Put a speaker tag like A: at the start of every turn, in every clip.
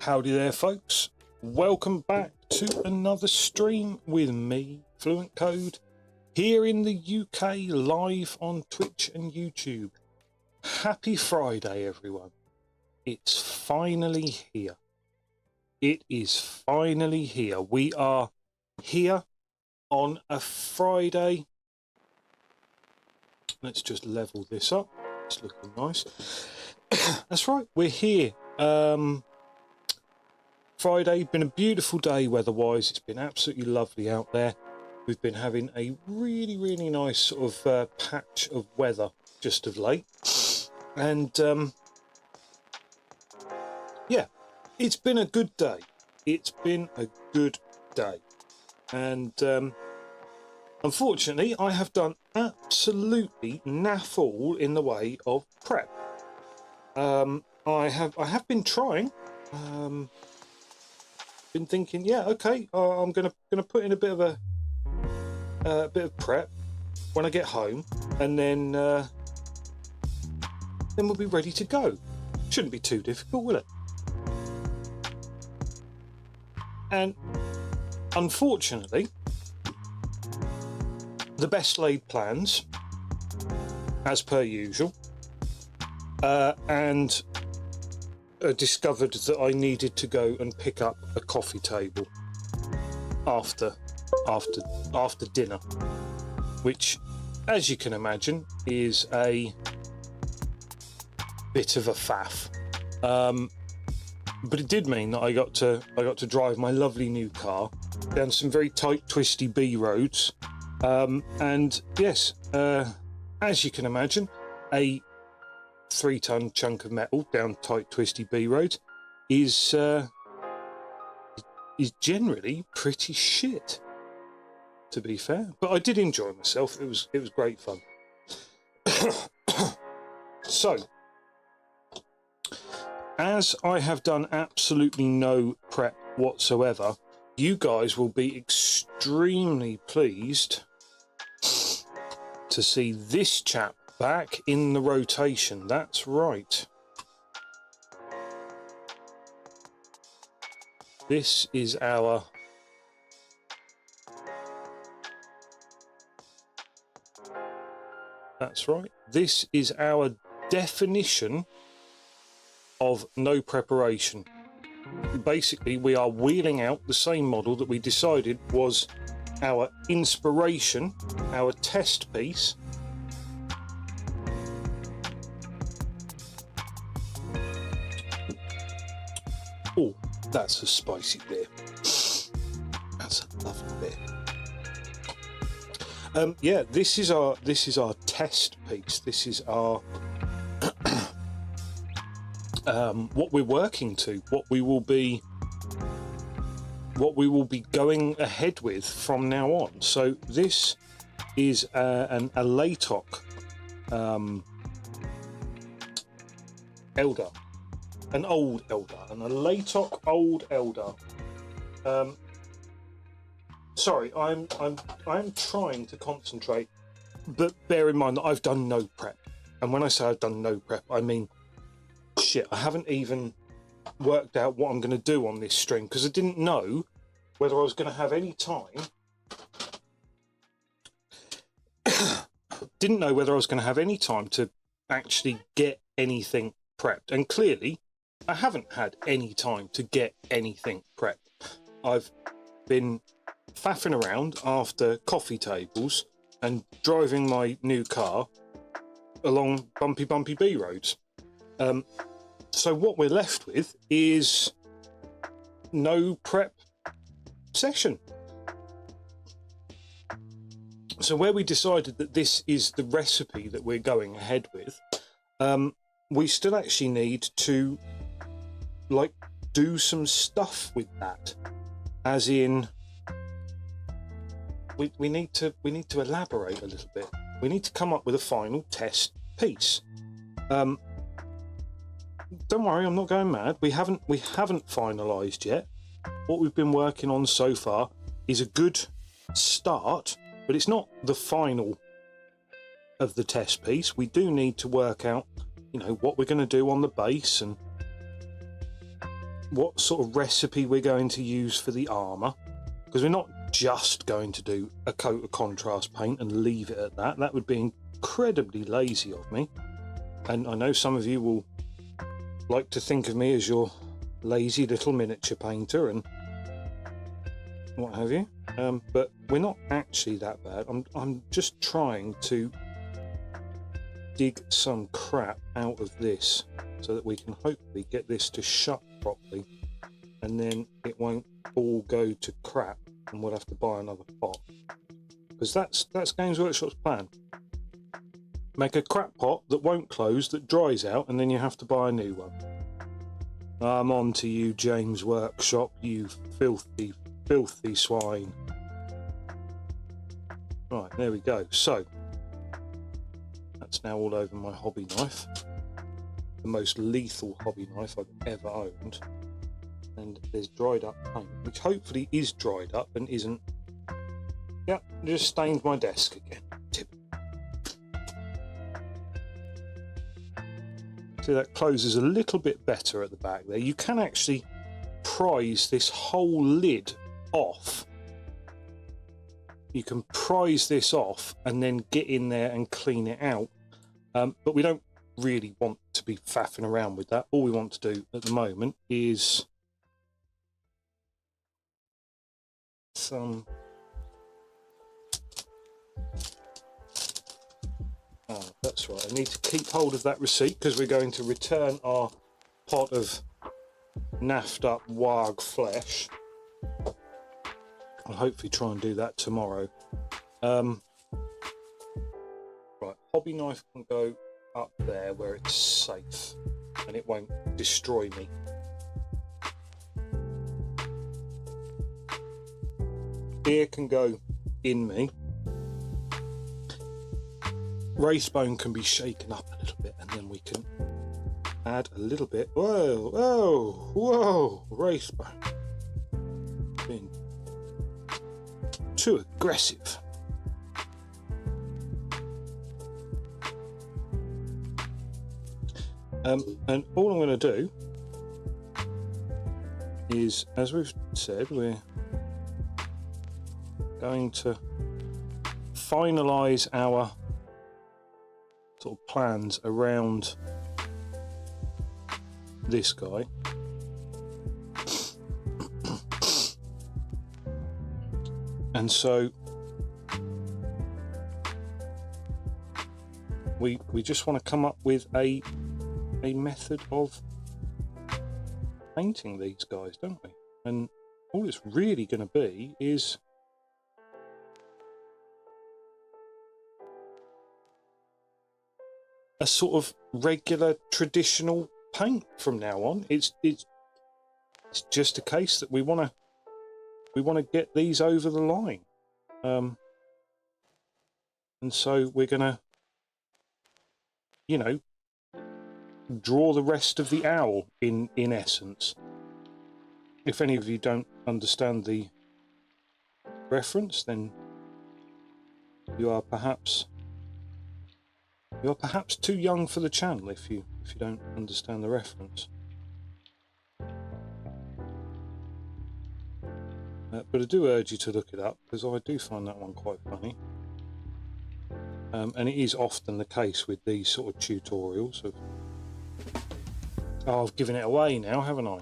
A: Howdy there, folks. Welcome back to another stream with me, Fluent Code, here in the UK, live on Twitch and YouTube. Happy Friday, everyone. It's finally here. It is finally here. We are here on a Friday. Let's just level this up. It's looking nice. That's right, we're here. Friday, been a beautiful day weather-wise. It's been absolutely lovely out there. We've been having a really nice sort of patch of weather just of late. And yeah, it's been a good day. It's been a good day. And unfortunately, I have done absolutely naff all in the way of prep. I have been trying. Been thinking, yeah, okay, I'm gonna put in a bit of prep when I get home, and then we'll be ready to go. Shouldn't be too difficult, will it? And unfortunately, the best laid plans, as per usual, and discovered that I needed to go and pick up a coffee table after dinner, which, as you can imagine, is a bit of a faff. But it did mean that I got to drive my lovely new car down some very tight, twisty B roads, and yes, as you can imagine, a 3-ton chunk of metal down tight, twisty B roads is generally pretty shit, to be fair. But I did enjoy myself. It was great fun. So, as I have done absolutely no prep whatsoever, you guys will be extremely pleased to see this chap back in the rotation. That's right. This is our This is our definition of no preparation. Basically, we are wheeling out the same model that we decided was our inspiration, our test piece. Oh, that's a spicy beer. That's a lovely beer. Yeah, this is our test piece. This is our what we're working to, what we will be going ahead with from now on. So this is a Latok Elder. An old Elder, and a Latok old Elder. Sorry, I'm trying to concentrate, but bear in mind that I've done no prep. And when I say I've done no prep, I mean shit. I haven't even worked out what I'm going to do on this stream because I didn't know whether I was going to have any time. Didn't know whether I was going to have any time to actually get anything prepped, and clearly I haven't had any time to get anything prepped. I've been faffing around after coffee tables and driving my new car along bumpy B roads. So what we're left with is no prep session. So where we decided that this is the recipe that we're going ahead with, we still actually need to do some stuff with that, as in we need to elaborate a little bit. We need to come up with a final test piece. Don't worry, I'm not going mad. We haven't finalized yet. What we've been working on so far is a good start, but it's not the final of the test piece. We do need to work out, what we're going to do on the base and what sort of recipe we're going to use for the armour, because we're not just going to do a coat of contrast paint and leave it at that. That would be incredibly lazy of me, and I know some of you will like to think of me as your lazy little miniature painter and what have you, but we're not actually that bad. I'm just trying to dig some crap out of this so that we can hopefully get this to shut properly, and then it won't all go to crap and we'll have to buy another pot, because that's Games Workshop's plan. Make a crap pot that won't close, that dries out, and then you have to buy a new one. I'm on to you, James Workshop, you filthy swine. Right, there we go. So that's now all over my hobby knife, the most lethal hobby knife I've ever owned. And there's dried up paint, which hopefully is dried up and isn't. Yep, just stained my desk again. So that closes a little bit better at the back there. You can actually prise this whole lid off. You can prise this off and then get in there and clean it out. But we don't really want to be faffing around with that. All we want to do at the moment is some... Oh, that's right. I need to keep hold of that receipt because we're going to return our pot of naffed up warg flesh. I'll hopefully try and do that tomorrow. Right, hobby knife can go up there where it's safe and it won't destroy me. Ear can go in me. Racebone can be shaken up a little bit, and then we can add a little bit. Whoa, whoa, whoa! Racebone being too aggressive. And all I'm going to do is, as we've said, we're going to finalise our sort of plans around this guy. And so we just want to come up with a method of painting these guys, don't we? And all it's really going to be is a sort of regular traditional paint from now on. It's just a case that we want to get these over the line, and so we're gonna, you know, draw the rest of the owl in essence. If any of you don't understand the reference, then you are perhaps too young for the channel if you don't understand the reference. But I do urge you to look it up, because I do find that one quite funny. And it is often the case with these sort of tutorials of... Oh, I've given it away now, haven't I?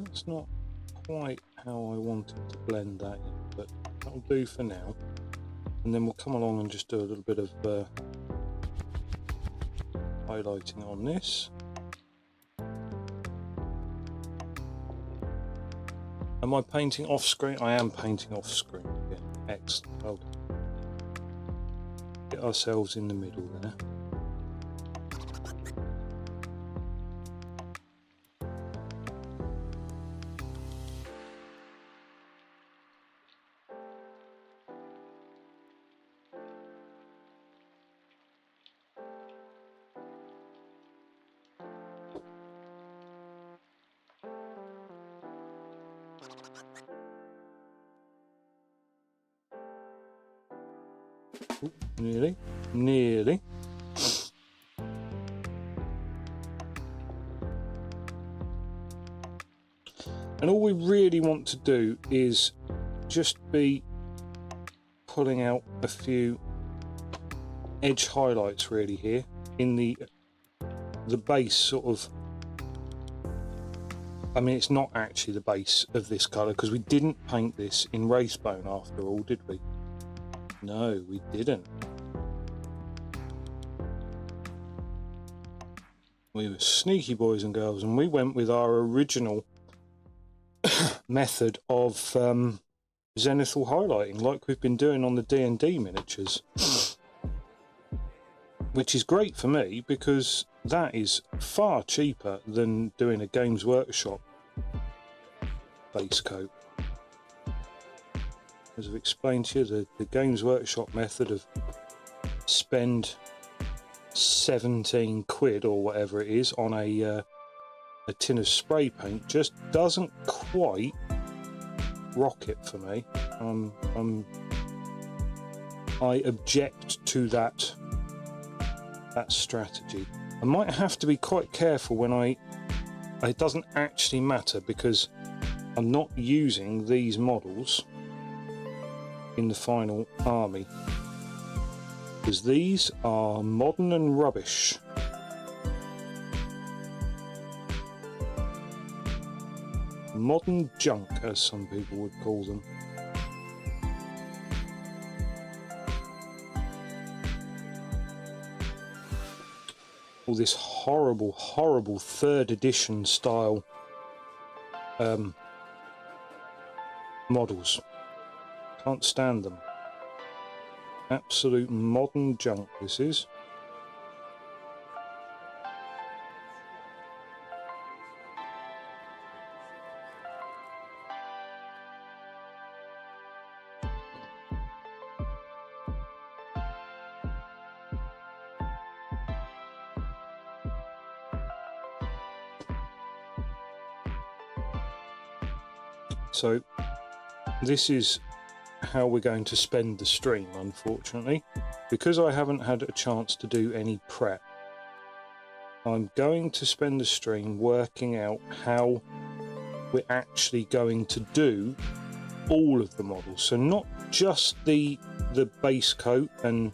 A: That's not quite how I wanted to blend that in, but that'll do for now. And then we'll come along and just do a little bit of highlighting on this. Am I painting off screen? I am painting off screen again. Excellent. Well done. Get ourselves in the middle there. Ooh, nearly, nearly. And all we really want to do is just be pulling out a few edge highlights really here in the base sort of. I mean, it's not actually the base of this colour because we didn't paint this in Wraithbone after all, did we? No, we didn't. We were sneaky boys and girls, and we went with our original method of zenithal highlighting, like we've been doing on the D&D miniatures, which is great for me because that is far cheaper than doing a Games Workshop base coat. As I've explained to you, the Games Workshop method of spend 17 quid or whatever it is on a tin of spray paint just doesn't quite rock it for me. I object to that strategy. I might have to be quite careful when it doesn't actually matter because I'm not using these models in the final army because these are modern and rubbish. Modern junk, as some people would call them. All this horrible, horrible 3rd edition style models. Can't stand them. Absolute modern junk this is. So this is how we're going to spend the stream, unfortunately, because I haven't had a chance to do any prep. I'm going to spend the stream working out how we're actually going to do all of the models, so not just the base coat and,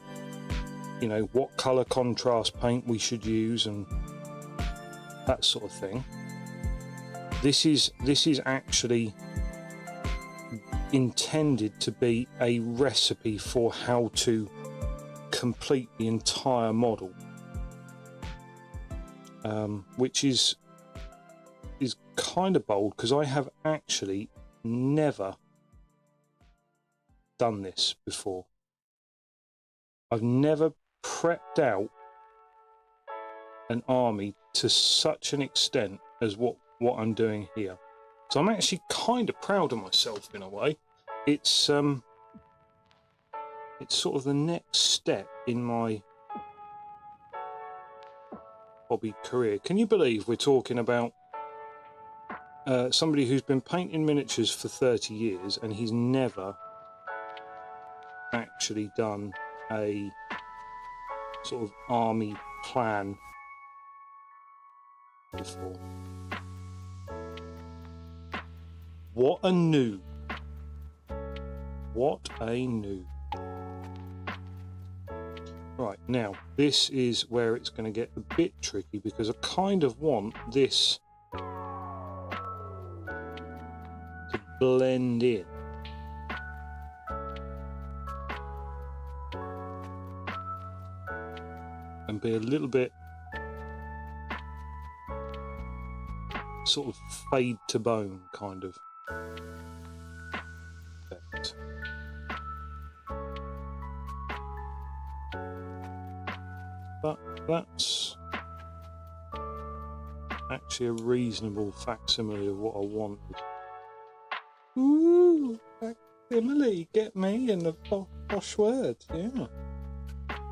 A: you know, what color contrast paint we should use and that sort of thing. This is actually intended to be a recipe for how to complete the entire model, which is kind of bold because I have actually never done this before. I've never prepped out an army to such an extent as what I'm doing here. So I'm actually kind of proud of myself in a way. It's sort of the next step in my hobby career. Can you believe we're talking about somebody who's been painting miniatures for 30 years and he's never actually done a sort of army plan before? What a noob. What a noob. Right, now, this is where it's going to get a bit tricky because I kind of want this to blend in. And be a little bit sort of fade to bone kind of effect. But that's actually a reasonable facsimile of what I wanted. Ooh, facsimile, get me in the posh words, yeah.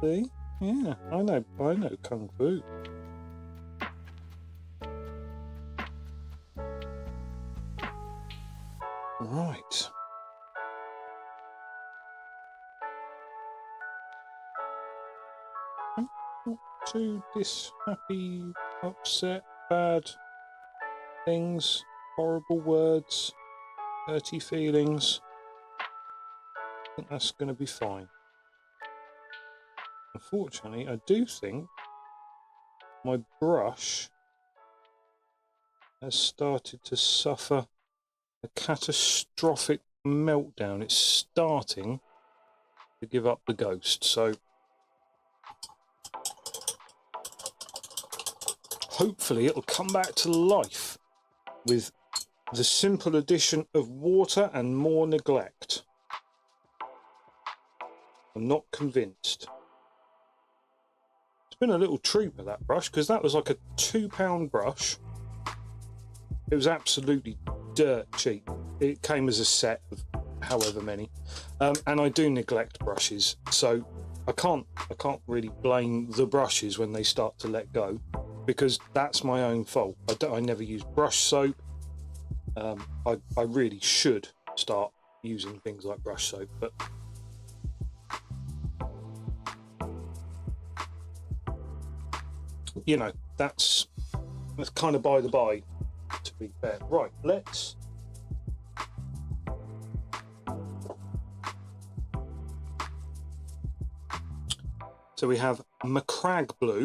A: See? Yeah, I know Kung Fu. Right. too happy, upset, bad things, horrible words, dirty feelings. I think that's going to be fine. Unfortunately, I do think my brush has started to suffer a catastrophic meltdown. It's starting to give up the ghost. So hopefully it'll come back to life with the simple addition of water and more neglect. I'm not convinced. It's been a little trooper, that brush, because that was like a £2 brush. It was absolutely dirt cheap. It came as a set of however many, and I do neglect brushes, so I can't really blame the brushes when they start to let go, because that's my own fault. I never use brush soap. I really should start using things like brush soap, but you know, that's kind of by the by, to be fair. Right, let's so we have Macragge blue,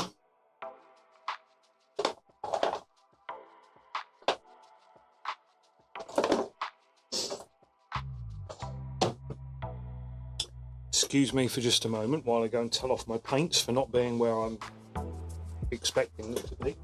A: excuse me for just a moment while I go and tell off my paints for not being where I'm expecting them to be.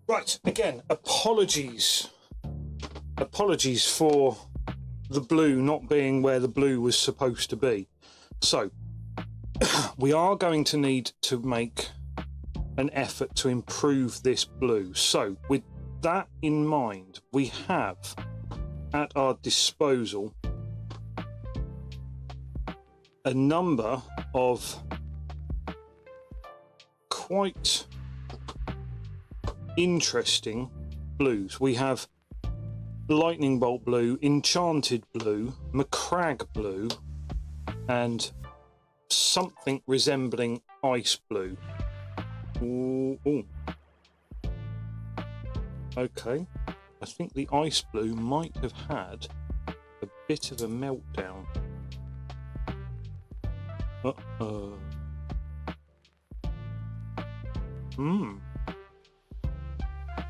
A: Right, again, apologies for the blue not being where the blue was supposed to be. So we are going to need to make an effort to improve this blue. So with that in mind, we have at our disposal a number of quite interesting blues. We have lightning bolt blue, enchanted blue, Macragge blue, and something resembling ice blue. Ooh. Okay, I think the ice blue might have had a bit of a meltdown.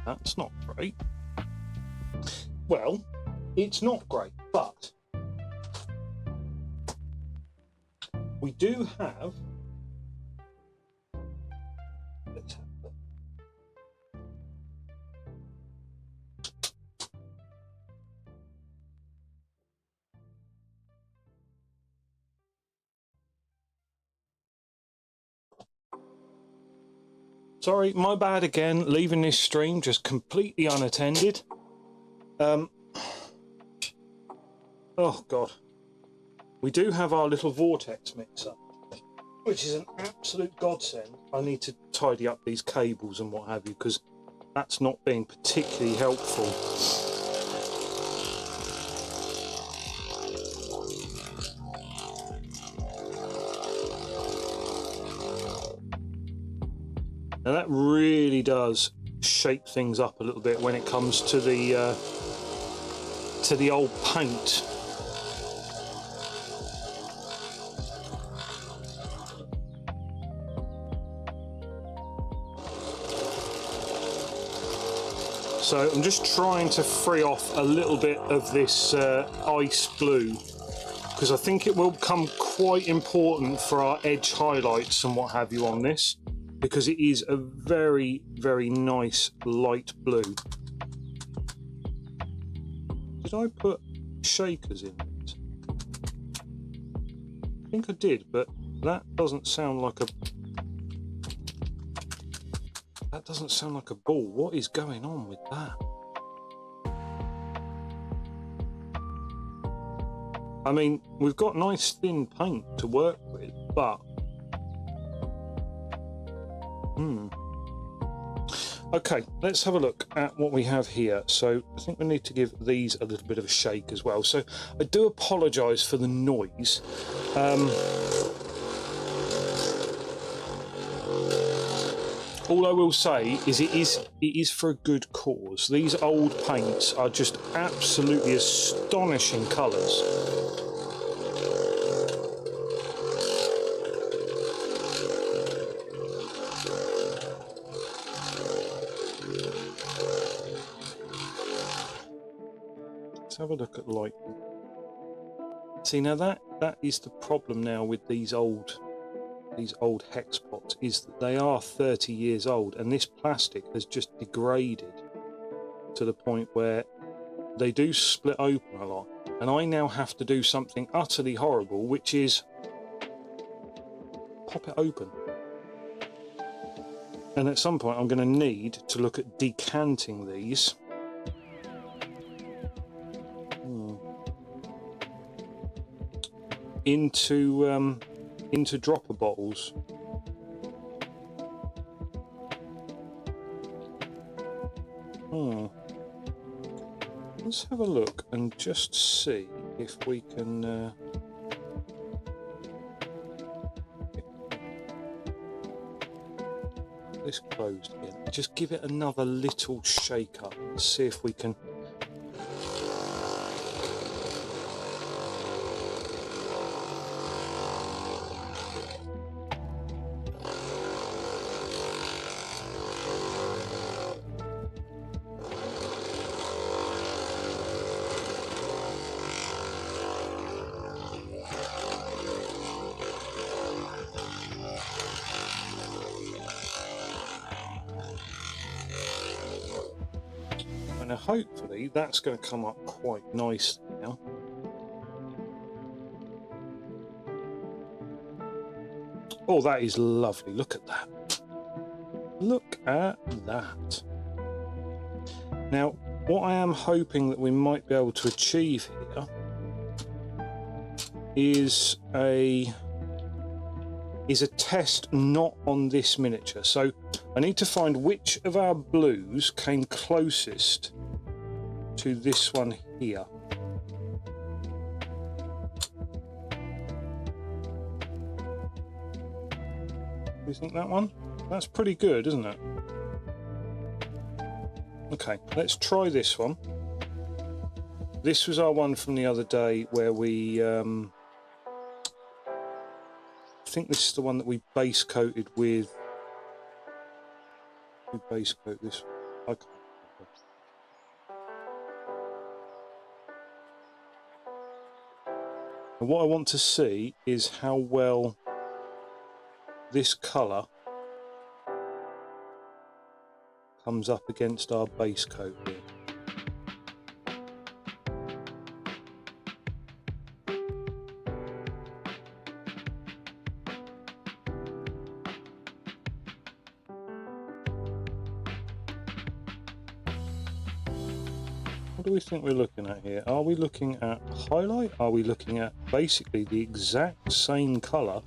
A: That's not great. Well, it's not great, but we do have, let's have a look. Sorry, my bad again, leaving this stream just completely unattended. Oh God. We do have our little vortex mixer, which is an absolute godsend. I need to tidy up these cables and what have you, because that's not being particularly helpful. Now that really does shake things up a little bit when it comes to the old paint. So I'm just trying to free off a little bit of this ice blue, because I think it will become quite important for our edge highlights and what have you on this, because it is a very, very nice light blue. Did I put shakers in it? I think I did, but that doesn't sound like a... That doesn't sound like a ball. What is going on with that? I mean, we've got nice thin paint to work with, but... Okay, let's have a look at what we have here. So I think we need to give these a little bit of a shake as well. So I do apologise for the noise. All I will say is it is for a good cause. These old paints are just absolutely astonishing colours. Let's have a look at lighting. See, now that is the problem now with these old hex pots, is that they are 30 years old, and this plastic has just degraded to the point where they do split open a lot, and I now have to do something utterly horrible, which is pop it open. And at some point I'm going to need to look at decanting these into dropper bottles. Let's have a look and just see if we can this closed again. Just give it another little shake up and see if we can. And hopefully that's going to come up quite nicely now. Oh, that is lovely. Look at that. Look at that. Now, what I am hoping that we might be able to achieve here is a test not on this miniature. So I need to find which of our blues came closest to this one here. Do you think that one? That's pretty good, isn't it? Okay, let's try this one. This was our one from the other day where we I think this is the one that we base coated with. We base coat this one. I can't remember. And what I want to see is how well this colour comes up against our base coat here. What do we think we're looking at here? Are we looking at highlight? Are we looking at basically the exact same colour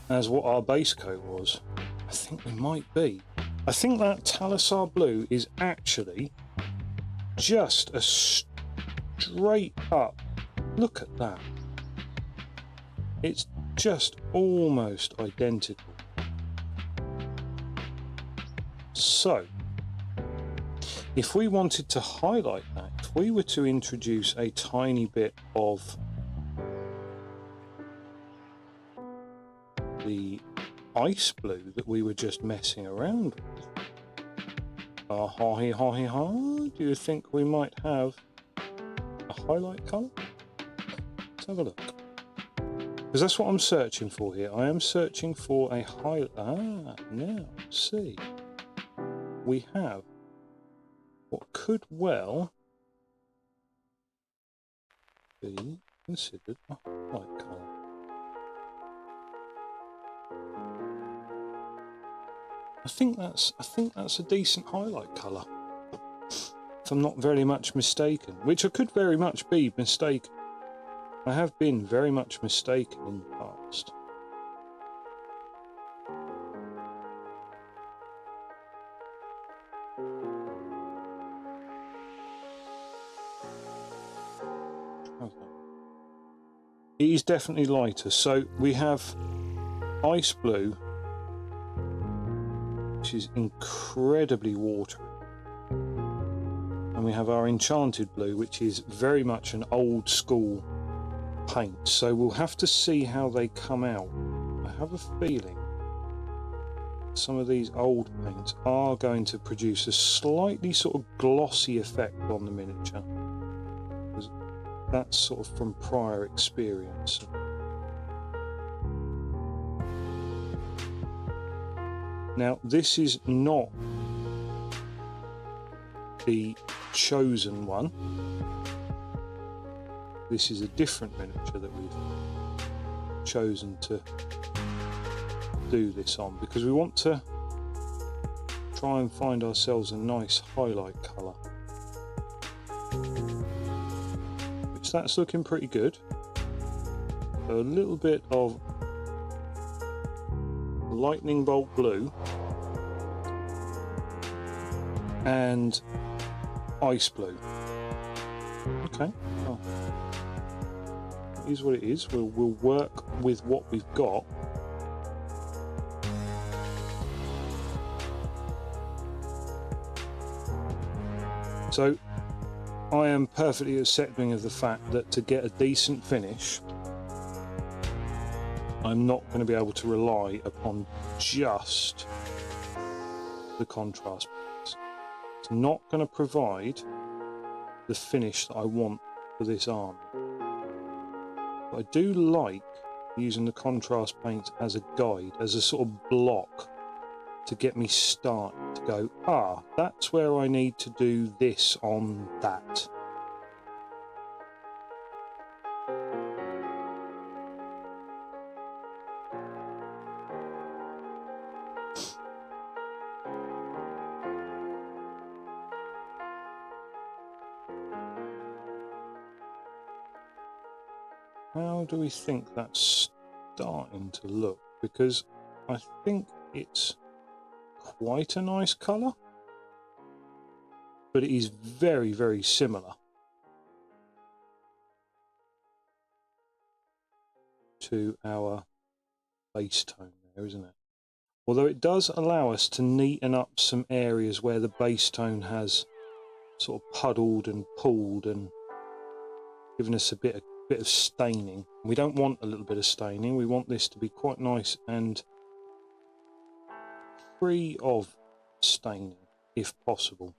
A: as what our base coat was? I think we might be. I think that Talisar blue is actually just a straight up, look at that. It's just almost identical. So, if we wanted to highlight that, if we were to introduce a tiny bit of the ice blue that we were just messing around with, Do you think we might have a highlight colour? Let's have a look. Because that's what I'm searching for here. I am searching for a highlight. Now, see. We have what could well be considered a highlight colour. I think that's a decent highlight colour, if I'm not very much mistaken, which I could very much be mistaken. I have been very much mistaken in the past. Okay. It is definitely lighter. So we have ice blue, which is incredibly watery. And we have our enchanted blue, which is very much an old school paint. So we'll have to see how they come out. I have a feeling some of these old paints are going to produce a slightly sort of glossy effect on the miniature. That's sort of from prior experience. Now, this is not the chosen one. This is a different miniature that we've chosen to do this on, because we want to try and find ourselves a nice highlight colour. Which that's looking pretty good. So a little bit of lightning bolt blue and ice blue. Okay, well, it is what it is. We'll work with what we've got. So I am perfectly accepting of the fact that to get a decent finish, I'm not going to be able to rely upon just the contrast paints. It's not going to provide the finish that I want for this army. But I do like using the contrast paints as a guide, as a sort of block to get me started, to go, that's where I need to do this on that. How do we think that's starting to look? Because I think it's quite a nice colour, but it is very, very similar to our base tone there, isn't it? Although it does allow us to neaten up some areas where the base tone has sort of puddled and pulled and given us a bit of staining. We don't want a little bit of staining. We want this to be quite nice and free of staining if possible.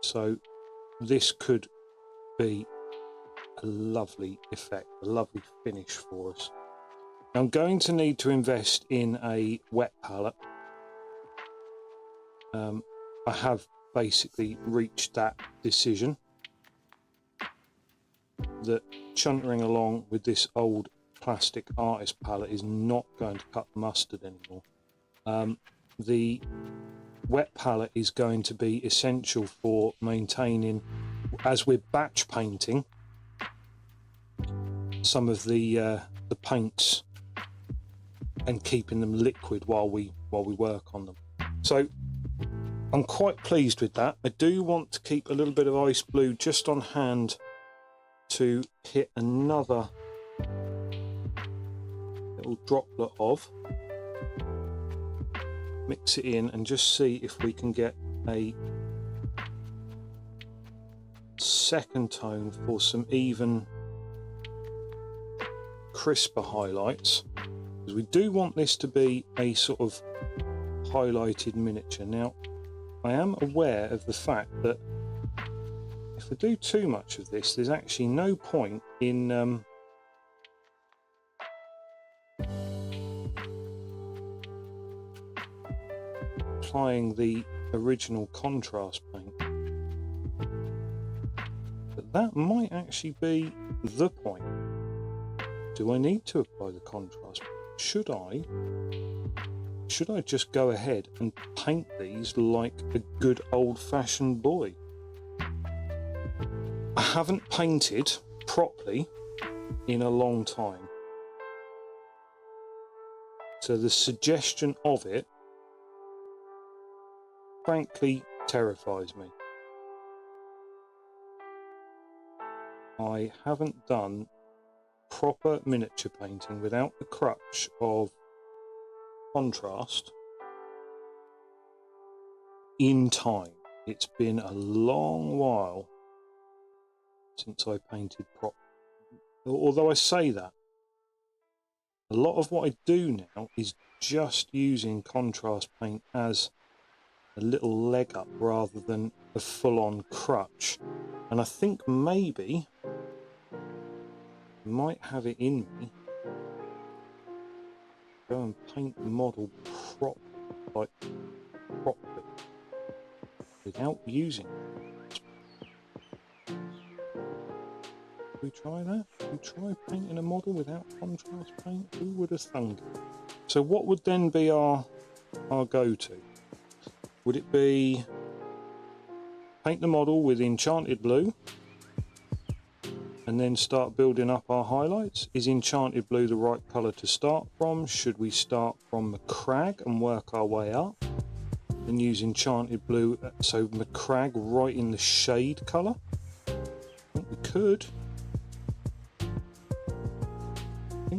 A: So this could be a lovely effect, a lovely finish for us. Now I'm going to need to invest in a wet palette. I have basically reached that decision that chuntering along with this old plastic artist palette is not going to cut the mustard anymore. The wet palette is going to be essential for maintaining, as we're batch painting, some of the paints and keeping them liquid while we work on them. So I'm quite pleased with that. I do want to keep a little bit of ice blue just on hand to hit another little droplet of, mix it in and just see if we can get a second tone for some even crisper highlights, because we do want this to be a sort of highlighted miniature. Now I am aware of the fact that if I do too much of this, there's actually no point in applying the original contrast paint. But that might actually be the point. Do I need to apply the contrast paint? Should I just go ahead and paint these like a good old-fashioned boy? I haven't painted properly in a long time, so the suggestion of it frankly terrifies me. I haven't done proper miniature painting without the crutch of contrast in time. It's been a long while since I painted properly. Although I say that, a lot of what I do now is just using contrast paint as a little leg up rather than a full-on crutch. And I think maybe I might have it in me go and paint the model properly without using it. Should we try that? Should we try painting a model without contrast paint? Who would have thunk it? So what would then be our go-to? Would it be paint the model with Enchanted Blue and then start building up our highlights? Is Enchanted Blue the right colour to start from? Should we start from Macragge and work our way up and use Enchanted Blue, so Macragge right in the shade colour? I think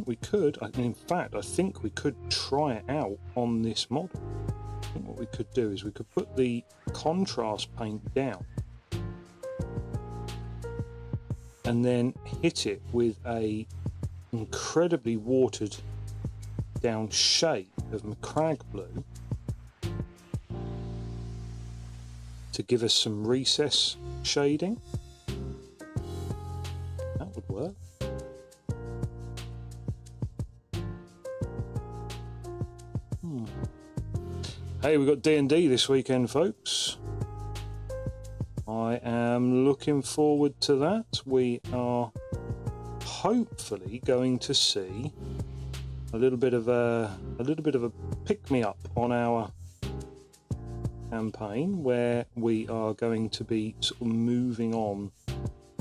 A: we could. In fact, I think we could try it out on this model. I think what we could do is we could put the contrast paint down and then hit it with a incredibly watered down shade of Macragge Blue to give us some recess shading. That would work. Hey, we've got D&D this weekend, folks. I am looking forward to that. We are hopefully going to see a little bit of a pick-me-up on our campaign, where we are going to be sort of moving on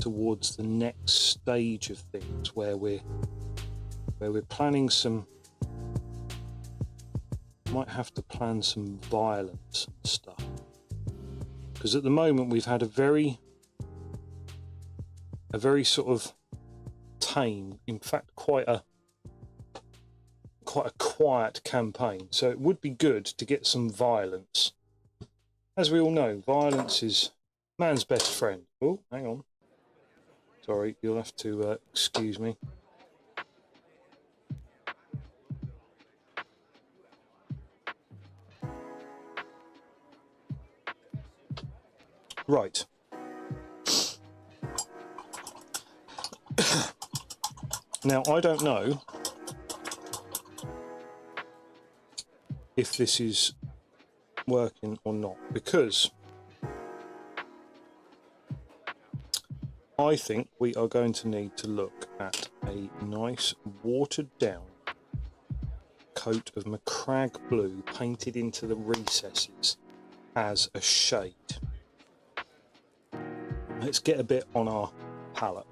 A: towards the next stage of things, where we're planning some. Might have to plan some violence and stuff, because at the moment we've had a very sort of tame, in fact quite a quiet campaign. So it would be good to get some violence. As we all know, violence is man's best friend. Oh, hang on, sorry, you'll have to excuse me. Right. Now, I don't know if this is working or not, because I think we are going to need to look at a nice watered down coat of Macragge Blue painted into the recesses as a shade. Let's get a bit on our palette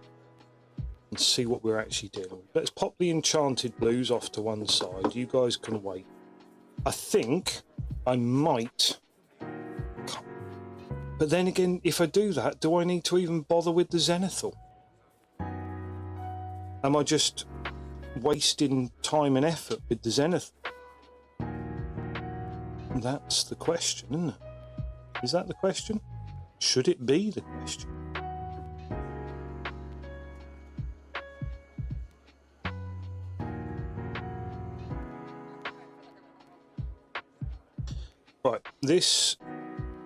A: and see what we're actually dealing with. Let's pop the Enchanted Blues off to one side. You guys can wait. I think I might. But then again, if I do that, do I need to even bother with the zenithal? Am I just wasting time and effort with the zenithal? That's the question, isn't it? Is that the question? Should it be the question? Right, this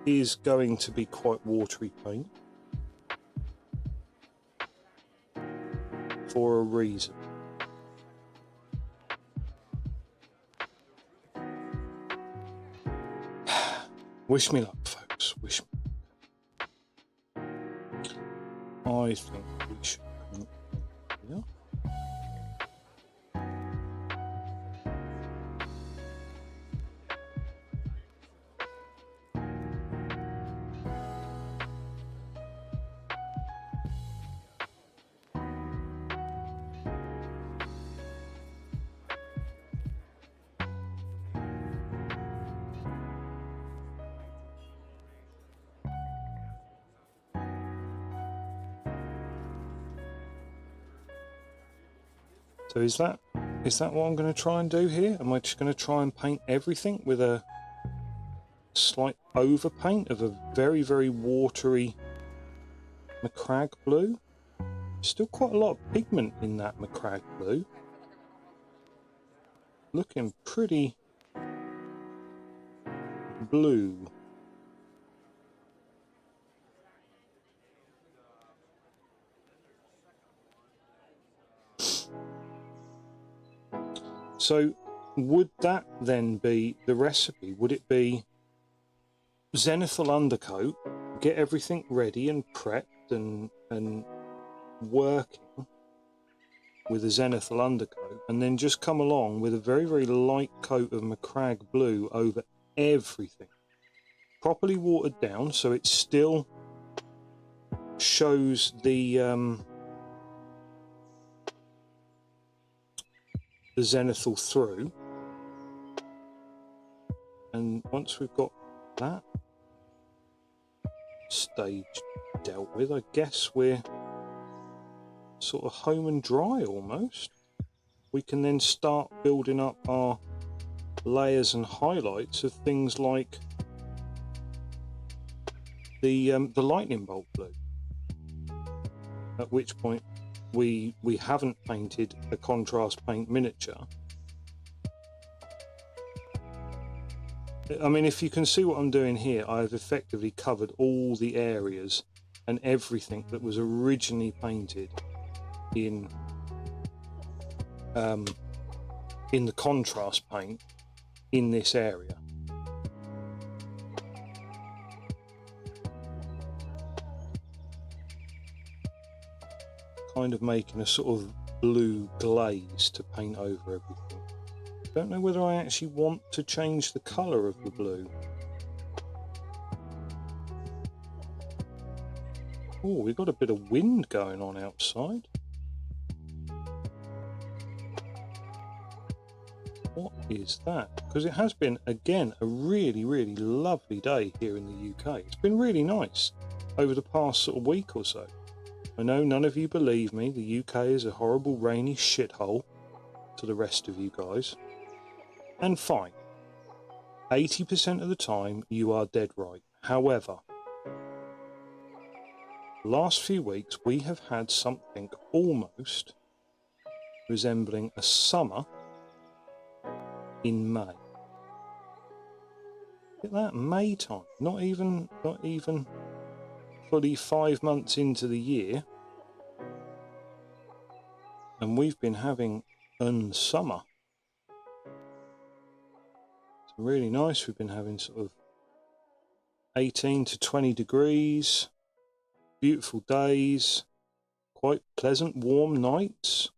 A: is going to be quite watery paint for a reason. Wish me luck, folks. Wish me luck. I think we should paint here. So is that what I'm going to try and do here? Am I just going to try and paint everything with a slight overpaint of a very, very watery Macragge blue? Still quite a lot of pigment in that Macragge blue. Looking pretty blue. So would that then be the recipe? Would it be zenithal undercoat, get everything ready and prepped and working with a zenithal undercoat, and then just come along with a very, very light coat of Macragge blue over everything, properly watered down so it still shows the zenithal through, and once we've got that stage dealt with, I guess we're sort of home and dry almost. We can then start building up our layers and highlights of things like the lightning bolt blue, at which point we haven't painted a contrast paint miniature. I mean, if you can see what I'm doing here, I've effectively covered all the areas and everything that was originally painted in the contrast paint in this area. Kind of making a sort of blue glaze to paint over everything. Don't know whether I actually want to change the colour of the blue. Oh, we've got a bit of wind going on outside. What is that? Because it has been, again, a really, really lovely day here in the UK. It's been really nice over the past sort of week or so. I know none of you believe me. The UK is a horrible rainy shithole to the rest of you guys. And fine. 80% of the time you are dead right. However, the last few weeks we have had something almost resembling a summer in May. Look at that, May time. Not even fully 5 months into the year, and we've been having summer. It's really nice. We've been having sort of 18 to 20 degrees, beautiful days, quite pleasant warm nights.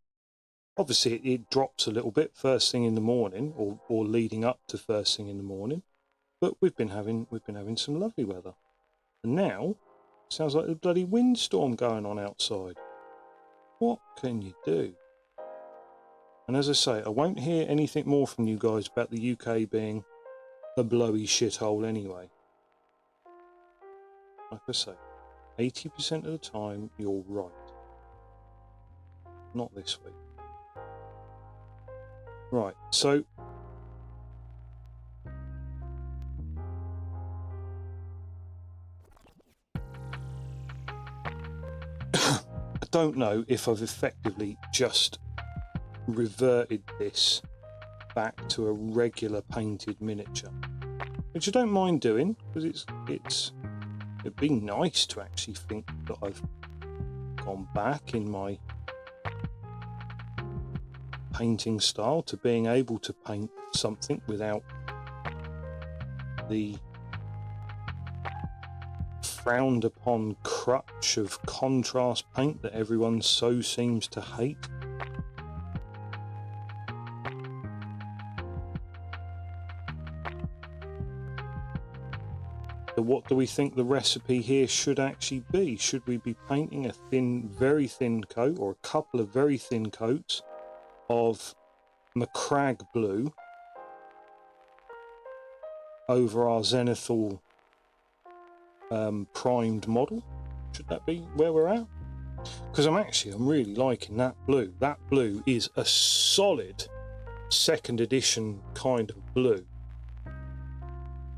A: Obviously it drops a little bit first thing in the morning, or leading up to first thing in the morning, but we've been having some lovely weather. And now sounds like a bloody windstorm going on outside. What can you do? And as I say, I won't hear anything more from you guys about the UK being a blowy shithole anyway. Like I say, 80% of the time you're right. Not this week. Right, so I don't know if I've effectively just reverted this back to a regular painted miniature. which I don't mind doing, because it'd be nice to actually think that I've gone back in my painting style to being able to paint something without the frowned upon crutch of contrast paint that everyone so seems to hate. So what do we think the recipe here should actually be? Should we be painting a thin, very thin coat, or a couple of very thin coats of Macragge blue over our zenithal primed model? Should that be where we're at? Because I'm really liking that blue. That blue is a solid second edition kind of blue.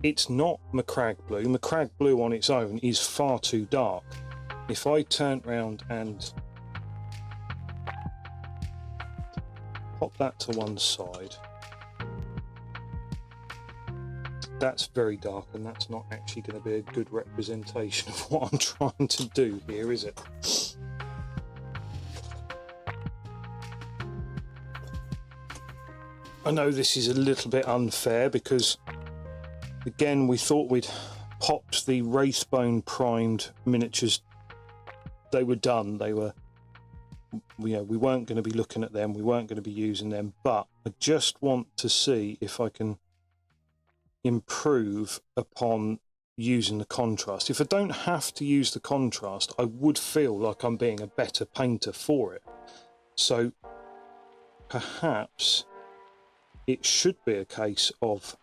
A: It's not Macragge blue. Macragge blue on its own is far too dark. If I turn around and pop that to one side, that's very dark, and that's not actually going to be a good representation of what I'm trying to do here, is it? I know this is a little bit unfair because, again, we thought we'd popped the Wraithbone primed miniatures. They were done. They were, we weren't going to be looking at them. We weren't going to be using them. But I just want to see if I can improve upon using the contrast. If I don't have to use the contrast, I would feel like I'm being a better painter for it. So perhaps it should be a case of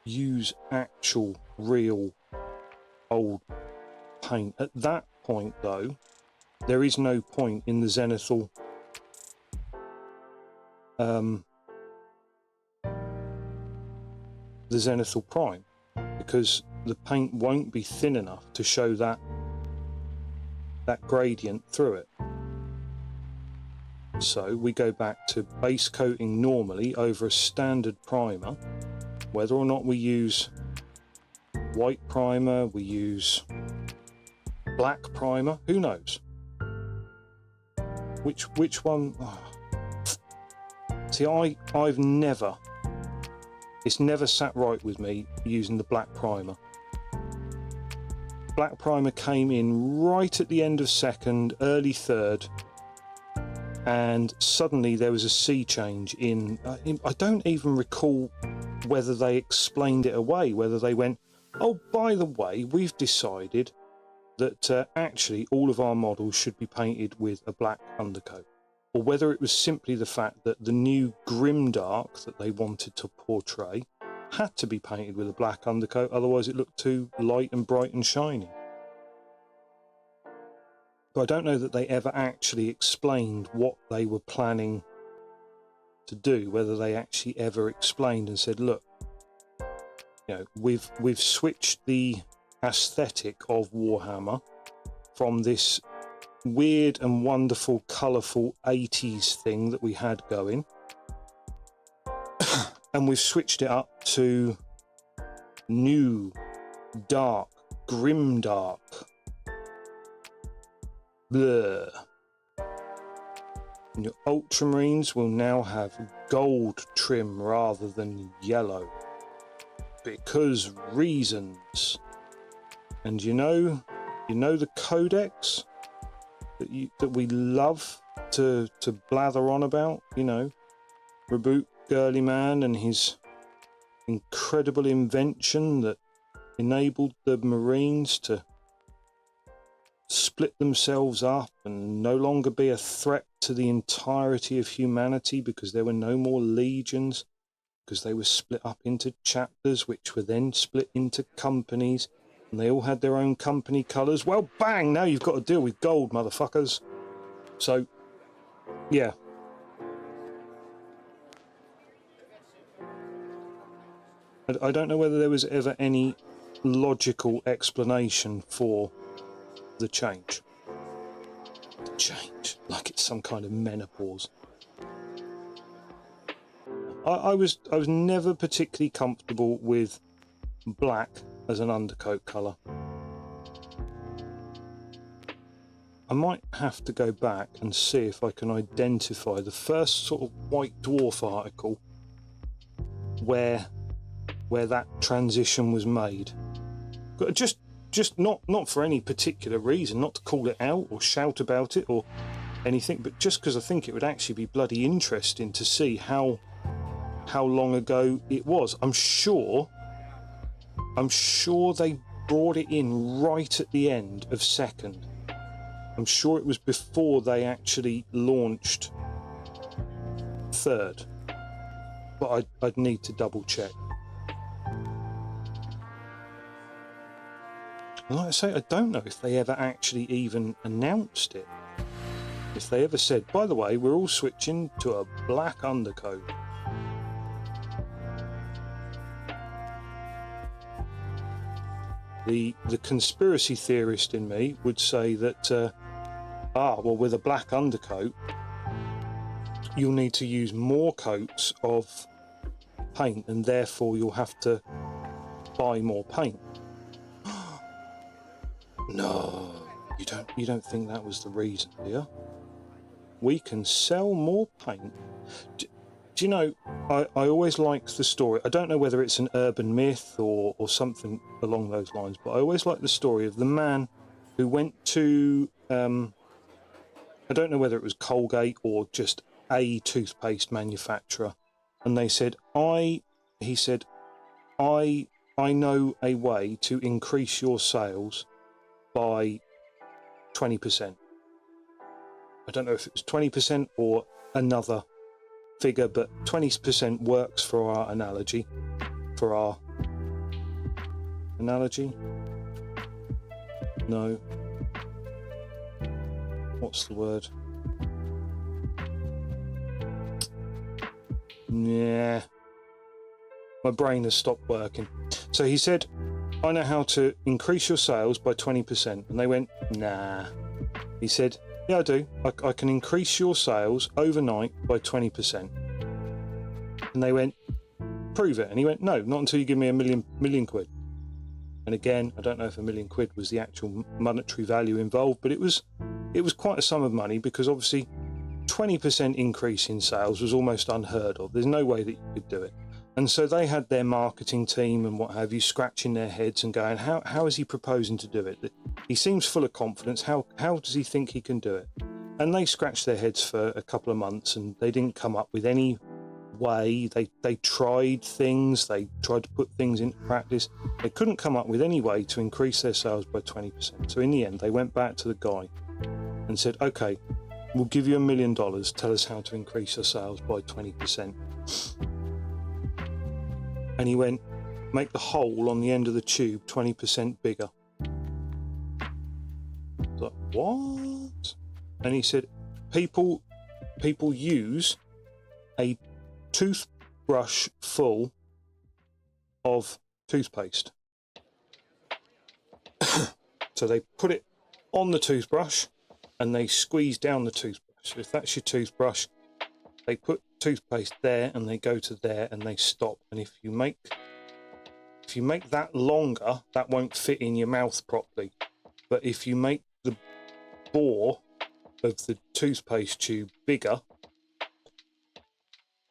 A: use actual real old paint. At that point though, there is no point in the zenithal prime, because the paint won't be thin enough to show that gradient through it. So we go back to base coating normally over a standard primer. Whether or not we use white primer, we use black primer, who knows? Which one? Oh. See, I've never, it's never sat right with me using the black primer. Black primer came in right at the end of second, early third, and suddenly there was a sea change in I don't even recall whether they explained it away, whether they went, oh, by the way, we've decided that actually all of our models should be painted with a black undercoat, or whether it was simply the fact that the new grimdark that they wanted to portray had to be painted with a black undercoat, otherwise it looked too light and bright and shiny. But I don't know that they ever actually explained what they were planning to do, whether they actually ever explained and said, look, we've switched the aesthetic of Warhammer from this weird and wonderful colourful 80s thing that we had going, and we've switched it up to new, dark, grimdark. Bleh. And your Ultramarines will now have gold trim rather than yellow, because reasons. And you know the codex that we love to blather on about, Reboot Girly Man and his incredible invention that enabled the Marines to split themselves up and no longer be a threat to the entirety of humanity, because there were no more legions, because they were split up into chapters, which were then split into companies, and they all had their own company colours. Well, bang, now you've got to deal with gold, motherfuckers. So yeah, I don't know whether there was ever any logical explanation for the change, like it's some kind of menopause. I was never particularly comfortable with black as an undercoat colour. I might have to go back and see if I can identify the first sort of White Dwarf article where that transition was made. But just not for any particular reason, not to call it out or shout about it or anything, but just because I think it would actually be bloody interesting to see how long ago it was. I'm sure they brought it in right at the end of second. I'm sure it was before they actually launched third, but I'd need to double check. And like I say, I don't know if they ever actually even announced it. If they ever said, by the way, we're all switching to a black undercoat. The conspiracy theorist in me would say that, well, with a black undercoat, you'll need to use more coats of paint, and therefore you'll have to buy more paint. No, you don't think that was the reason, do you? We can sell more paint. Do you know, I always liked the story. I don't know whether it's an urban myth or something along those lines, but I always liked the story of the man who went to, I don't know whether it was Colgate or just a toothpaste manufacturer, and they said, I know a way to increase your sales by 20%. I don't know if it was 20% or another figure, but 20% works for our analogy. No. What's the word? Yeah. My brain has stopped working. So he said, I know how to increase your sales by 20%. And they went, nah. He said, yeah, I do. I can increase your sales overnight by 20%. And they went, prove it. And he went, no, not until you give me a million quid. And again, I don't know if a million quid was the actual monetary value involved, but it was quite a sum of money, because obviously 20% increase in sales was almost unheard of. There's no way that you could do it. And so they had their marketing team and what have you scratching their heads and going, how is he proposing to do it? He seems full of confidence. How does he think he can do it? And they scratched their heads for a couple of months and they didn't come up with any way. They tried things. They tried to put things into practice. They couldn't come up with any way to increase their sales by 20%. So in the end, they went back to the guy and said, okay, we'll give you $1 million. Tell us how to increase your sales by 20%. And he went, make the hole on the end of the tube 20% bigger. I was like, what? And he said, people use a toothbrush full of toothpaste. So they put it on the toothbrush and they squeeze down the toothbrush. So if that's your toothbrush, they put toothpaste there and they go to there and they stop. And if you make that longer, that won't fit in your mouth properly. But if you make the bore of the toothpaste tube bigger,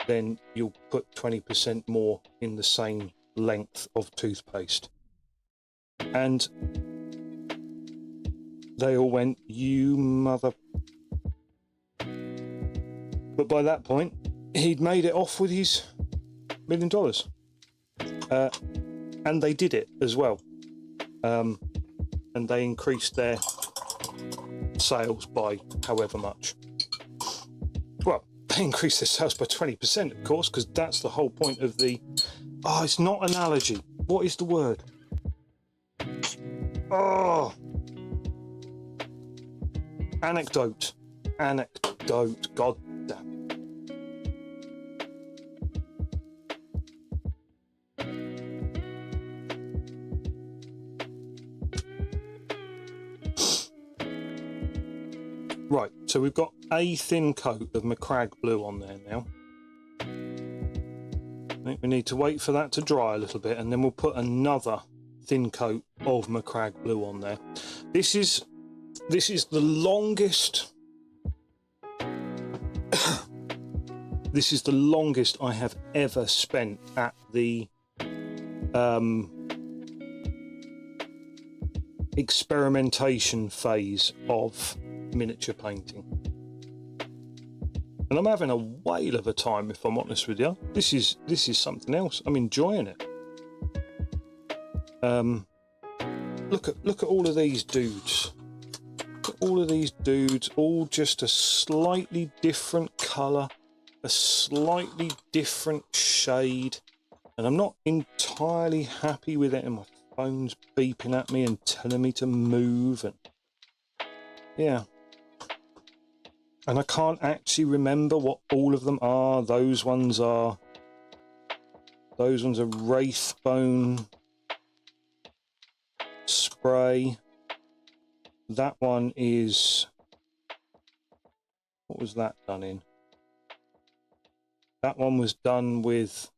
A: then you'll put 20% more in the same length of toothpaste. And they all went, you mother... But by that point, he'd made it off with his $1 million. And they did it as well. And they increased their sales by however much. Well, they increased their sales by 20%, of course, because that's the whole point of the... Oh, it's not analogy. What is the word? Oh! Anecdote. God damn it. Right, so we've got a thin coat of Macragge blue on there now. We need to wait for that to dry a little bit, and then we'll put another thin coat of Macragge blue on there. This is the longest this is the longest I have ever spent at the experimentation phase of miniature painting. And I'm having a whale of a time, if I'm honest with you. This is something else. I'm enjoying it. Look at all of these dudes. Look at all of these dudes, all just a slightly different colour, a slightly different shade. And I'm not entirely happy with it, and my phone's beeping at me and telling me to move, and yeah. And I can't actually remember what all of them are. Those ones are Wraithbone spray. That one is, what was that done in? That one was done with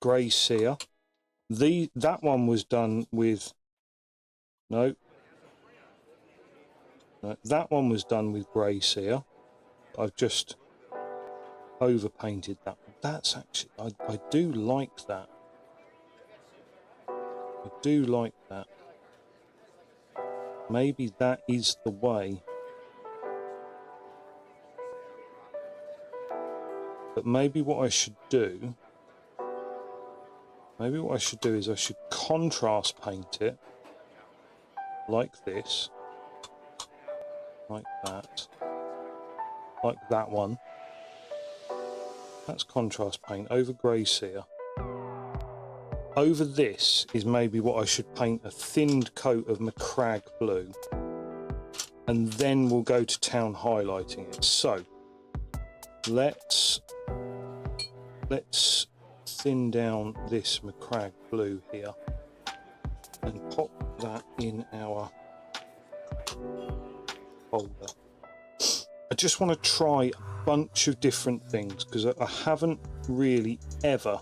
A: Grey Seer. That one was done with, no, that one was done with Grey Seer. I've just overpainted that. That's actually, I do like that. I do like that. Maybe that is the way. But maybe what I should do is I should contrast paint it like this, like that. Like that one. That's contrast paint over Grey Seer. Over this is maybe what I should paint, a thinned coat of Macragge blue, and then we'll go to town highlighting it. So let's thin down this Macragge blue here and pop that in our folder. I just want to try a bunch of different things because I haven't really ever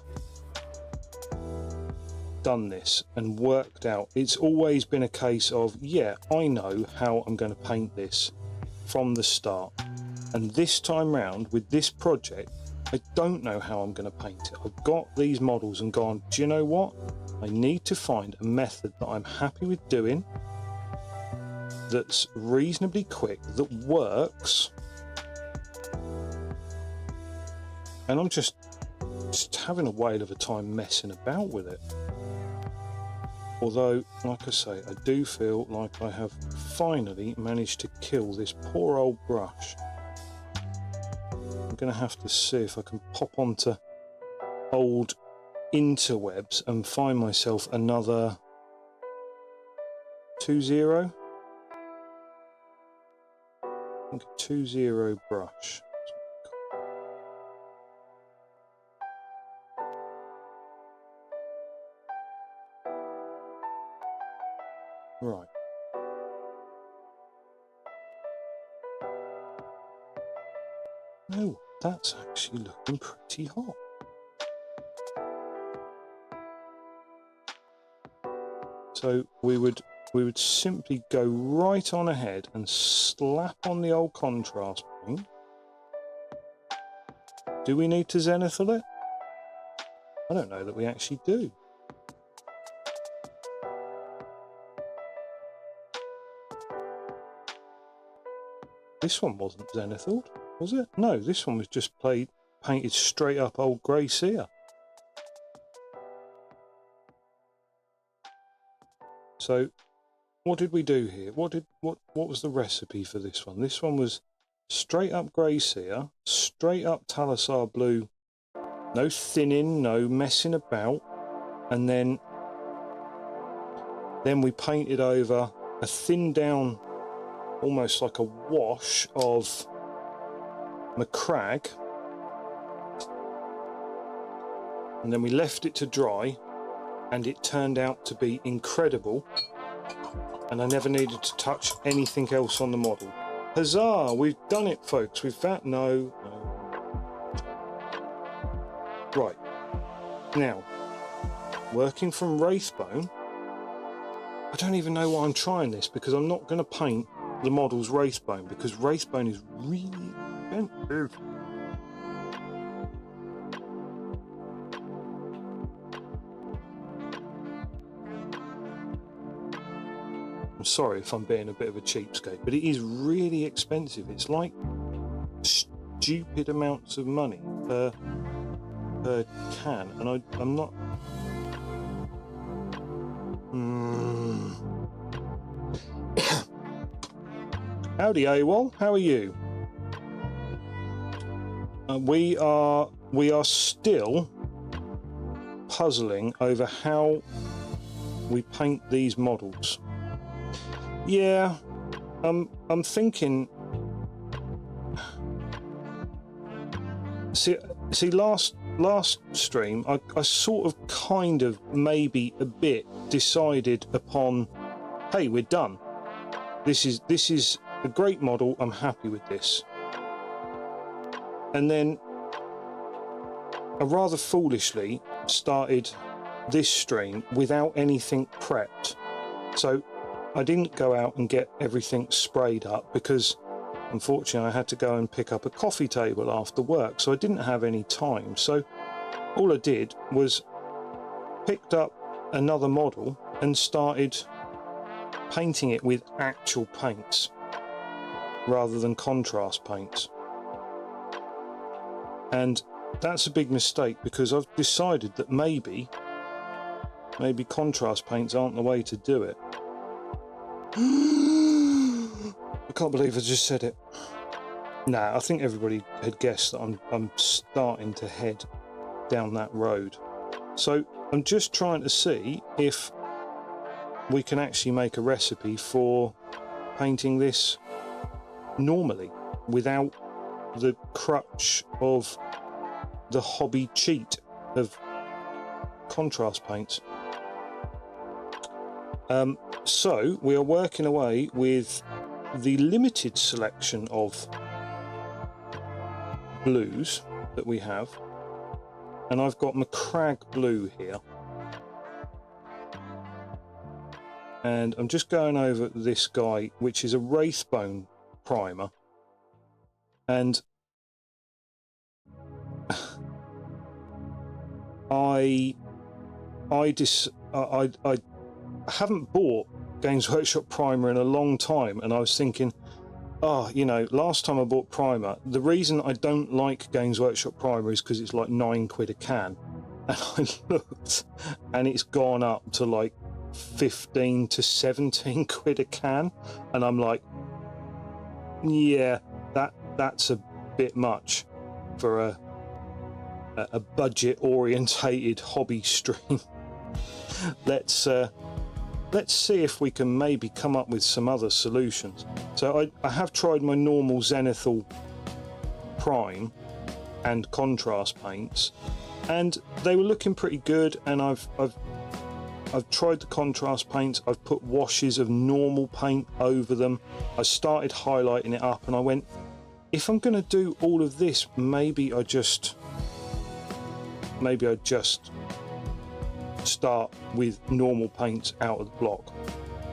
A: done this and worked out. It's always been a case of, yeah, I know how I'm going to paint this from the start, and this time round with this project I don't know how I'm going to paint it. I've got these models and gone, do you know what, I need to find a method that I'm happy with doing, that's reasonably quick, that works, and I'm just having a whale of a time messing about with it. Although, like I say, I do feel like I have finally managed to kill this poor old brush. I'm going to have to see if I can pop onto old interwebs and find myself another 2.0. I think a 2.0 brush. Right. Oh, that's actually looking pretty hot. So we would simply go right on ahead and slap on the old contrast paint. Do we need to zenithal it? I don't know that we actually do. This one wasn't zenithal, was it? No, this one was just painted straight up old Grey Seer. So, what did we do here? What was the recipe for this one? This one was straight up Grey Seer, straight up Talassar blue, no thinning, no messing about, and then we painted over a thin down, almost like a wash of Macragge, and then we left it to dry, and it turned out to be incredible, and I never needed to touch anything else on the model. Huzzah, we've done it, folks. We've found, no. Right, Now, working from Wraithbone, I don't even know why I'm trying this, because I'm not going to paint the model's Wraithbone, because Wraithbone is really expensive. I'm sorry if I'm being a bit of a cheapskate, but it is really expensive. It's like stupid amounts of money per can, and I'm not. Howdy, AWOL. How are you? We are still puzzling over how we paint these models. Yeah, I'm thinking. See, last stream, I sort of, kind of, maybe a bit decided upon, hey, we're done. This is a great model. I'm happy with this. And then I rather foolishly started this stream without anything prepped. So I didn't go out and get everything sprayed up, because unfortunately I had to go and pick up a coffee table after work, so I didn't have any time. So all I did was picked up another model and started painting it with actual paints rather than contrast paints. And that's a big mistake, because I've decided that maybe contrast paints aren't the way to do it. I can't believe I just said it. Nah, I think everybody had guessed that I'm starting to head down that road. So I'm just trying to see if we can actually make a recipe for painting this normally, without the crutch of the hobby cheat of contrast paints. So we are working away with the limited selection of blues that we have, and I've got Macragge blue here, and I'm just going over this guy, which is a Wraithbone primer, and I haven't bought Games Workshop primer in a long time, and I was thinking, oh, you know, last time I bought primer, the reason I don't like Games Workshop primer is because it's like £9 a can, and I looked and it's gone up to like 15 to 17 quid a can, and I'm like, yeah, that's a bit much for a budget orientated hobby stream. Let's see if we can maybe come up with some other solutions. So I have tried my normal Zenithal Prime and contrast paints, and they were looking pretty good, and I've tried the contrast paints. I've put washes of normal paint over them. I started highlighting it up, and I went, if I'm going to do all of this, maybe I just start with normal paints out of the block.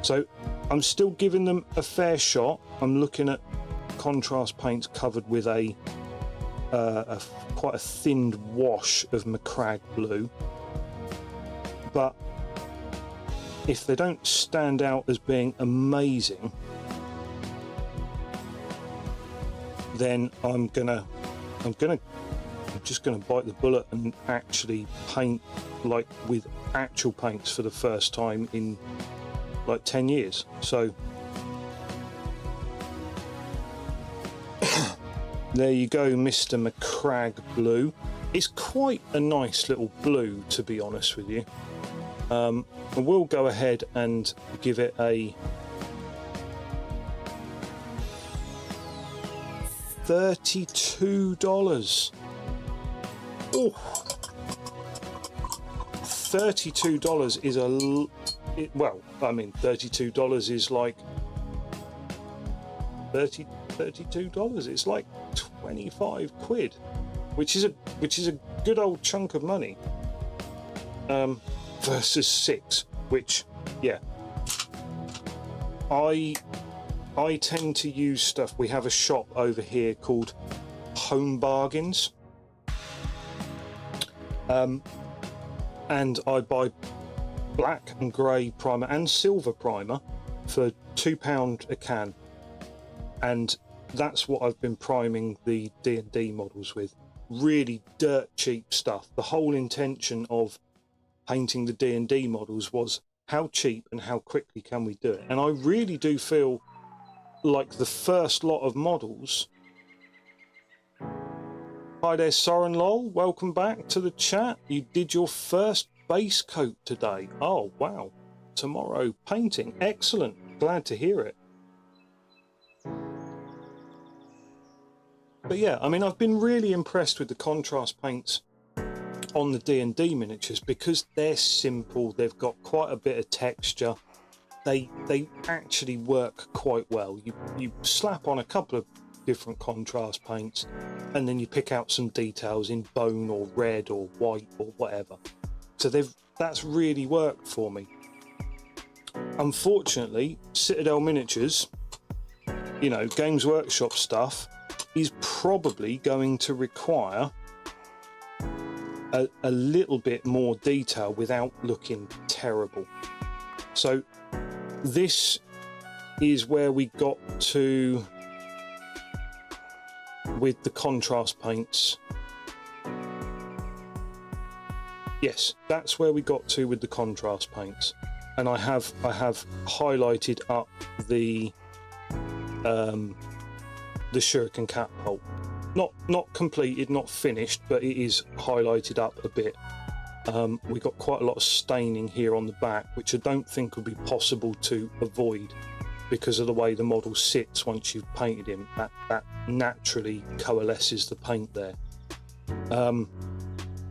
A: So I'm still giving them a fair shot. I'm looking at contrast paints covered with a quite a thinned wash of Macragge blue, but if they don't stand out as being amazing, then I'm just gonna bite the bullet and actually paint like with actual paints for the first time in like 10 years. So there you go, Mr. Macragge blue. It's quite a nice little blue, to be honest with you. We'll go ahead and give it a $32. Oh, $32 is well, I mean, $32 is like $32. It's like 25 quid, which is a good old chunk of money. versus 6, which, yeah, I tend to use stuff. We have a shop over here called Home Bargains, and I buy black and grey primer and silver primer for £2 a can, and that's what I've been priming the D&D models with. Really dirt cheap stuff. The whole intention of painting the D&D models was how cheap and how quickly can we do it. And I really do feel like the first lot of models... Hi there, Soren Lol, welcome back to the chat. You did your first base coat today. Oh wow, tomorrow painting, excellent, glad to hear it. But yeah, I mean, I've been really impressed with the contrast paints on the D&D miniatures because they're simple, they've got quite a bit of texture, they actually work quite well. You slap on a couple of different contrast paints and then you pick out some details in bone or red or white or whatever. So that's really worked for me. Unfortunately, Citadel Miniatures, you know, Games Workshop stuff, is probably going to require a little bit more detail without looking terrible. So this is where we got to with the contrast paints. Yes, that's where we got to with the contrast paints, and I have highlighted up the shuriken catapult. Not completed, not finished, but it is highlighted up a bit. We got quite a lot of staining here on the back, which I don't think would be possible to avoid because of the way the model sits once you've painted him. That naturally coalesces the paint there.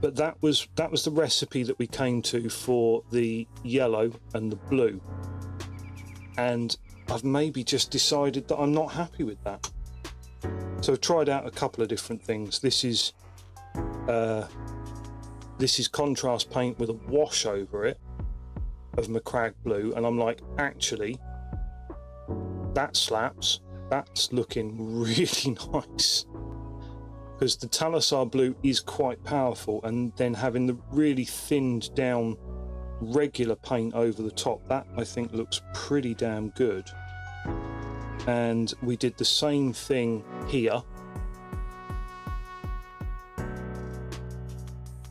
A: But that was the recipe that we came to for the yellow and the blue, and I've maybe just decided that I'm not happy with that. So I've tried out a couple of different things. This is contrast paint with a wash over it of Macragge blue, and I'm like, actually, that slaps. That's looking really nice. Because the Talasar blue is quite powerful, and then having the really thinned down regular paint over the top, that I think looks pretty damn good. And we did the same thing here.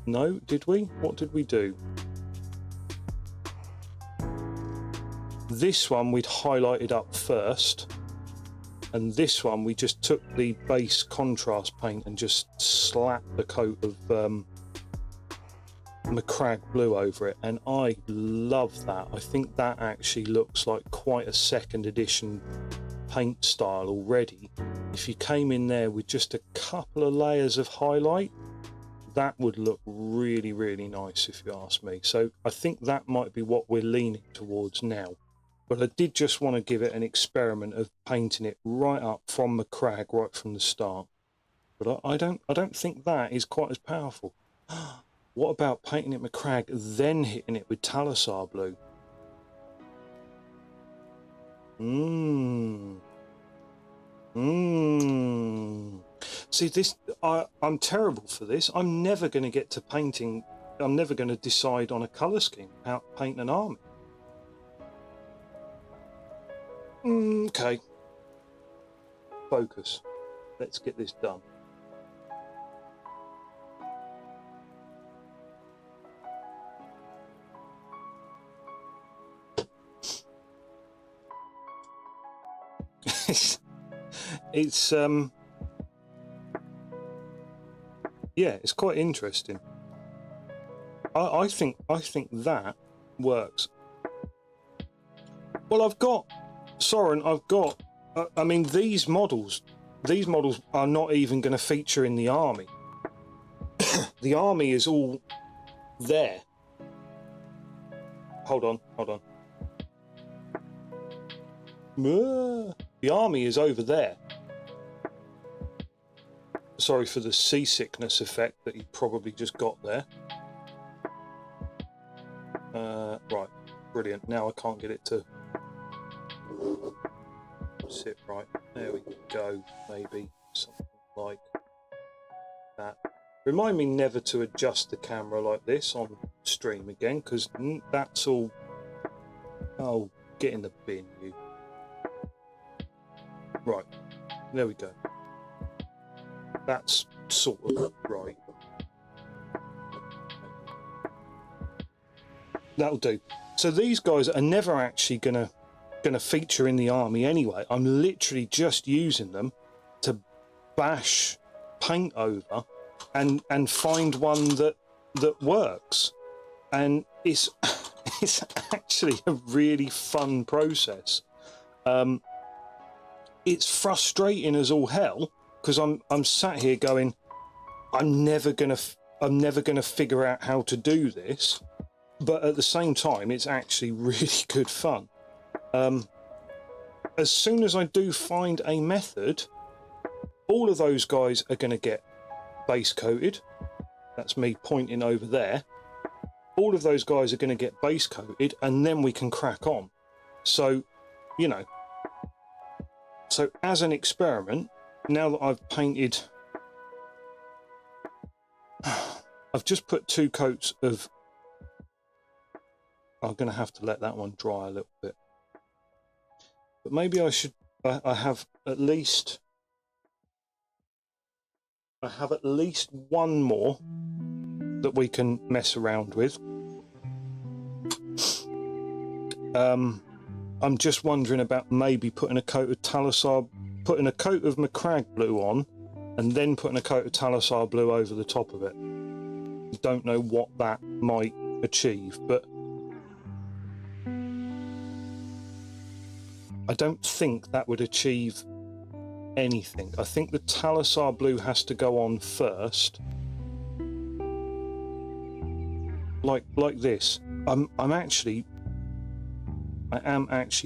A: No, did we? What did we do? This one we'd highlighted up first, and this one we just took the base contrast paint and just slapped the coat of Macragge blue over it, and I love that. I think that actually looks like quite a second edition paint style already. If you came in there with just a couple of layers of highlight, that would look really, really nice if you ask me. So I think that might be what we're leaning towards now. But I did just want to give it an experiment of painting it right up from Macragge right from the start. But I don't think that is quite as powerful. What about painting it Macragge, then hitting it with Talasar blue? See, this, I'm terrible for this. I'm never going to get to painting. I'm never going to decide on a colour scheme how to paint an army. Okay. Focus. Let's get this done. It's yeah, it's quite interesting. I think that works. Well, I've got Soren. I mean, these models are not even going to feature in the army. The army is all there. Hold on. The army is over there. Sorry for the seasickness effect that you probably just got there. Right, brilliant. Now I can't get it to sit right. There we go. Maybe something like that. Remind me never to adjust the camera like this on stream again, because that's all... Oh, get in the bin, you. Right, there we go. That's sort of right. That'll do. So these guys are never actually gonna feature in the army anyway. I'm literally just using them to bash paint over and find one that works, and it's it's actually a really fun process. It's frustrating as all hell, because I'm sat here going, I'm never gonna figure out how to do this, but at the same time it's actually really good fun. As soon as I do find a method, all of those guys are going to get base coated. That's me pointing over there. All of those guys are going to get base coated, and then we can crack on. So, you know, so as an experiment, now that I've painted, I've just put 2 coats of, I'm going to have to let that one dry a little bit. But maybe I should, I have at least one more that we can mess around with. I'm just wondering about maybe putting a coat of Talisar, putting a coat of Macragge blue on, and then putting a coat of Talisar blue over the top of it. Don't know what that might achieve, but I don't think that would achieve anything. I think the Talisar blue has to go on first, like this. I am actually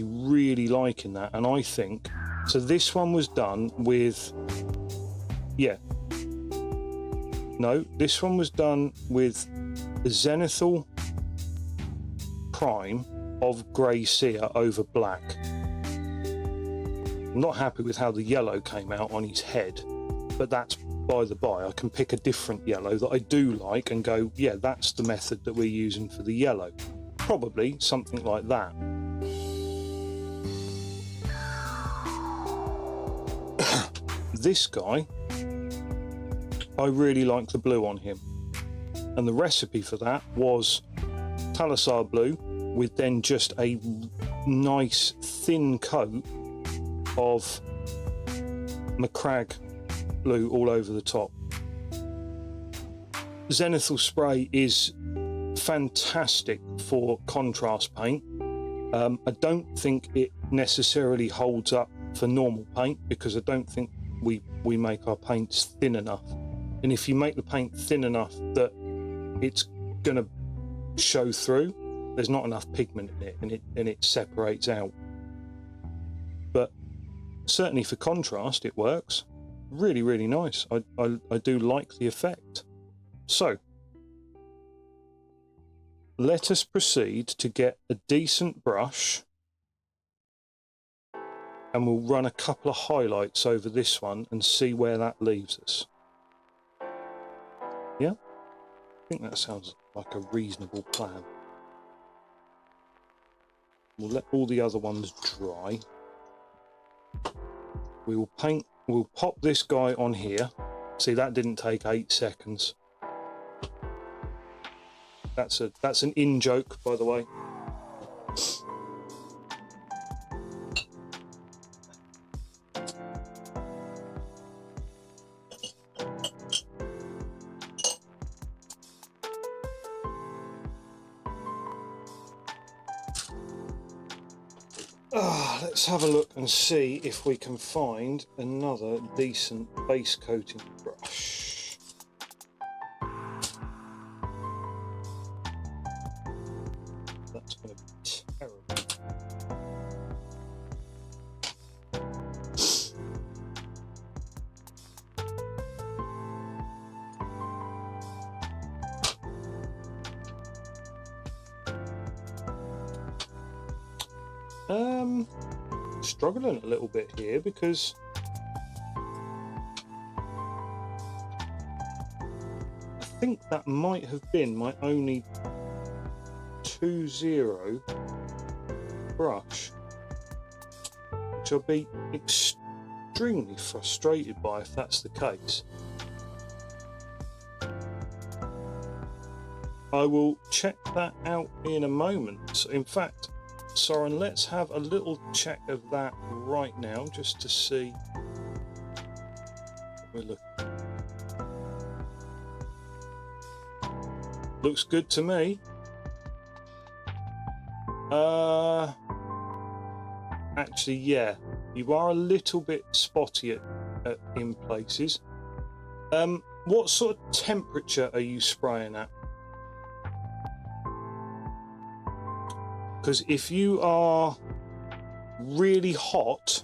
A: really liking that, and I think so. This one was done with, yeah, no, this one was done with the Zenithal Prime of Grey Seer over black. I'm not happy with how the yellow came out on his head, but that's by the by. I can pick a different yellow that I do like and go, yeah, that's the method that we're using for the yellow. Probably something like that. This guy, I really like the blue on him, and the recipe for that was Talisar blue with then just a nice thin coat of Macragge blue all over the top. Zenithal spray is fantastic for contrast paint. I don't think it necessarily holds up for normal paint, because I don't think we make our paints thin enough, and if you make the paint thin enough that it's gonna show through, there's not enough pigment in it, and it separates out. But certainly for contrast it works really, really nice. I do like the effect. So let us proceed to get a decent brush, and we'll run a couple of highlights over this one and see where that leaves us. Yeah, I think that sounds like a reasonable plan. We'll let all the other ones dry. We will paint, we'll pop this guy on here. See, that didn't take 8 seconds. That's an in-joke, by the way. Let's have a look and see if we can find another decent base coating brush. That's going to be terrible. Struggling a little bit here because I think that might have been my only 2-0 brush, which I'll be extremely frustrated by if that's the case. I will check that out in a moment. So in fact, Soren, let's have a little check of that right now just to see what we're looking at. Looks good to me. Actually, yeah, you are a little bit spotty in places. What sort of temperature are you spraying at? Because if you are really hot,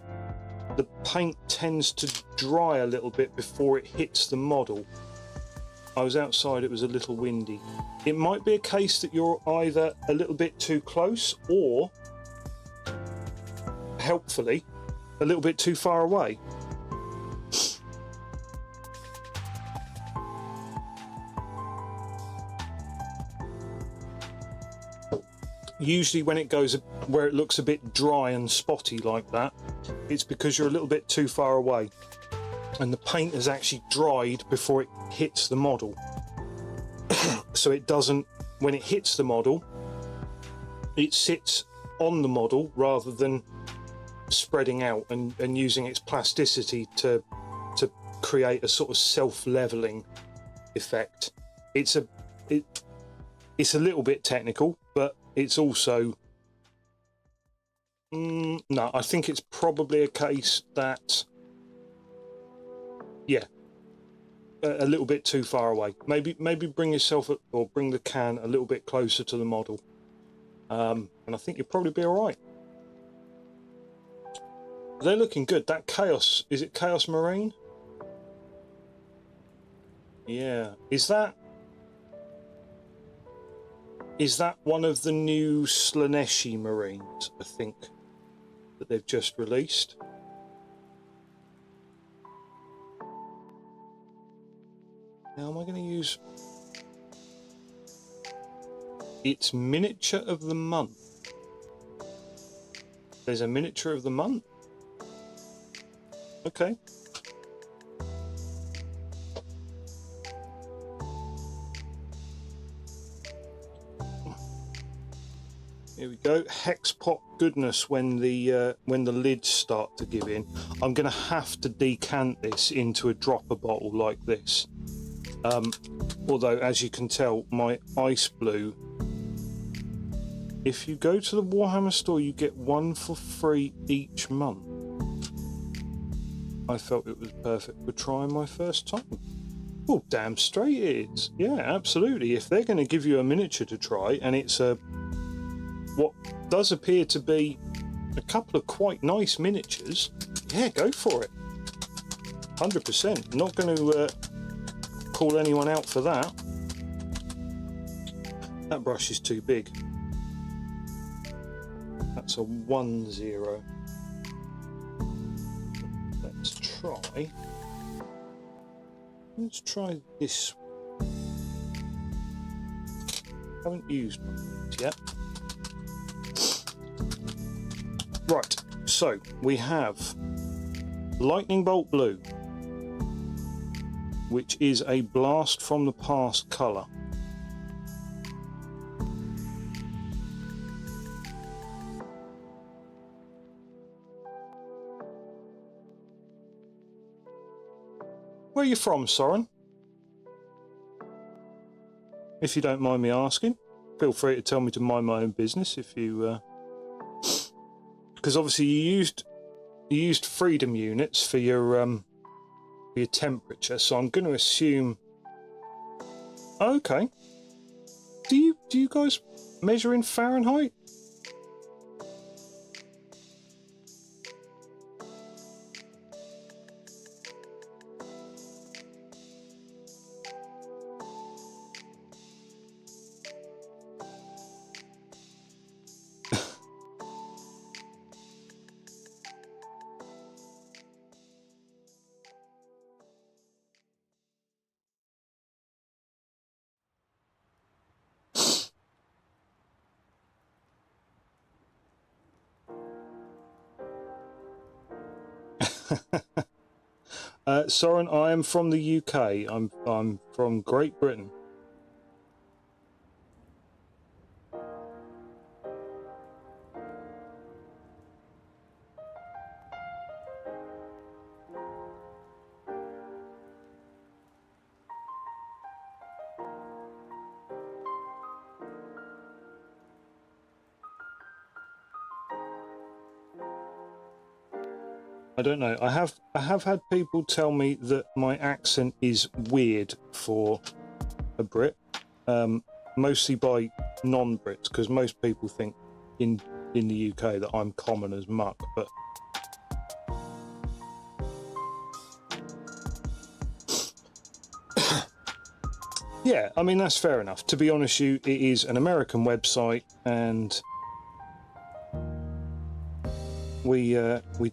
A: the paint tends to dry a little bit before it hits the model. I was outside, it was a little windy. It might be a case that you're either a little bit too close or, helpfully, a little bit too far away. Usually when it goes where it looks a bit dry and spotty like that, it's because you're a little bit too far away and the paint has actually dried before it hits the model. So it doesn't, when it hits the model, it sits on the model rather than spreading out and using its plasticity to create a sort of self-leveling effect. It's a little bit technical, but it's also no, I think it's probably a case that, yeah, a little bit too far away. Maybe bring yourself or bring the can a little bit closer to the model, and I think you'll probably be all right. They're looking good. That Chaos, is it Chaos Marine? Yeah. Is that one of the new Slaneshi Marines, I think, that they've just released? Now, am I going to use... It's miniature of the month. There's a miniature of the month? Okay. Here we go. Hex pop goodness when the lids start to give in. I'm going to have to decant this into a dropper bottle like this. Although, as you can tell, my ice blue, if you go to the Warhammer store, you get one for free each month. I felt it was perfect for trying my first time. Oh, damn straight it is. Yeah, absolutely. If they're going to give you a miniature to try, and it's what does appear to be a couple of quite nice miniatures, yeah, go for it. 100%. Not going to call anyone out for that. That brush is too big. That's a 1-0. Let's try this. Haven't used one yet. Right, so we have Lightning Bolt Blue, which is a blast from the past colour. Where are you from, Soren? If you don't mind me asking, feel free to tell me to mind my own business if you... Because obviously you used freedom units for your temperature, so I'm going to assume... Okay. Do you guys measure in Fahrenheit? Soren, I am from the UK. I'm from Great Britain. I don't know. I have had people tell me that my accent is weird for a Brit, mostly by non-Brits, because most people think in the UK that I'm common as muck. But yeah, I mean that's fair enough. To be honest, it is an American website, and we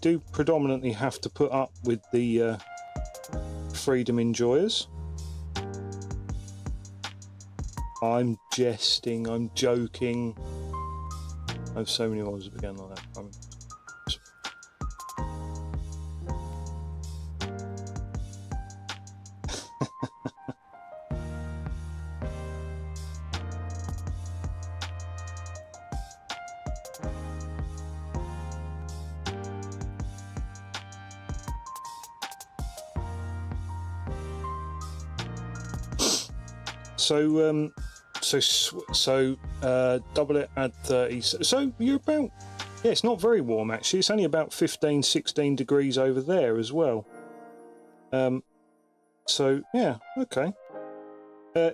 A: do predominantly have to put up with the freedom enjoyers. I'm jesting, I'm joking. I have so many words that begin like that. So double it, add 30. So you're about, yeah, it's not very warm actually. It's only about 15, 16 degrees over there as well. So yeah, okay.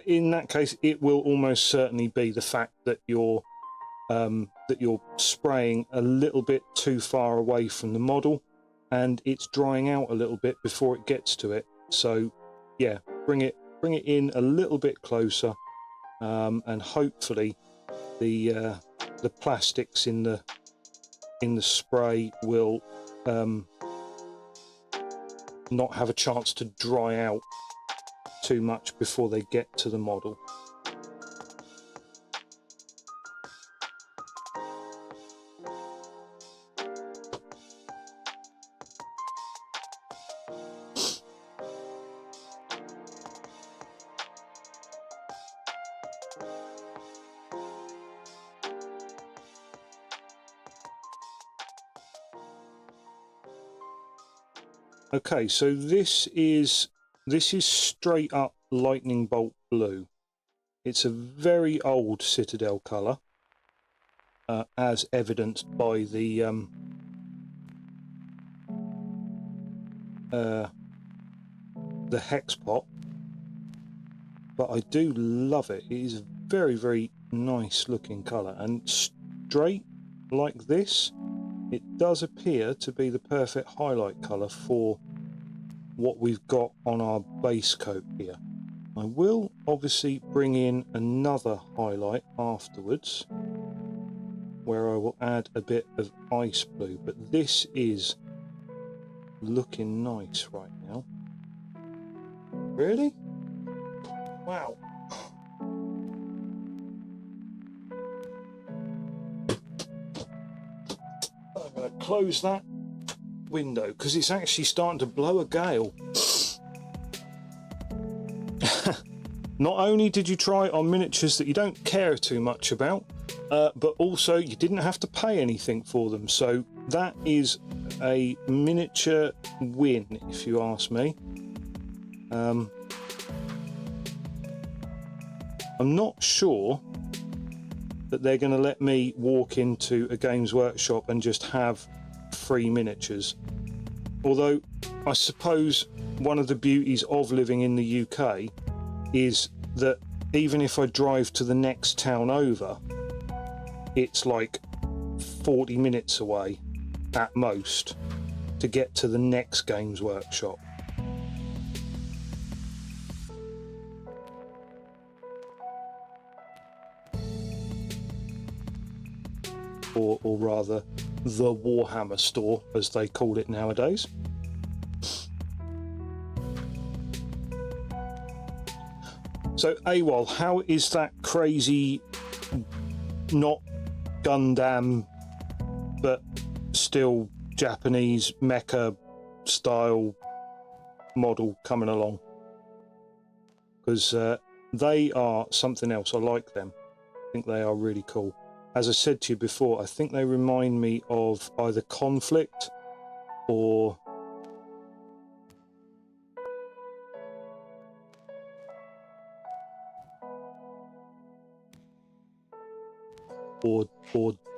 A: In that case, it will almost certainly be the fact that you're spraying a little bit too far away from the model, and it's drying out a little bit before it gets to it. So yeah, bring it in a little bit closer, and hopefully the plastics in the spray will not have a chance to dry out too much before they get to the model. Okay, so this is straight up lightning bolt blue. It's a very old Citadel colour, as evidenced by the hex pot. But I do love it. It is a very, very nice looking colour, and straight like this, it does appear to be the perfect highlight colour for what we've got on our base coat here. I will obviously bring in another highlight afterwards, where I will add a bit of ice blue, but this is looking nice right now. Really? Wow. I'm going to close that window because it's actually starting to blow a gale. Not only did you try on miniatures that you don't care too much about, but also you didn't have to pay anything for them, so that is a miniature win if you ask me. I'm not sure that they're going to let me walk into a Games Workshop and just have free miniatures. Although I suppose one of the beauties of living in the UK is that even if I drive to the next town over, it's like 40 minutes away at most to get to the next Games Workshop. Or rather, the Warhammer store, as they call it nowadays. So, AWOL, how is that crazy, not Gundam, but still Japanese mecha style model coming along, because they are something else. I like them. I think they are really cool. As I said to you before, I think they remind me of either Conflict or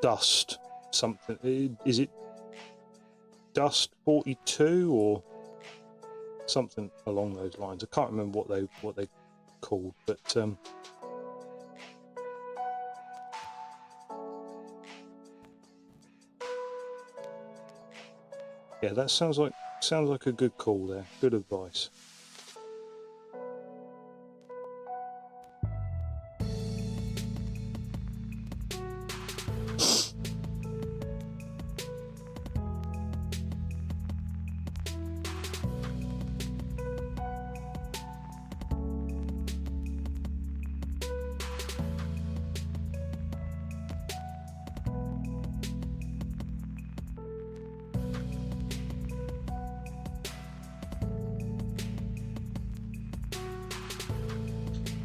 A: Dust something. Is it Dust 42 or something along those lines? I can't remember what they called, but yeah, that sounds like a good call there. Good advice.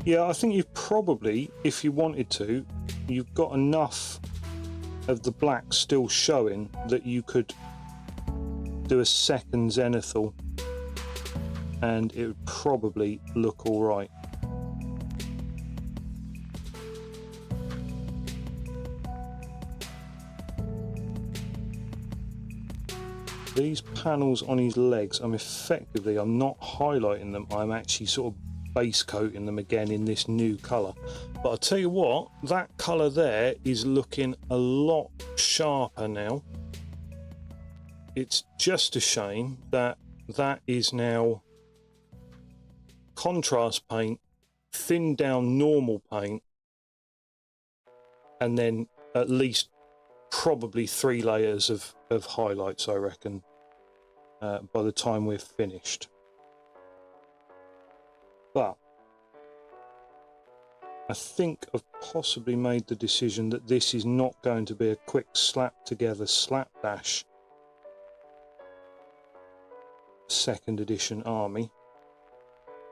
A: Yeah, I think you've probably, if you wanted to, you've got enough of the black still showing that you could do a second zenithal and it would probably look all right. These panels on his legs, I'm not highlighting them, I'm actually sort of base coating them again in this new colour. But I'll tell you what, that colour there is looking a lot sharper now. It's just a shame that that is now contrast paint, thinned down normal paint, and then at least probably 3 layers of highlights, I reckon, by the time we're finished. But I think I've possibly made the decision that this is not going to be a quick slap together slapdash 2nd edition army.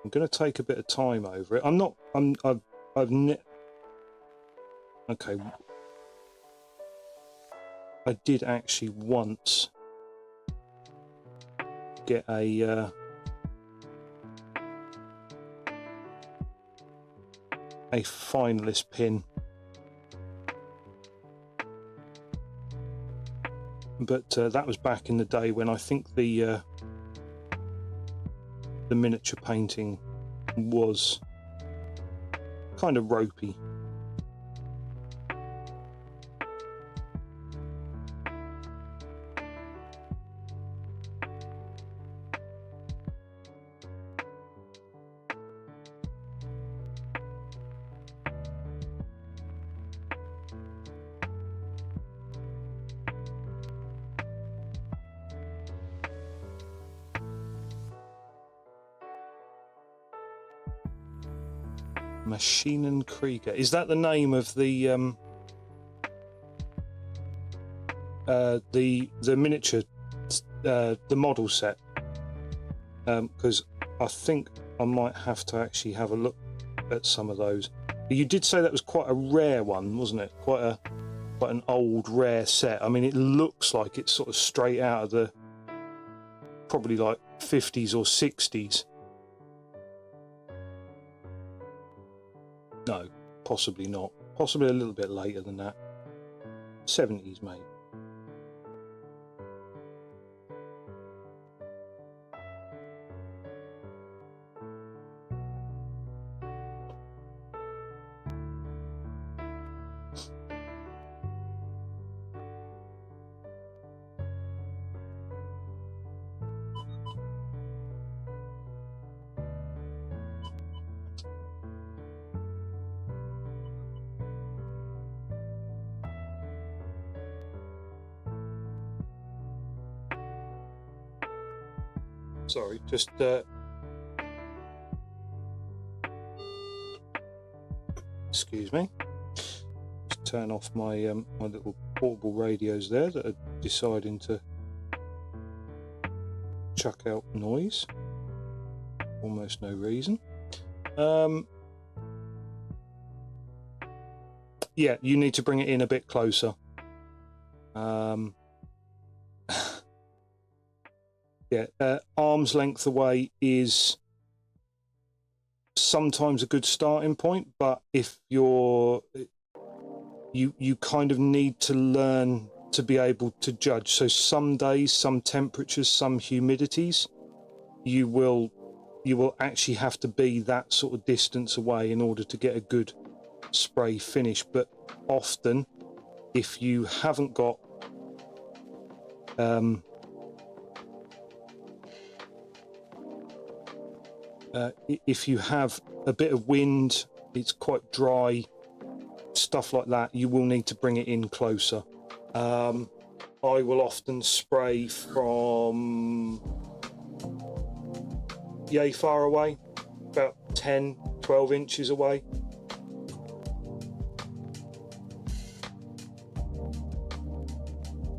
A: I'm going to take a bit of time over it. Okay. I did actually once get a finalist pin, but that was back in the day when I think the miniature painting was kind of ropey. Maschinenkrieger. Is that the name of the miniature, the model set? Because I think I might have to actually have a look at some of those. You did say that was quite a rare one, wasn't it? Quite an old rare set. I mean, it looks like it's sort of straight out of the probably like 50s or 60s. No, possibly not. Possibly a little bit later than that. 70s maybe. Sorry, just excuse me. Just turn off my my little portable radios there that are deciding to chuck out noise. Almost no reason. Yeah, you need to bring it in a bit closer. Yeah, arm's length away is sometimes a good starting point, but if you kind of need to learn to be able to judge. So some days, some temperatures, some humidities, you will actually have to be that sort of distance away in order to get a good spray finish. But often, if you haven't got if you have a bit of wind, it's quite dry, stuff like that, you will need to bring it in closer. I will often spray from yay far away, about 10-12 inches away.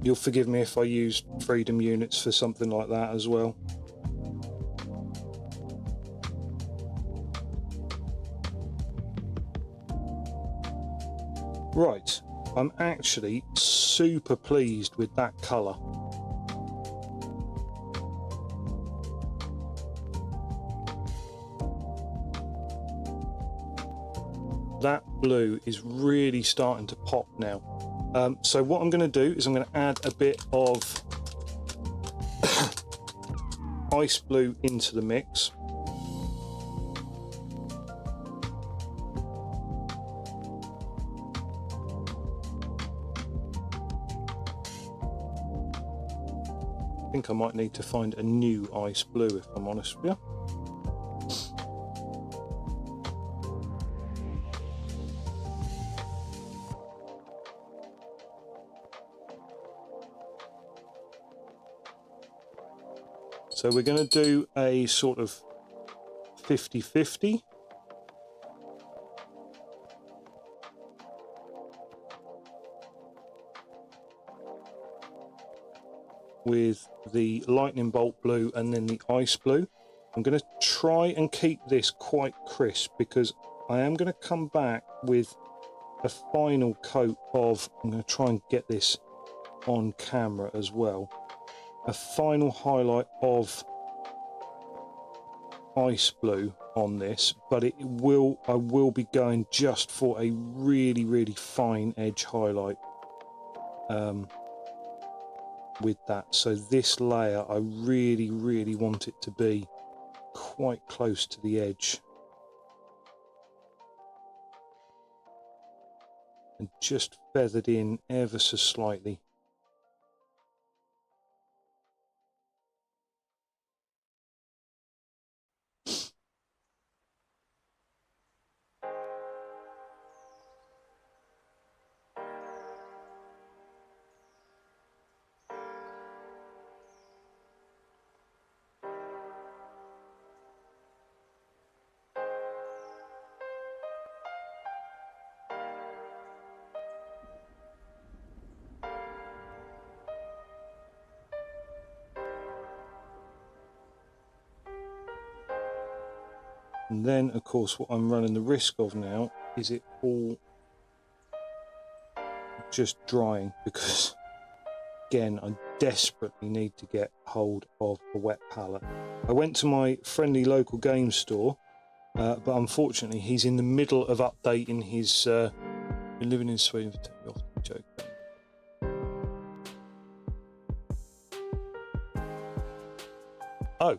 A: You'll forgive me if I use freedom units for something like that as well. Right, I'm actually super pleased with that colour. That blue is really starting to pop now. So what I'm going to do is I'm going to add a bit of ice blue into the mix. I think I might need to find a new ice blue if I'm honest with you. So we're going to do a sort of 50-50. With the lightning bolt blue and then the ice blue. I'm going to try and keep this quite crisp because I am going to come back with a final coat of, I'm going to try and get this on camera as well, a final highlight of ice blue on this, but I will be going just for a really fine edge highlight with that. So this layer, I really want it to be quite close to the edge and just feathered in ever so slightly. And then, of course, what I'm running the risk of now is it all just drying because, again, I desperately need to get hold of a wet palette. I went to my friendly local game store, but unfortunately he's in the middle of updating his been living in Sweden for 10 years. Joke. Oh,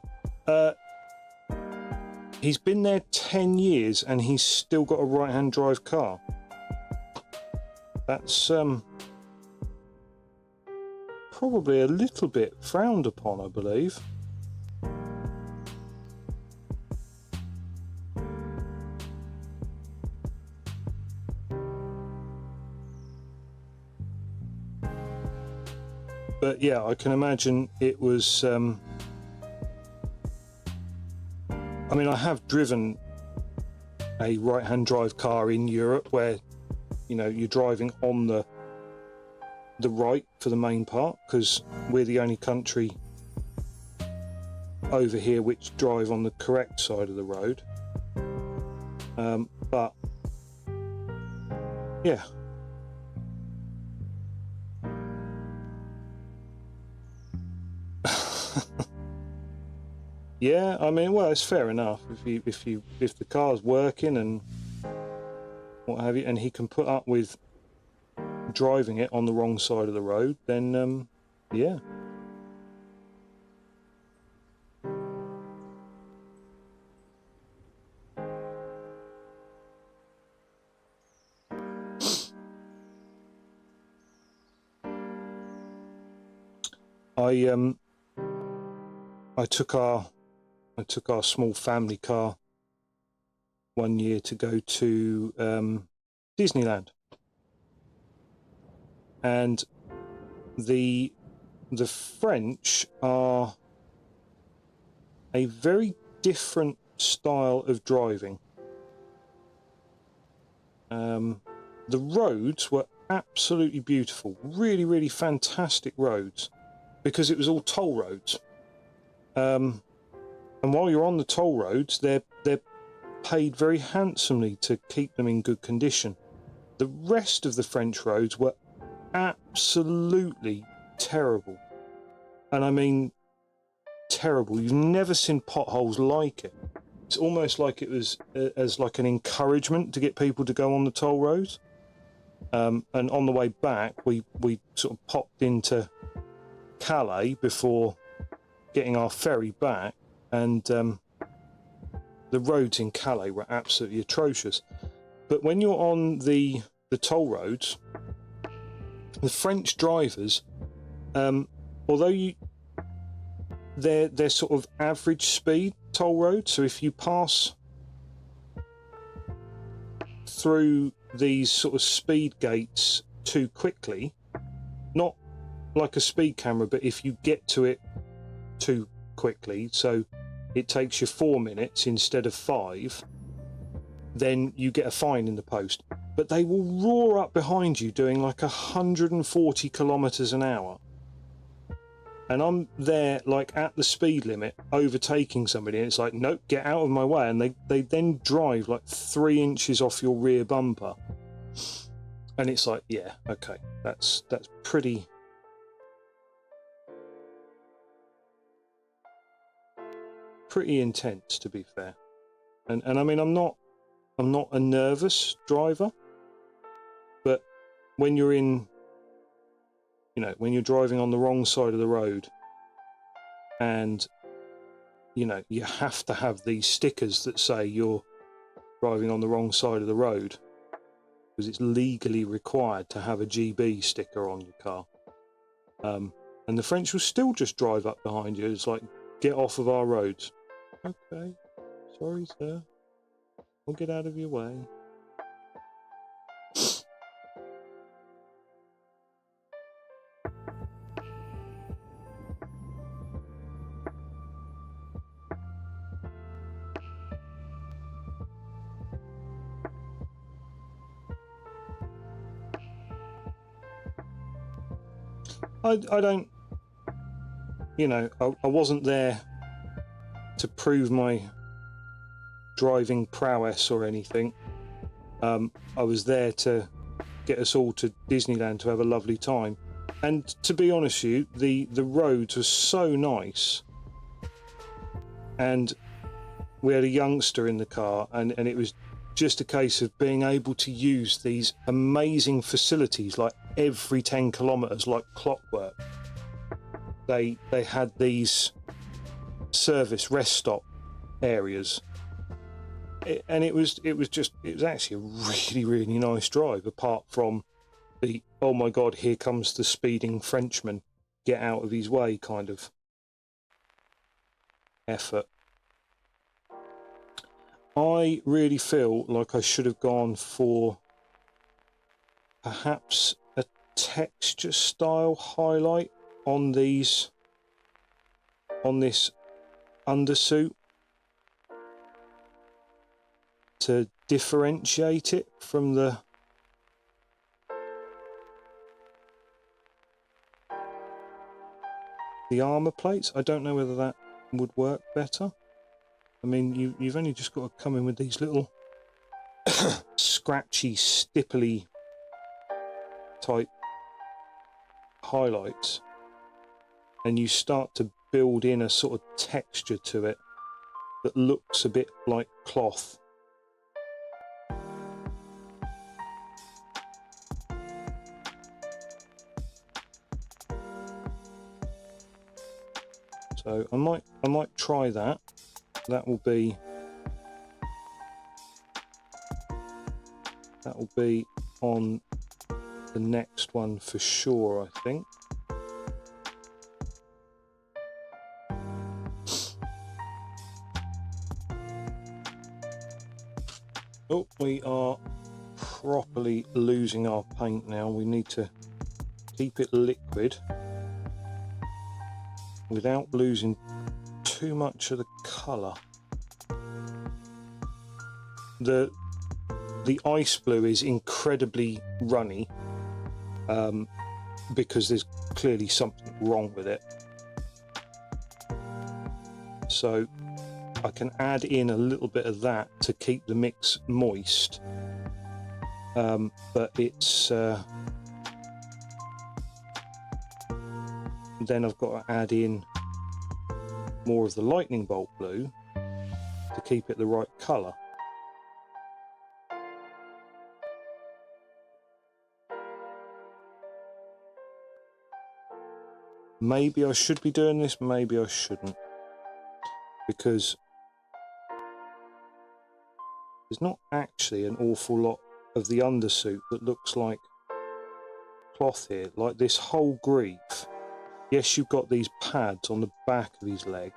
A: he's been there 10 years and he's still got a right-hand drive car. That's probably a little bit frowned upon, I believe. But yeah, I can imagine it was I mean, I have driven a right-hand drive car in Europe where, you know, you're driving on the right for the main part because we're the only country over here which drive on the correct side of the road. But yeah. Yeah, I mean, well, it's fair enough if the car's working and what have you, and he can put up with driving it on the wrong side of the road, then yeah. I took our small family car one year to go to Disneyland, and the French are a very different style of driving. The roads were absolutely beautiful, really, really fantastic roads, because it was all toll roads. And while you're on the toll roads, they're paid very handsomely to keep them in good condition. The rest of the French roads were absolutely terrible, and I mean terrible. You've never seen potholes like it. It's almost like it was as like an encouragement to get people to go on the toll roads. And on the way back, we sort of popped into Calais before getting our ferry back, and the roads in Calais were absolutely atrocious. But when you're on the toll roads, the French drivers, although they're sort of average speed toll roads, so if you pass through these sort of speed gates too quickly, not like a speed camera, but if you get to it too quickly, so it takes you 4 minutes instead of 5, then you get a fine in the post. But they will roar up behind you doing like 140 kilometers an hour, and I'm there like at the speed limit overtaking somebody, and it's like, nope, get out of my way, and they then drive like 3 inches off your rear bumper, and it's like, yeah, okay, that's pretty intense, to be fair. And I mean, I'm not a nervous driver, but when you're in, you know, when you're driving on the wrong side of the road, and you know, you have to have these stickers that say you're driving on the wrong side of the road, because it's legally required to have a GB sticker on your car. And the French will still just drive up behind you. It's like, get off of our roads. Okay, sorry, sir. We'll get out of your way. I don't, you know, I wasn't there to prove my driving prowess or anything. I was there to get us all to Disneyland to have a lovely time. And to be honest with you, the roads were so nice. And we had a youngster in the car, and it was just a case of being able to use these amazing facilities like every 10 kilometers, like clockwork. They had these service rest stop areas, and it was actually a really, really nice drive, apart from the, oh my god, here comes the speeding Frenchman, get out of his way kind of effort. I really feel like I should have gone for perhaps a texture style highlight on this undersuit to differentiate it from the armor plates. I don't know whether that would work better. I mean, you've only just got to come in with these little scratchy, stipply type highlights, and you start to build in a sort of texture to it that looks a bit like cloth. So I might try that. That will be on the next one for sure, I think. Oh, we are properly losing our paint now. We need to keep it liquid without losing too much of the colour. The ice blue is incredibly runny because there's clearly something wrong with it. So I can add in a little bit of that to keep the mix moist, but it's then I've got to add in more of the lightning bolt blue to keep it the right colour. Maybe I should be doing this, maybe I shouldn't, because there's not actually an awful lot of the undersuit that looks like cloth here. Like this whole greave, yes, you've got these pads on the back of his leg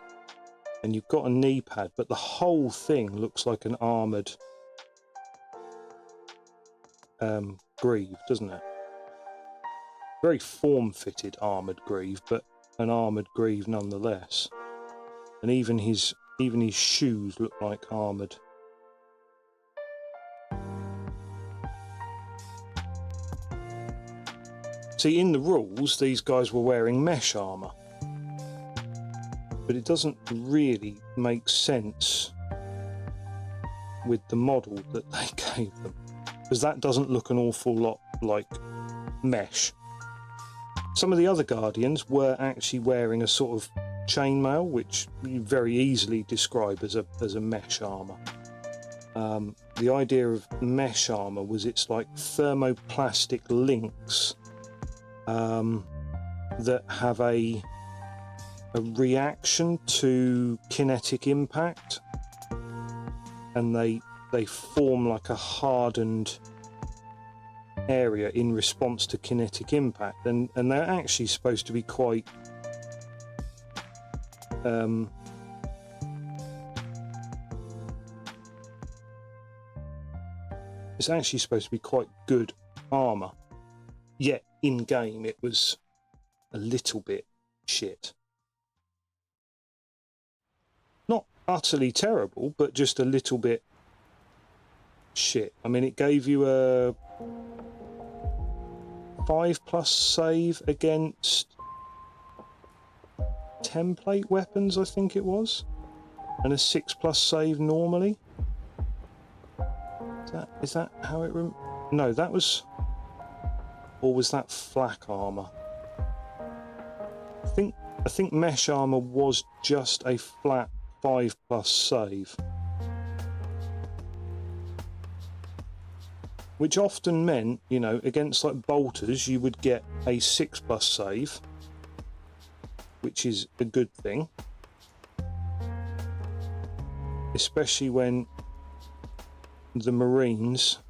A: and you've got a knee pad, but the whole thing looks like an armoured greave, doesn't it? Very form-fitted armoured greave, but an armoured greave nonetheless. And even his shoes look like armoured. See, in the rules, these guys were wearing mesh armour, but it doesn't really make sense with the model that they gave them, because that doesn't look an awful lot like mesh. Some of the other Guardians were actually wearing a sort of chainmail, which you very easily describe as a mesh armour. The idea of mesh armour was it's like thermoplastic links that have a reaction to kinetic impact, and they form like a hardened area in response to kinetic impact, and they're actually supposed to be quite it's actually supposed to be quite good armor, yet in game it was a little bit shit. Not utterly terrible, but just a little bit shit. I mean, it gave you a 5+ save against template weapons, I think it was, and a 6+ save normally. Is that how it no, that was, or was that flak armor? I think mesh armor was just a flat 5+ save, which often meant, you know, against like bolters you would get a 6+ save, which is a good thing, especially when the Marines,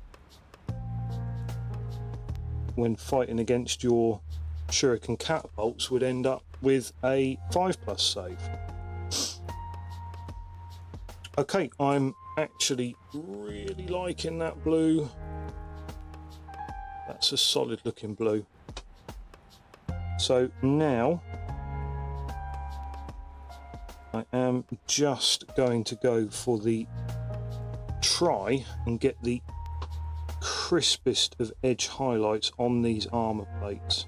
A: when fighting against your shuriken catapults, would end up with a 5+ save. Okay, I'm actually really liking that blue. That's a solid looking blue. So now I am just going to go for the try and get the crispest of edge highlights on these armor plates.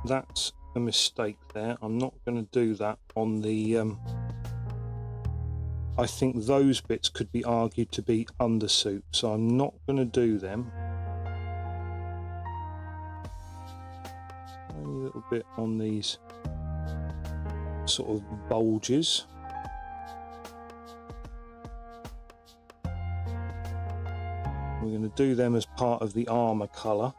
A: that's a mistake there. I'm not going to do that on the I think those bits could be argued to be undersuit, so I'm not going to do them. Tiny little bit on these sort of bulges. We're going to do them as part of the armour colour.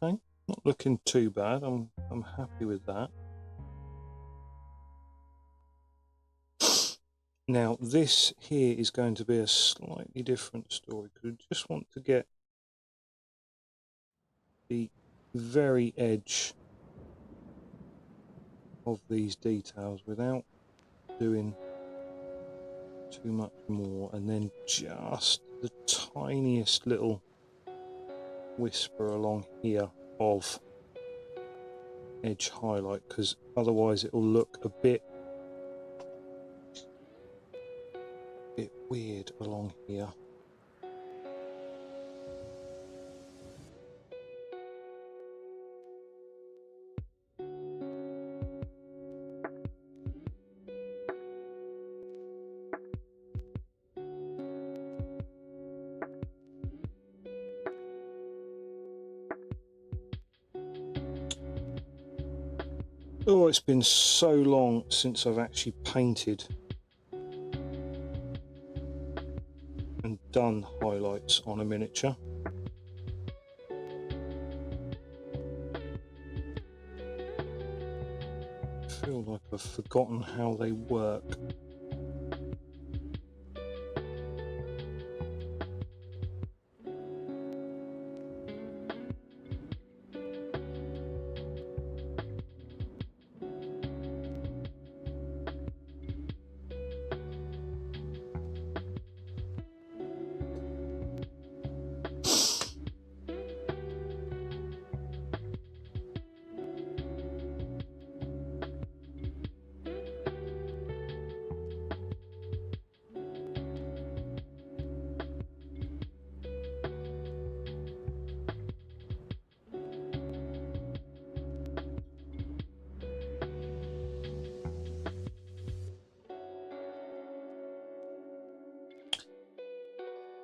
A: Okay, not looking too bad. I'm happy with that. Now this here is going to be a slightly different story because I just want to get the very edge of these details without doing too much more, and then just the tiniest little whisper along here of edge highlight, because otherwise it will look a bit weird along here. Oh, it's been so long since I've actually painted and done highlights on a miniature. I feel like I've forgotten how they work.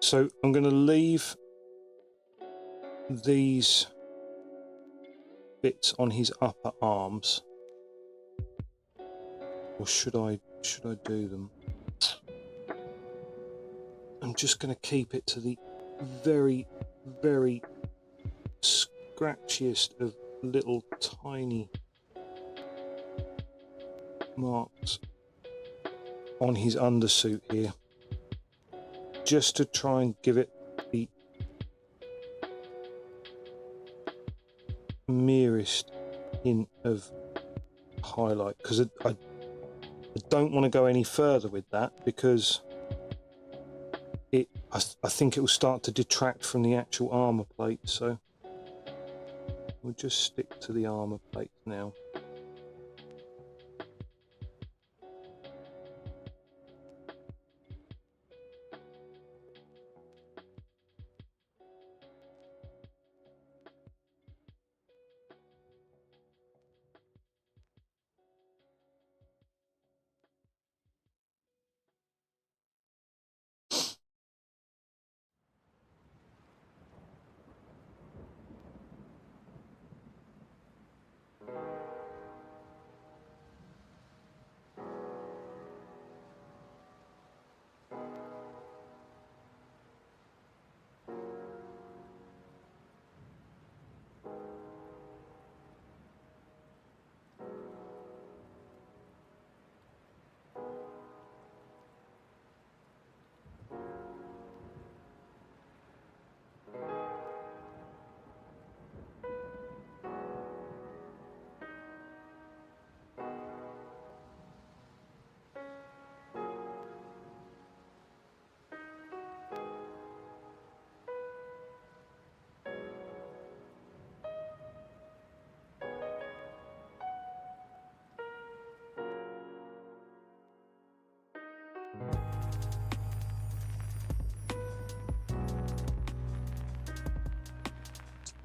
A: So I'm going to leave these bits on his upper arms, or should I do them? I'm just going to keep it to the very, very scratchiest of little tiny marks on his undersuit here, just to try and give it the merest hint of highlight, because I don't want to go any further with that, because I think it will start to detract from the actual armor plate, so we'll just stick to the armor plate now.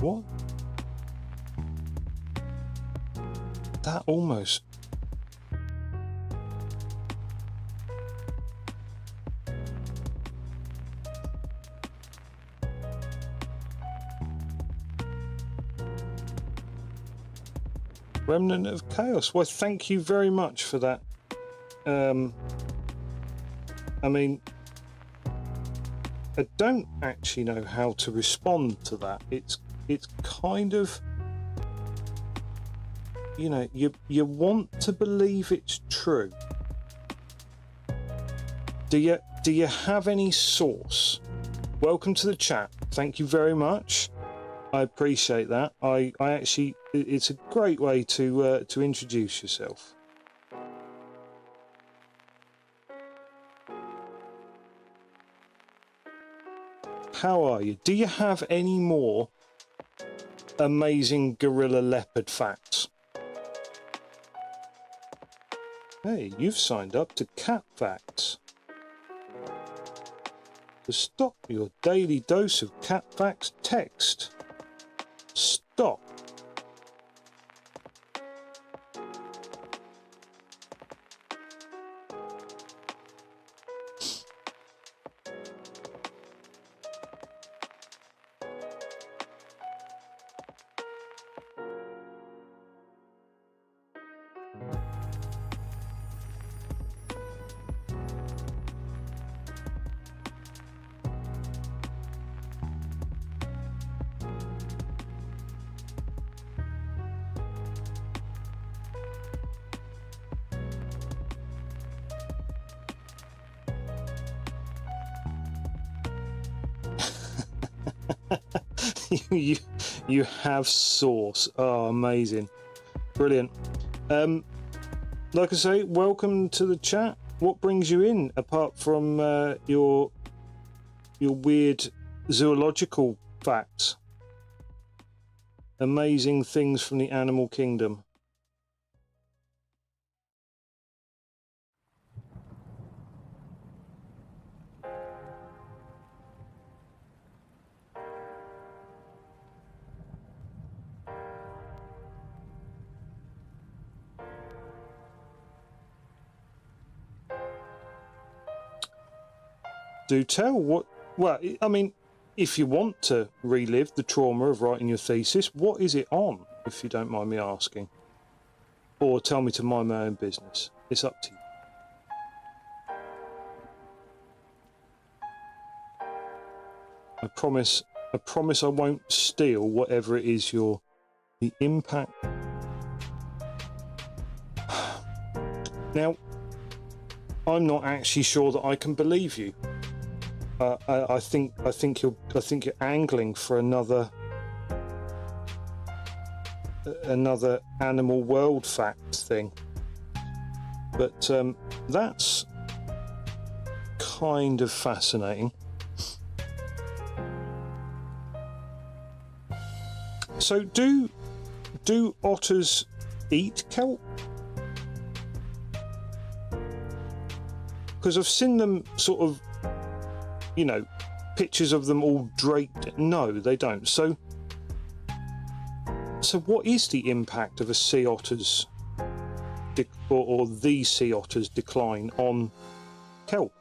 A: What? That almost... Remnant of Chaos. Well, thank you very much for that. I mean, I don't actually know how to respond to that. It's kind of, you know, you want to believe it's true. Do you have any source? Welcome to the chat. Thank you very much. I appreciate that. I actually, it's a great way to introduce yourself. How are you? Do you have any more amazing gorilla leopard facts? Hey, you've signed up to Cat Facts. To stop your daily dose of cat facts, text STOP. you have source. Oh, amazing, brilliant. Like I say, welcome to the chat. What brings you in apart from your weird zoological facts? Amazing things from the animal kingdom. Do tell. What? Well, I mean, if you want to relive the trauma of writing your thesis, what is it on, if you don't mind me asking? Or tell me to mind my own business. It's up to you. I promise I won't steal whatever it is the impact. Now, I'm not actually sure that I can believe you. I think you're angling for another animal world fact thing, but that's kind of fascinating. So, do otters eat kelp? Because I've seen them sort of, you know, pictures of them all draped. No, they don't. So what is the impact of a sea otter's or the sea otter's decline on kelp?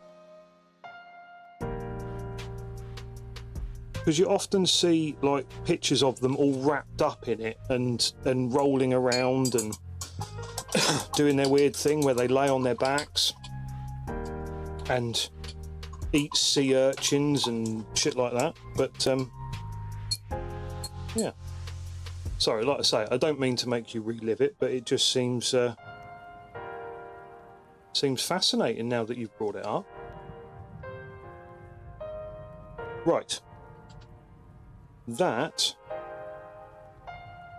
A: Because you often see like pictures of them all wrapped up in it and rolling around and doing their weird thing where they lay on their backs and eat sea urchins and shit like that. But yeah, sorry, like I say, I don't mean to make you relive it, but it just seems fascinating now that you've brought it up. Right, that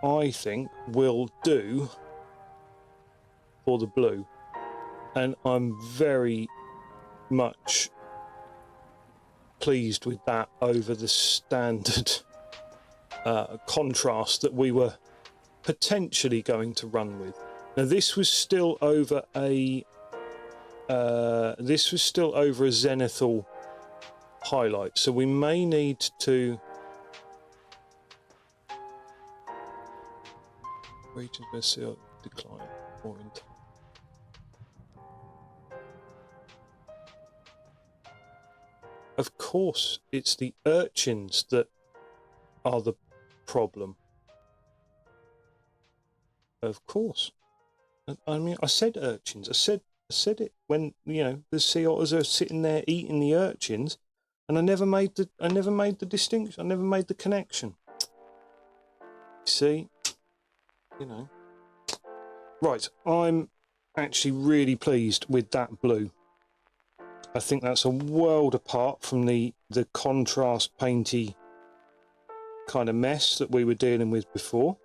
A: I think will do for the blue, and I'm very much pleased with that over the standard contrast that we were potentially going to run with. Now this was still over a zenithal highlight, so we may need to regions where sea otters decline more in time. Of course, it's the urchins that are the problem. Of course. I mean, I said urchins. I said it when, you know, the sea otters are sitting there eating the urchins, and I never made the distinction. I never made the connection. See, you know. Right, I'm actually really pleased with that blue. I think that's a world apart from the contrast painty kind of mess that we were dealing with before.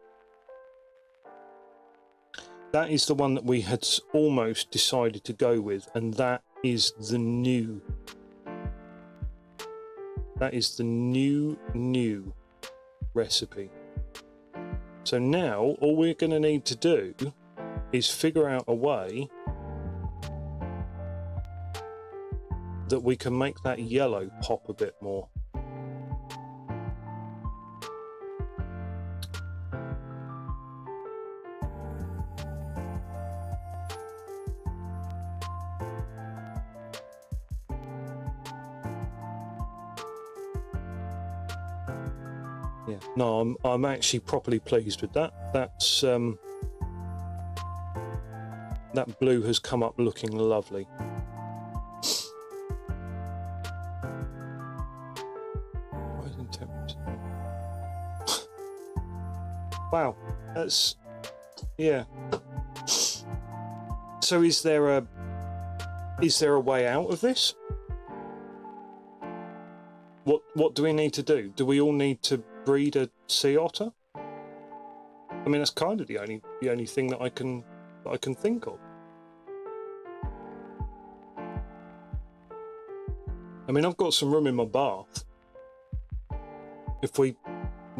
A: That is the one that we had almost decided to go with, and that is the new. That is the new recipe. So now all we're going to need to do is figure out a way that we can make that yellow pop a bit more. Yeah, no, I'm actually properly pleased with that. That's that blue has come up looking lovely. Rising temperature. Wow, that's, yeah. So is there a way out of this? What do we need to do? Do we all need to breed a sea otter? I mean, that's kind of the only thing that I can think of. I mean, I've got some room in my bath. If we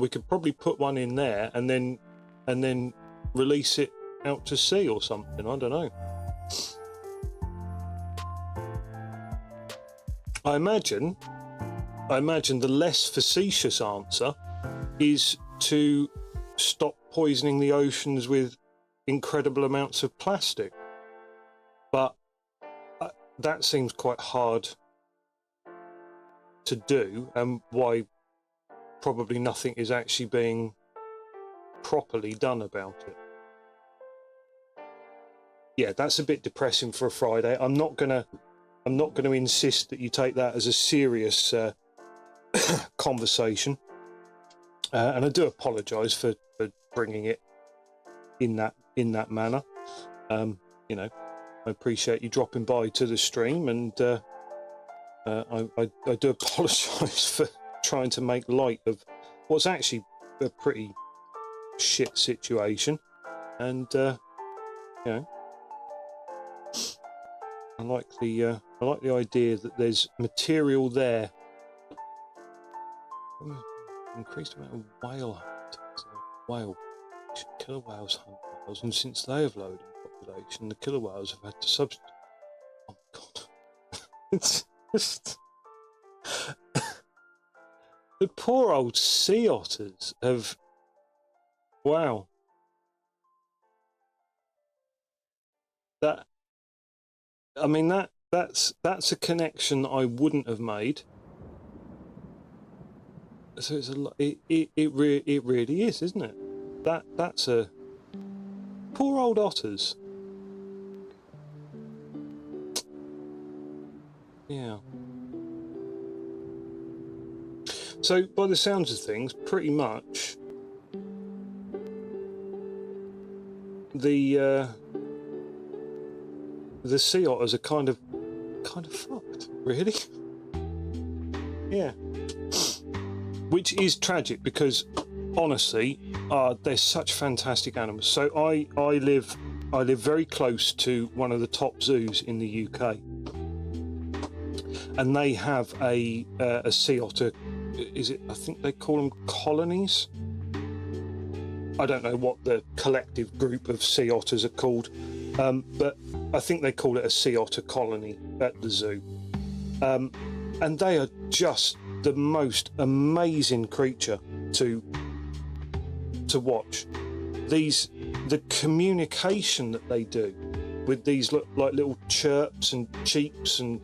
A: could probably put one in there and then release it out to sea or something. I don't know. I imagine the less facetious answer is to stop poisoning the oceans with incredible amounts of plastic. But that seems quite hard to do, and why probably nothing is actually being properly done about it. Yeah, that's a bit depressing for a Friday. I'm not gonna insist that you take that as a serious conversation, and I do apologise for bringing it in that manner. You know, I appreciate you dropping by to the stream, and I do apologise for trying to make light of what's actually a pretty shit situation. And you know, I like the idea that there's material there. Increased amount of whale hunters. Whale killer whales hunt whales, and since they have lowered in population, the killer whales have had to substitute. Oh my god! It's just the poor old sea otters have. Wow. That. I mean, that's a connection that I wouldn't have made. So it's it really is, isn't it? That's a poor old otters. Yeah. So by the sounds of things, pretty much the sea otters are kind of fucked, really. Yeah. Which is tragic, because honestly, they're such fantastic animals. So I live very close to one of the top zoos in the UK, and they have a sea otter. I think they call them colonies. I don't know what the collective group of sea otters are called, but I think they call it a sea otter colony at the zoo. And they are just the most amazing creature to watch. the communication that they do with these like little chirps and cheeps and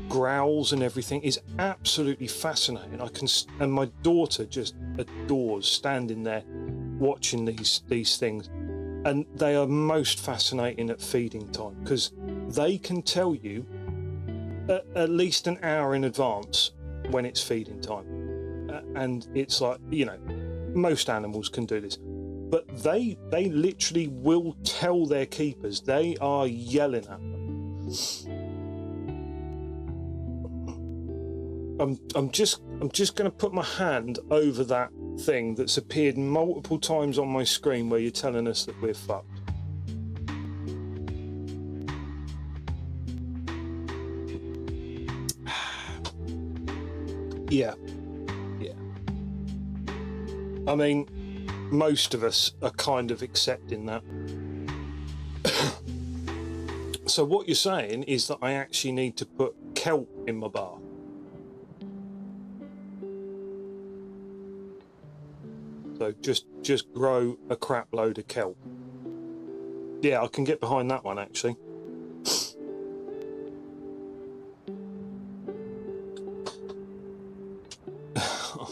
A: growls and everything is absolutely fascinating. And my daughter just adores standing there watching these things, and they are most fascinating at feeding time because they can tell you at least an hour in advance when it's feeding time, and it's like, you know, most animals can do this, but they literally will tell their keepers. They are yelling at them. I'm just going to put my hand over that thing that's appeared multiple times on my screen where you're telling us that we're fucked. Yeah. I mean, most of us are kind of accepting that. So what you're saying is that I actually need to put kelp in my bath. So just grow a crap load of kelp. Yeah, I can get behind that one actually.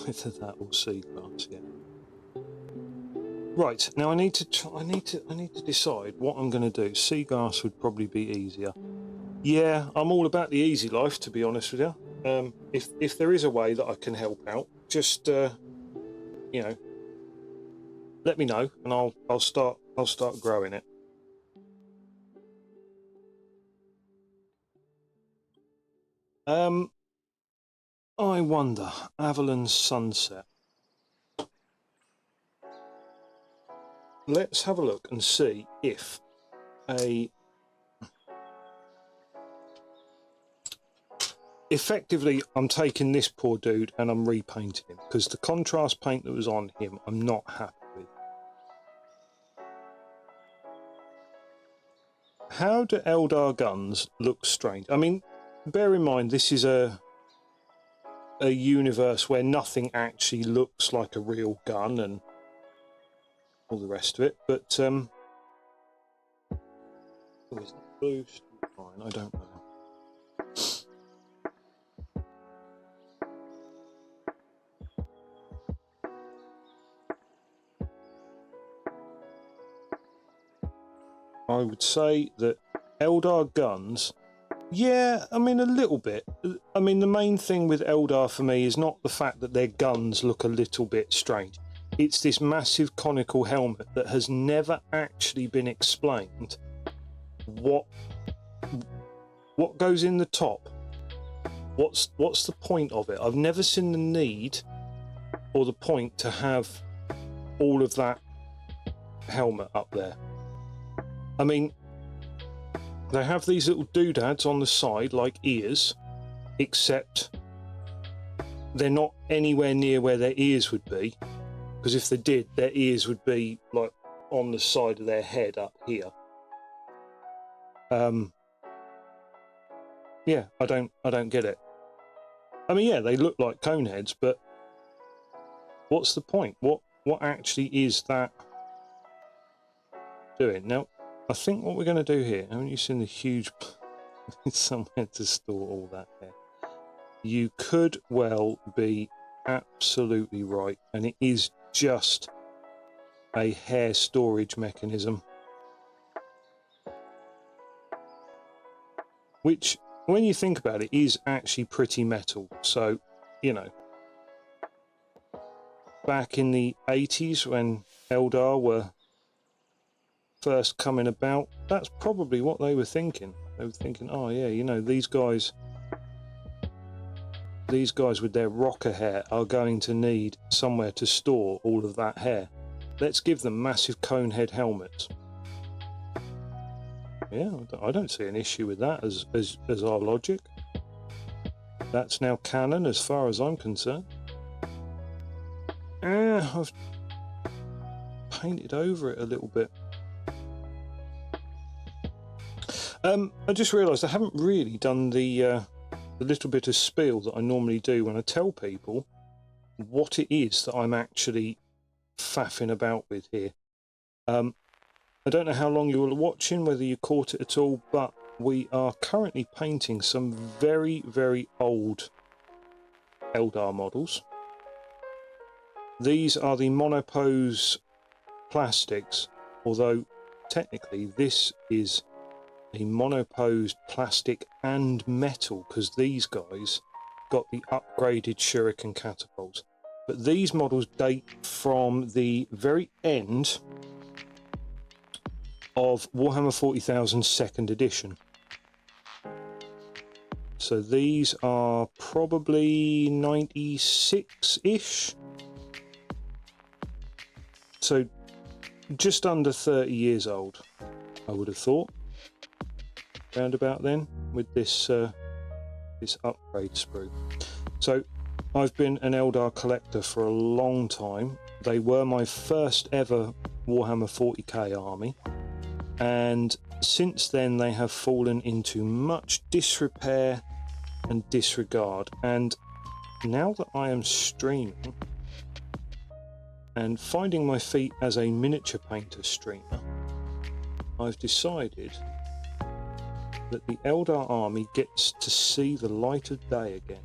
A: Either that or seagrass, yeah. Right, now I need to decide what I'm going to do. Seagrass would probably be easier. Yeah, I'm all about the easy life, to be honest with you. If there is a way that I can help out, just you know, let me know, and I'll start growing it. I wonder, Avalon Sunset. Let's have a look and see if effectively I'm taking this poor dude and I'm repainting him, because the contrast paint that was on him I'm not happy with. How do Eldar guns look strange? I mean, bear in mind this is a universe where nothing actually looks like a real gun and all the rest of it, but oh, is that boost? Fine, I don't know. I would say that Eldar guns, yeah, I mean a little bit. I mean the main thing with Eldar for me is not the fact that their guns look a little bit strange. It's this massive conical helmet that has never actually been explained. What goes in the top? What's the point of it? I've never seen the need or the point to have all of that helmet up there. I mean, they have these little doodads on the side like ears, except they're not anywhere near where their ears would be, because if they did, their ears would be like on the side of their head up here. Yeah, I don't get it. I mean, yeah, they look like cone heads, but what's the point? What actually is that doing? Now, I think what we're going to do here, haven't you seen the huge somewhere to store all that hair? You could well be absolutely right, and it is just a hair storage mechanism, which, when you think about it, is actually pretty metal. So, you know, back in the 80s when Eldar were first coming about, that's probably what they were thinking. They were thinking, oh yeah, you know, these guys with their rocker hair are going to need somewhere to store all of that hair. Let's give them massive cone head helmets. Yeah, I don't see an issue with that as our logic. That's now canon as far as I'm concerned. I've painted over it a little bit. I just realised I haven't really done the little bit of spiel that I normally do when I tell people what it is that I'm actually faffing about with here. I don't know how long you were watching, whether you caught it at all, but we are currently painting some very, very old Eldar models. These are the monopose plastics, although technically this is a monoposed plastic and metal, because these guys got the upgraded shuriken catapults. But these models date from the very end of Warhammer 40,000 2nd edition. So these are probably 96-ish. So just under 30 years old, I would have thought. Round about then, with this this upgrade sprue. So I've been an Eldar collector for a long time. They were my first ever Warhammer 40k army, and since then they have fallen into much disrepair and disregard. And now that I am streaming and finding my feet as a miniature painter streamer, I've decided that the Eldar army gets to see the light of day again.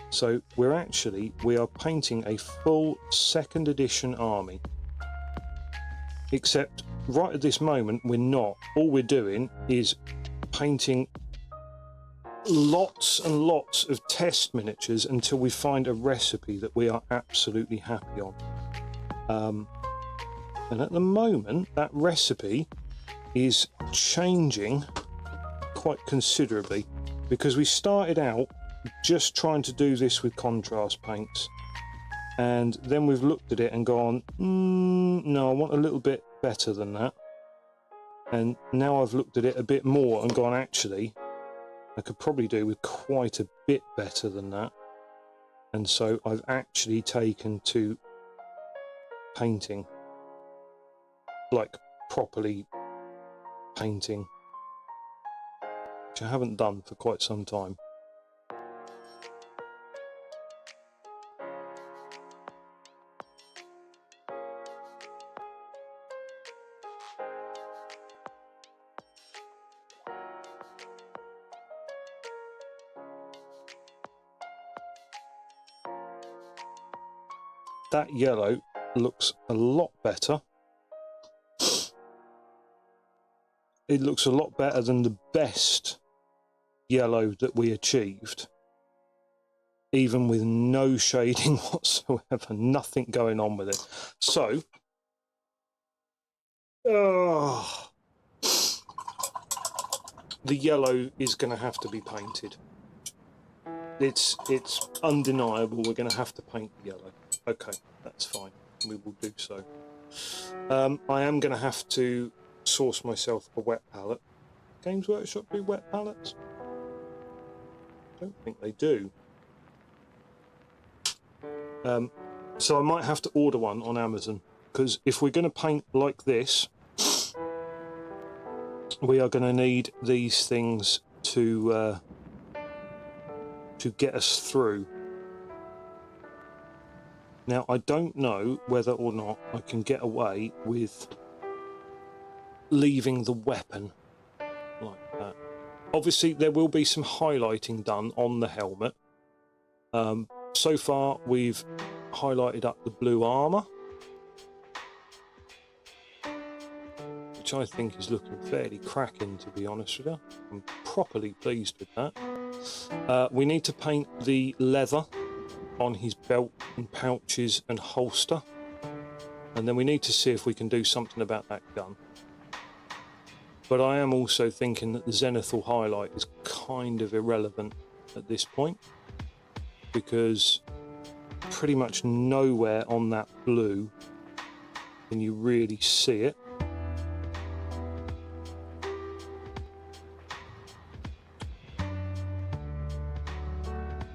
A: So we are painting a full 2nd edition army, except right at this moment we're not. All we're doing is painting lots and lots of test miniatures until we find a recipe that we are absolutely happy on. And at the moment that recipe is changing quite considerably, because we started out just trying to do this with contrast paints, and then we've looked at it and gone, no, I want a little bit better than that. And now I've looked at it a bit more and gone, actually I could probably do with quite a bit better than that. And so I've actually taken to painting, like properly painting, which I haven't done for quite some time. That yellow looks a lot better. It looks a lot better than the best yellow that we achieved, even with no shading whatsoever, nothing going on with it. So the yellow is going to have to be painted. It's undeniable. We're going to have to paint the yellow. Okay, that's fine. We will do so. I am going to have to source myself a wet palette. Games Workshop do wet palettes? I don't think they do. So I might have to order one on Amazon, because if we're going to paint like this, we are going to need these things to get us through. Now, I don't know whether or not I can get away with leaving the weapon like that. Obviously, there will be some highlighting done on the helmet. So far, we've highlighted up the blue armour, which I think is looking fairly cracking, to be honest with you. I'm properly pleased with that. We need to paint the leather on his belt and pouches and holster, and then we need to see if we can do something about that gun. But I am also thinking that the zenithal highlight is kind of irrelevant at this point, because pretty much nowhere on that blue can you really see it.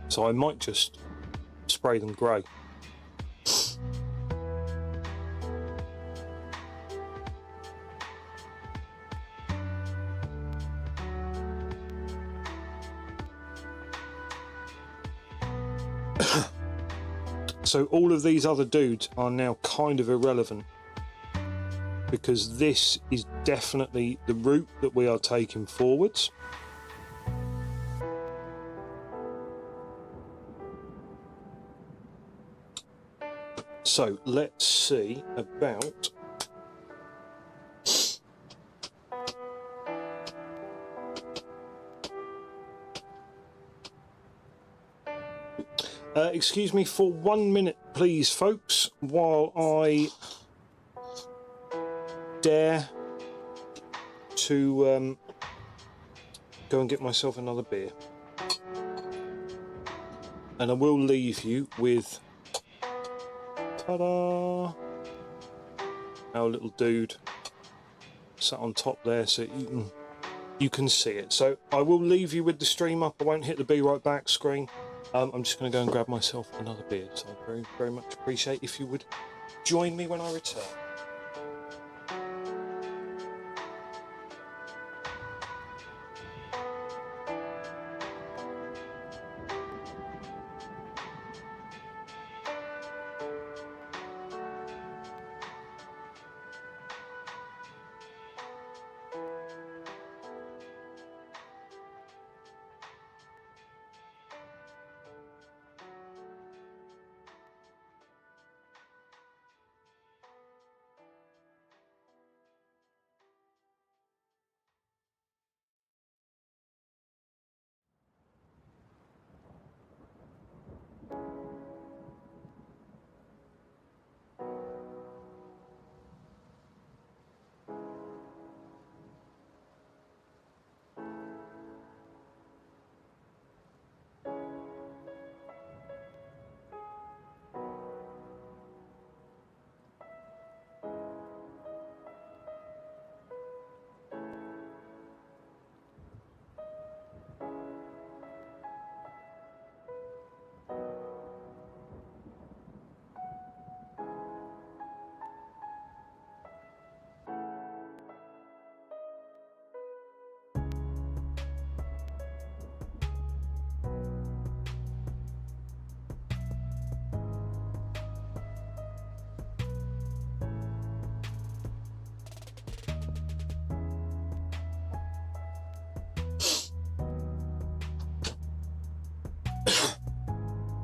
A: So I might just spray them grey. So all of these other dudes are now kind of irrelevant. because this is definitely the route that we are taking forwards. So let's see about excuse me for 1 minute, please, folks, while I dare to go and get myself another beer. And I will leave you with, ta-da, our little dude sat on top there, so you can see it. So I will leave you with the stream up. I won't hit the be right back screen. I'm just going to go and grab myself another beer. So I very, very much appreciate if you would join me when I return.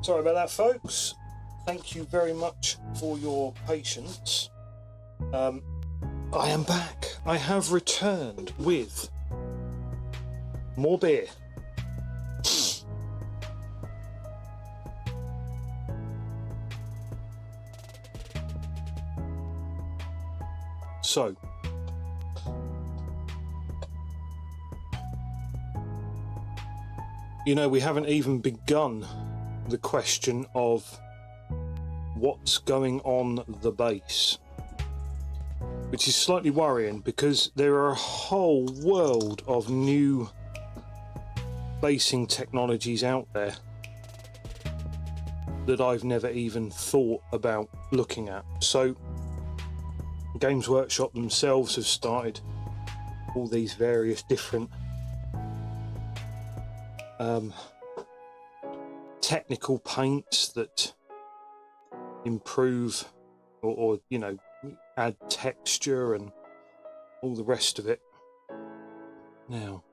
A: Sorry about that, folks. Thank you very much for your patience. I am back. I have returned with more beer. So, you know, we haven't even begun the question of what's going on the base, which is slightly worrying because there are a whole world of new basing technologies out there that I've never even thought about looking at. So Games Workshop themselves have started all these various different technical paints that improve or you know, add texture and all the rest of it. Now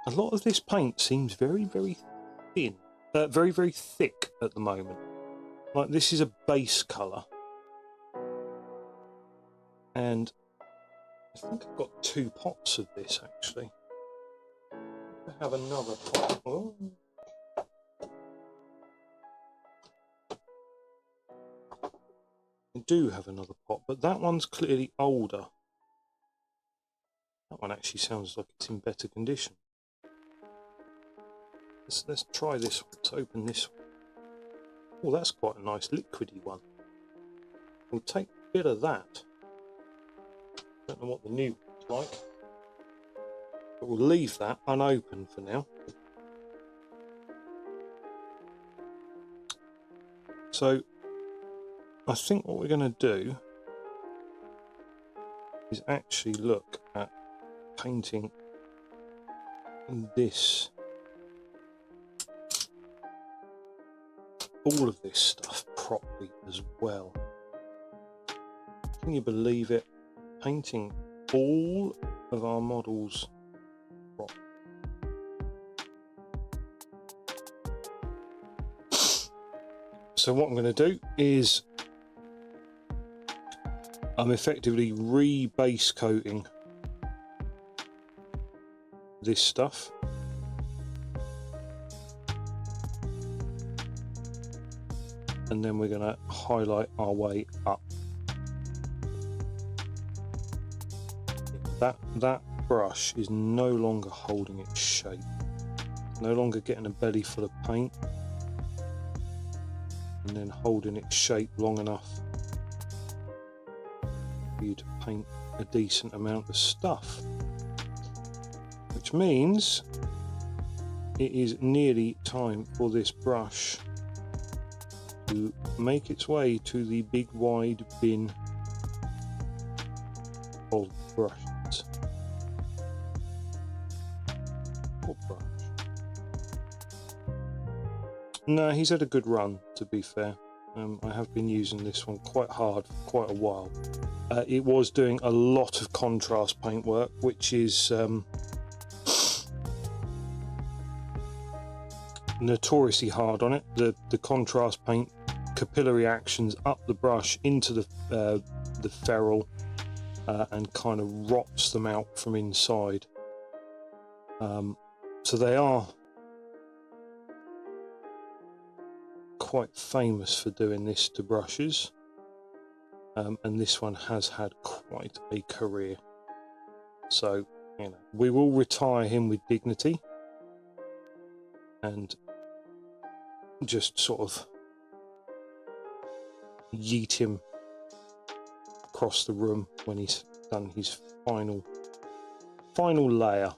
A: a lot of this paint seems very, very thin, very, very thick at the moment. Like, this is a base colour, and I think I've got 2 pots of this actually. I have another pot. Oh. I do have another pot, but that one's clearly older. That one actually sounds like it's in better condition. Let's try this one. Let's open this one. Oh, that's quite a nice liquidy one. We'll take a bit of that. Don't know what the new one's like, but we'll leave that unopened for now. So I think what we're going to do is actually look at painting this all of this stuff properly as well. Can you believe it? Painting all of our models properly. So what I'm going to do is I'm effectively re-base coating this stuff. And then we're going to highlight our way up. That brush is no longer holding its shape. It's no longer getting a belly full of paint and then holding its shape long enough for you to paint a decent amount of stuff. Which means it is nearly time for this brush to make its way to the big wide bin of brushes. What brush? No, he's had a good run, to be fair. I have been using this one quite hard for quite a while. It was doing a lot of contrast paint work, which is notoriously hard on it. The contrast paint capillary actions up the brush into the ferrule and kind of rots them out from inside. So they are quite famous for doing this to brushes, and this one has had quite a career. So, you know, we will retire him with dignity and just sort of yeet him across the room when he's done his final layer.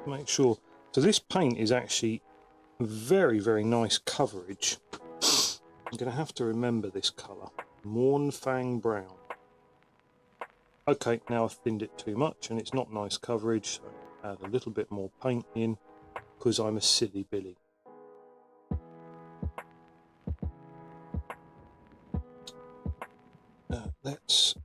A: Make sure. So this paint is actually very, very nice coverage. I'm going to have to remember this colour. Mornfang Brown. Okay, now I've thinned it too much and it's not nice coverage, so add a little bit more paint in because I'm a silly Billy. Let's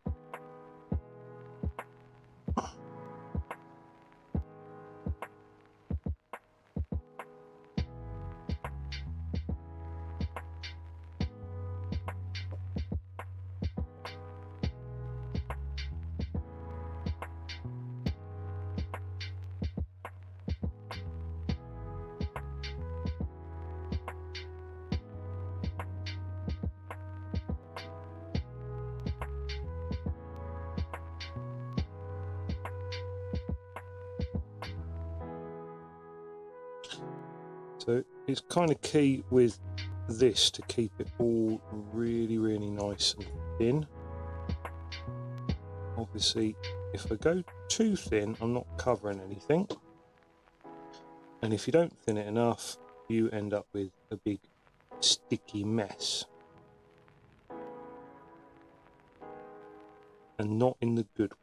A: So it's kind of key with this to keep it all really, really nice and thin. Obviously, if I go too thin, I'm not covering anything. And if you don't thin it enough, you end up with a big sticky mess. And not in the good way.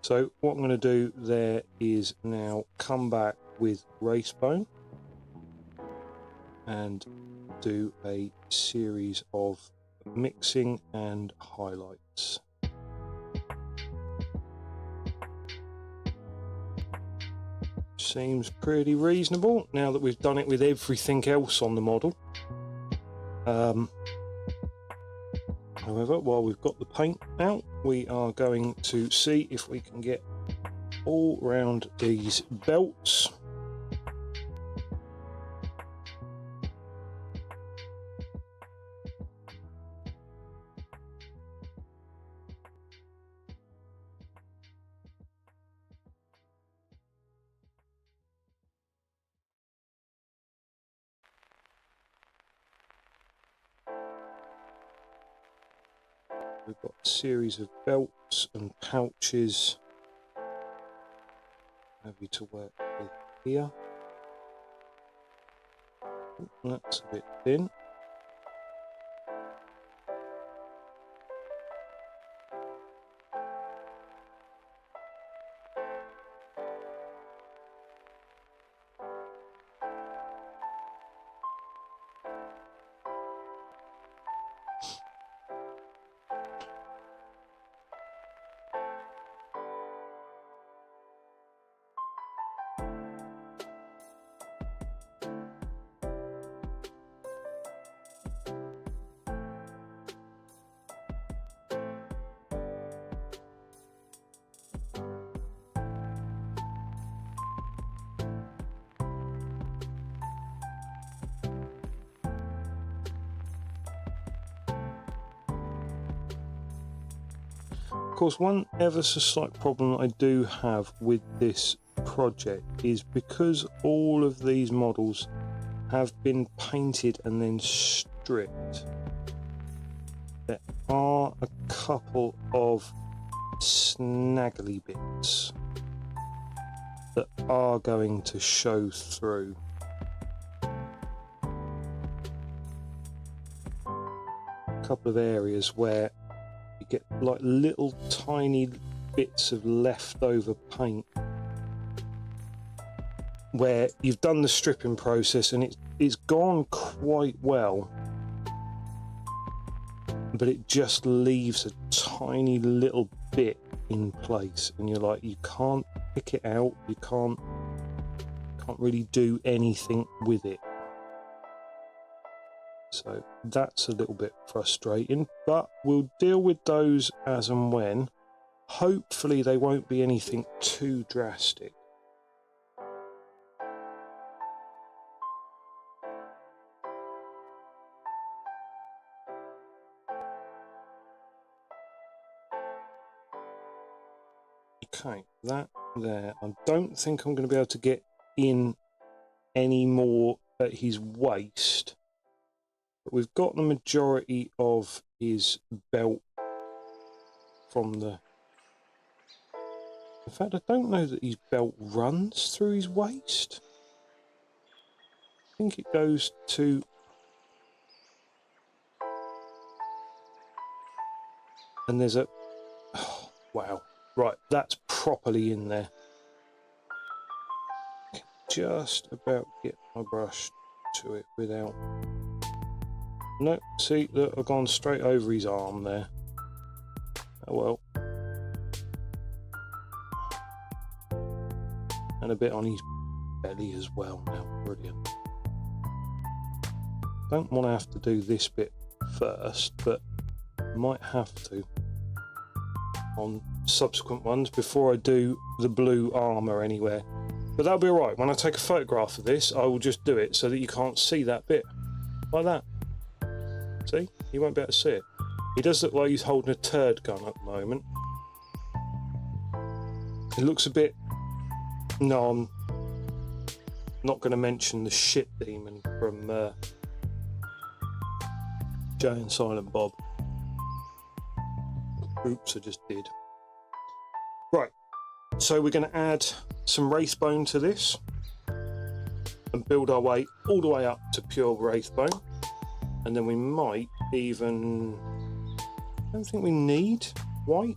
A: So what I'm going to do there is now come back with Racebone and do a series of mixing and highlights. Seems pretty reasonable now that we've done it with everything else on the model. However, while we've got the paint out, we are going to see if we can get all round these belts. we've got a series of belts and pouches heavy to work with here. That's a bit thin. Of course, one ever so slight problem that I do have with this project is because all of these models have been painted and then stripped, there are a couple of snaggly bits that are going to show through. A couple of areas where you get like little tiny bits of leftover paint where you've done the stripping process and it's gone quite well, but it just leaves a tiny little bit in place, and you're like, you can't pick it out, you can't really do anything with it. So that's a little bit frustrating, but we'll deal with those as and when. Hopefully they won't be anything too drastic. Okay, that there. I don't think I'm going to be able to get in any more at his waist. But we've got the majority of his belt from the... In fact, I don't know that his belt runs through his waist. I think it goes to... And there's a... Oh, wow. Right, that's properly in there. Just about get my brush to it without... No, see, look, I've gone straight over his arm there. Oh well. And a bit on his belly as well now. Brilliant. Don't want to have to do this bit first, but might have to on subsequent ones before I do the blue armour anywhere. But that'll be alright. When I take a photograph of this, I will just do it so that you can't see that bit. Like that. See? You won't be able to see it. He does look like he's holding a turd gun at the moment. It looks a bit... No, I'm not going to mention the shit demon from Jay and Silent Bob. Oops, I just did. Right, so we're going to add some wraithbone to this and build our way all the way up to pure wraithbone. And then we might even... I don't think we need white.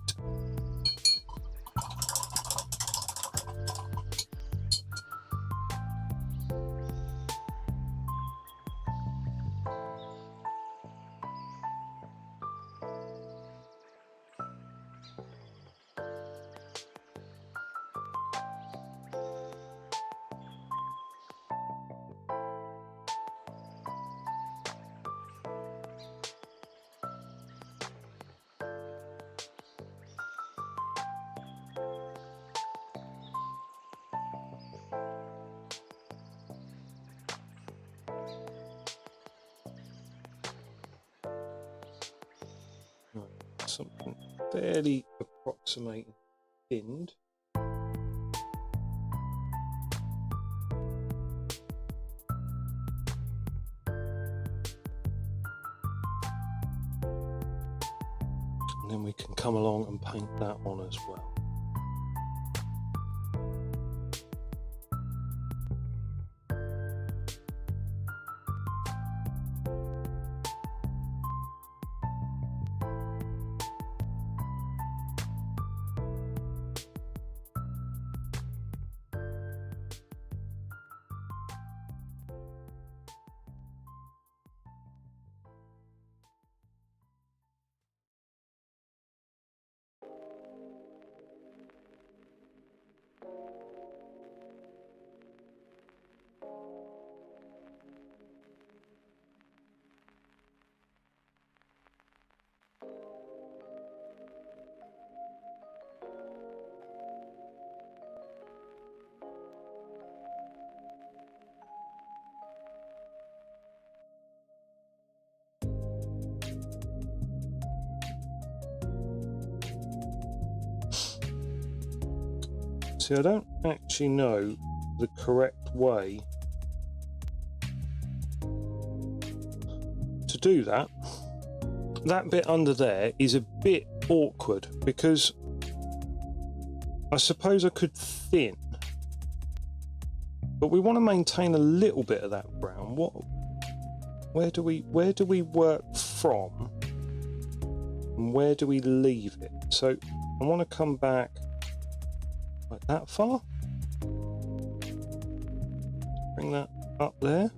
A: Something fairly approximating pinned. And then we can come along and paint that on as well. See, I don't actually know the correct way to do that. That bit under there is a bit awkward because I suppose I could thin, but we want to maintain a little bit of that brown. Where do we work from, and where do we leave it? So I want to come back like that far. Bring that up there.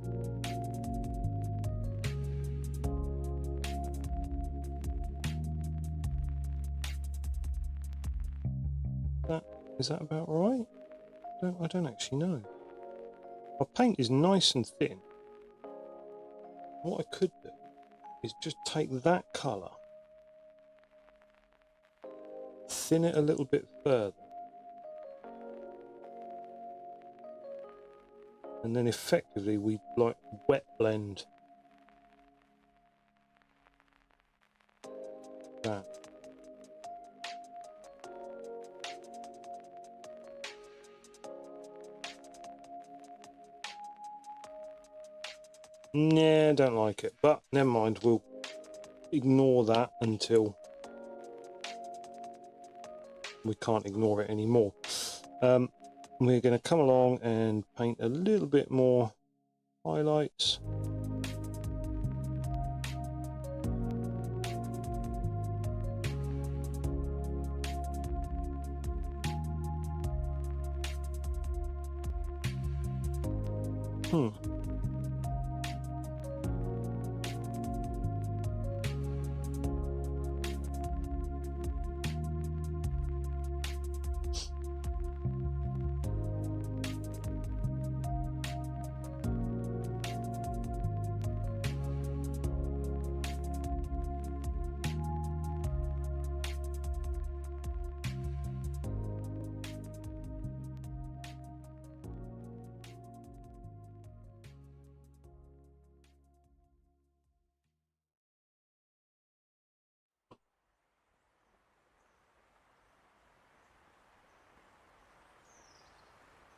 A: Is that about right? I don't actually know. My paint is nice and thin. What I could do is just take that colour, thin it a little bit further, and then effectively we like wet blend that. Nah, don't like it, but never mind, we'll ignore that until we can't ignore it anymore. We're going to come along and paint a little bit more highlights.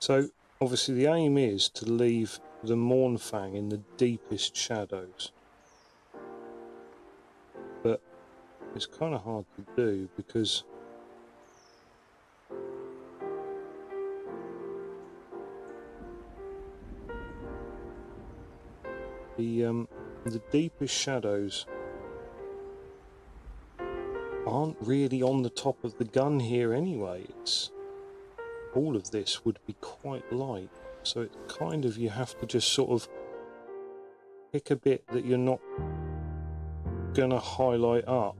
A: So obviously the aim is to leave the Mournfang in the deepest shadows, but it's kind of hard to do because the deepest shadows aren't really on the top of the gun here anyway. It's all of this would be quite light, so it's kind of, you have to just sort of pick a bit that you're not gonna highlight up.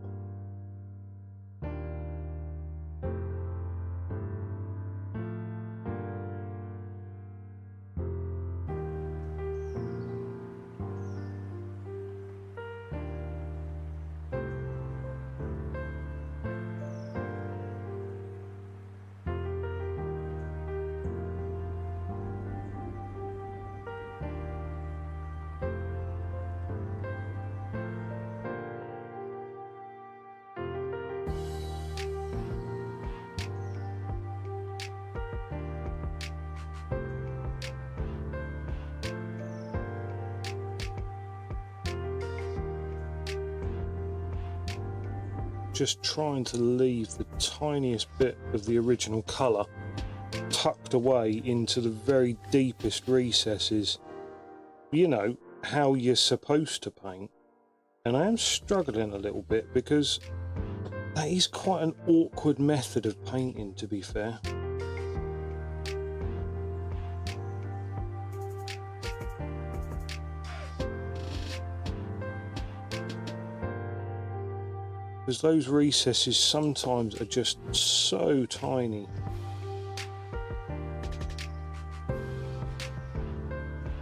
A: just trying to leave the tiniest bit of the original colour tucked away into the very deepest recesses, you know, how you're supposed to paint. And I am struggling a little bit because that is quite an awkward method of painting, to be fair. Because those recesses sometimes are just so tiny.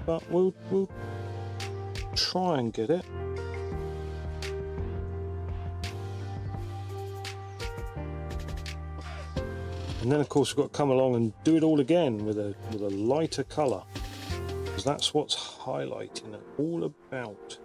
A: But we'll try and get it. And then of course we've got to come along and do it all again with a lighter colour, because that's what's highlighting it all about.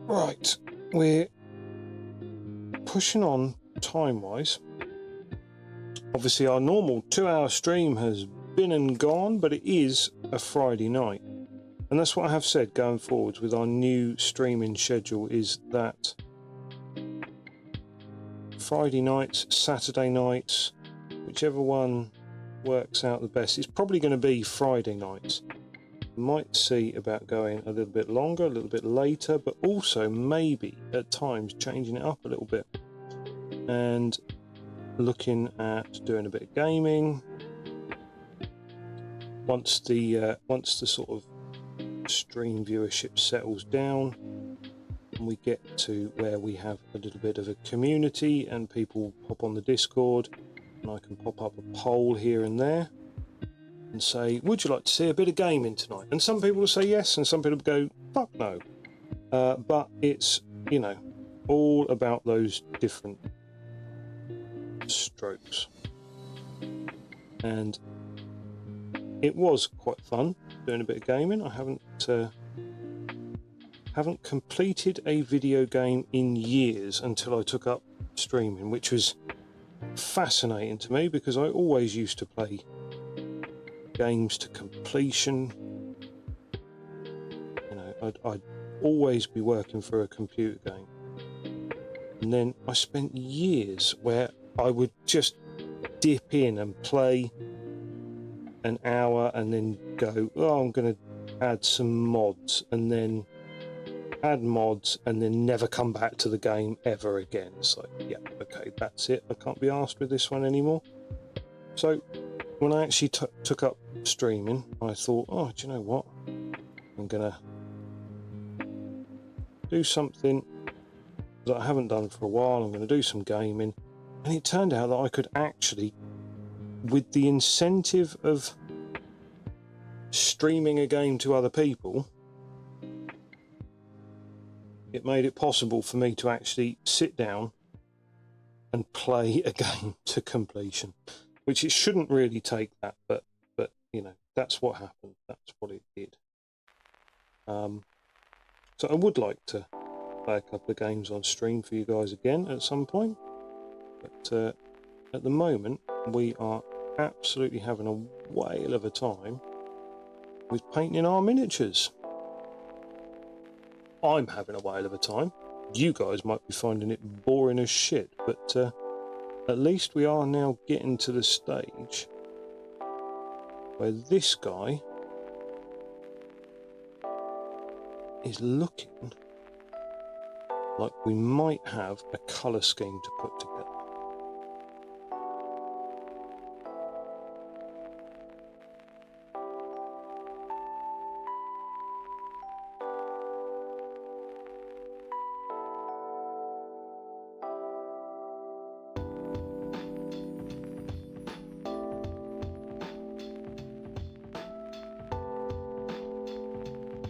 A: Right, we're pushing on time-wise. Obviously our normal 2-hour stream has been and gone, but it is a Friday night. And that's what I have said going forwards with our new streaming schedule, is that Friday nights, Saturday nights, whichever one works out the best. It's probably going to be Friday nights. Might see about going a little bit longer, a little bit later, but also maybe at times changing it up a little bit and looking at doing a bit of gaming once the sort of stream viewership settles down and we get to where we have a little bit of a community and people pop on the Discord and I can pop up a poll here and there and say, would you like to see a bit of gaming tonight? And some people will say yes, and some people go, fuck no. But it's, you know, all about those different strokes. And it was quite fun doing a bit of gaming. I haven't completed a video game in years until I took up streaming, which was fascinating to me because I always used to play games to completion. You know, I'd always be working for a computer game, and then I spent years where I would just dip in and play an hour and then go, oh, I'm going to add some mods, and then add mods and then never come back to the game ever again. It's like, yeah, okay, that's it, I can't be arsed with this one anymore. So when I actually took up streaming, I thought, oh, do you know what? I'm gonna do something that I haven't done for a while. I'm going to do some gaming. And it turned out that I could actually, with the incentive of streaming a game to other people, it made it possible for me to actually sit down and play a game to completion, which it shouldn't really take that, but you know, that's what happened. That's what it did. So I would like to play a couple of games on stream for you guys again at some point, but at the moment we are absolutely having a whale of a time with painting our miniatures. I'm having a whale of a time. You guys might be finding it boring as shit, but at least we are now getting to the stage where this guy is looking like we might have a colour scheme to put together.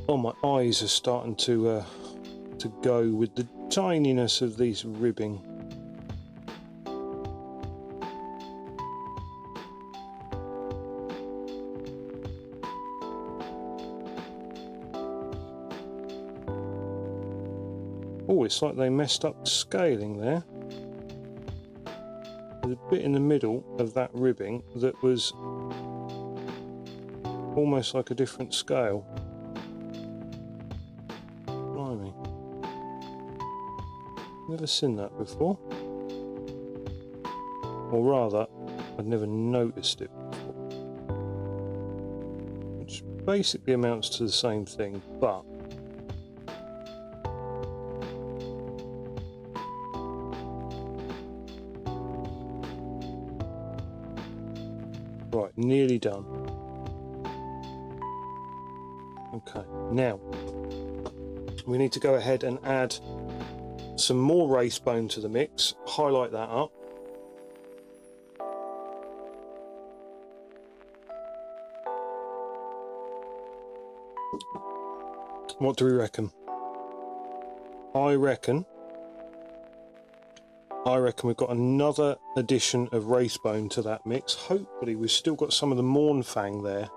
A: Oh, my eyes are starting to go with the tininess of these ribbing. Oh, it's like they messed up the scaling there. There's a bit in the middle of that ribbing that was almost like a different scale. Blimey. Never seen that before. Or rather, I'd never noticed it before. Which basically amounts to the same thing, but right, nearly done. Okay, now we need to go ahead and add some more race bone to the mix, highlight that up. What do we reckon? I reckon we've got another addition of race bone to that mix. Hopefully we've still got some of the Mornfang there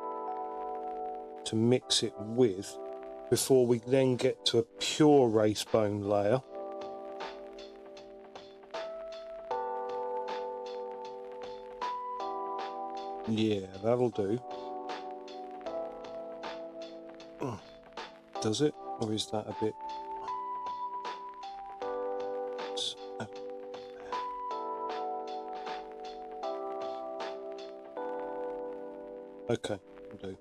A: to mix it with before we then get to a pure race bone layer. Yeah, that'll do. Does it? Or is that a bit... Okay, will do.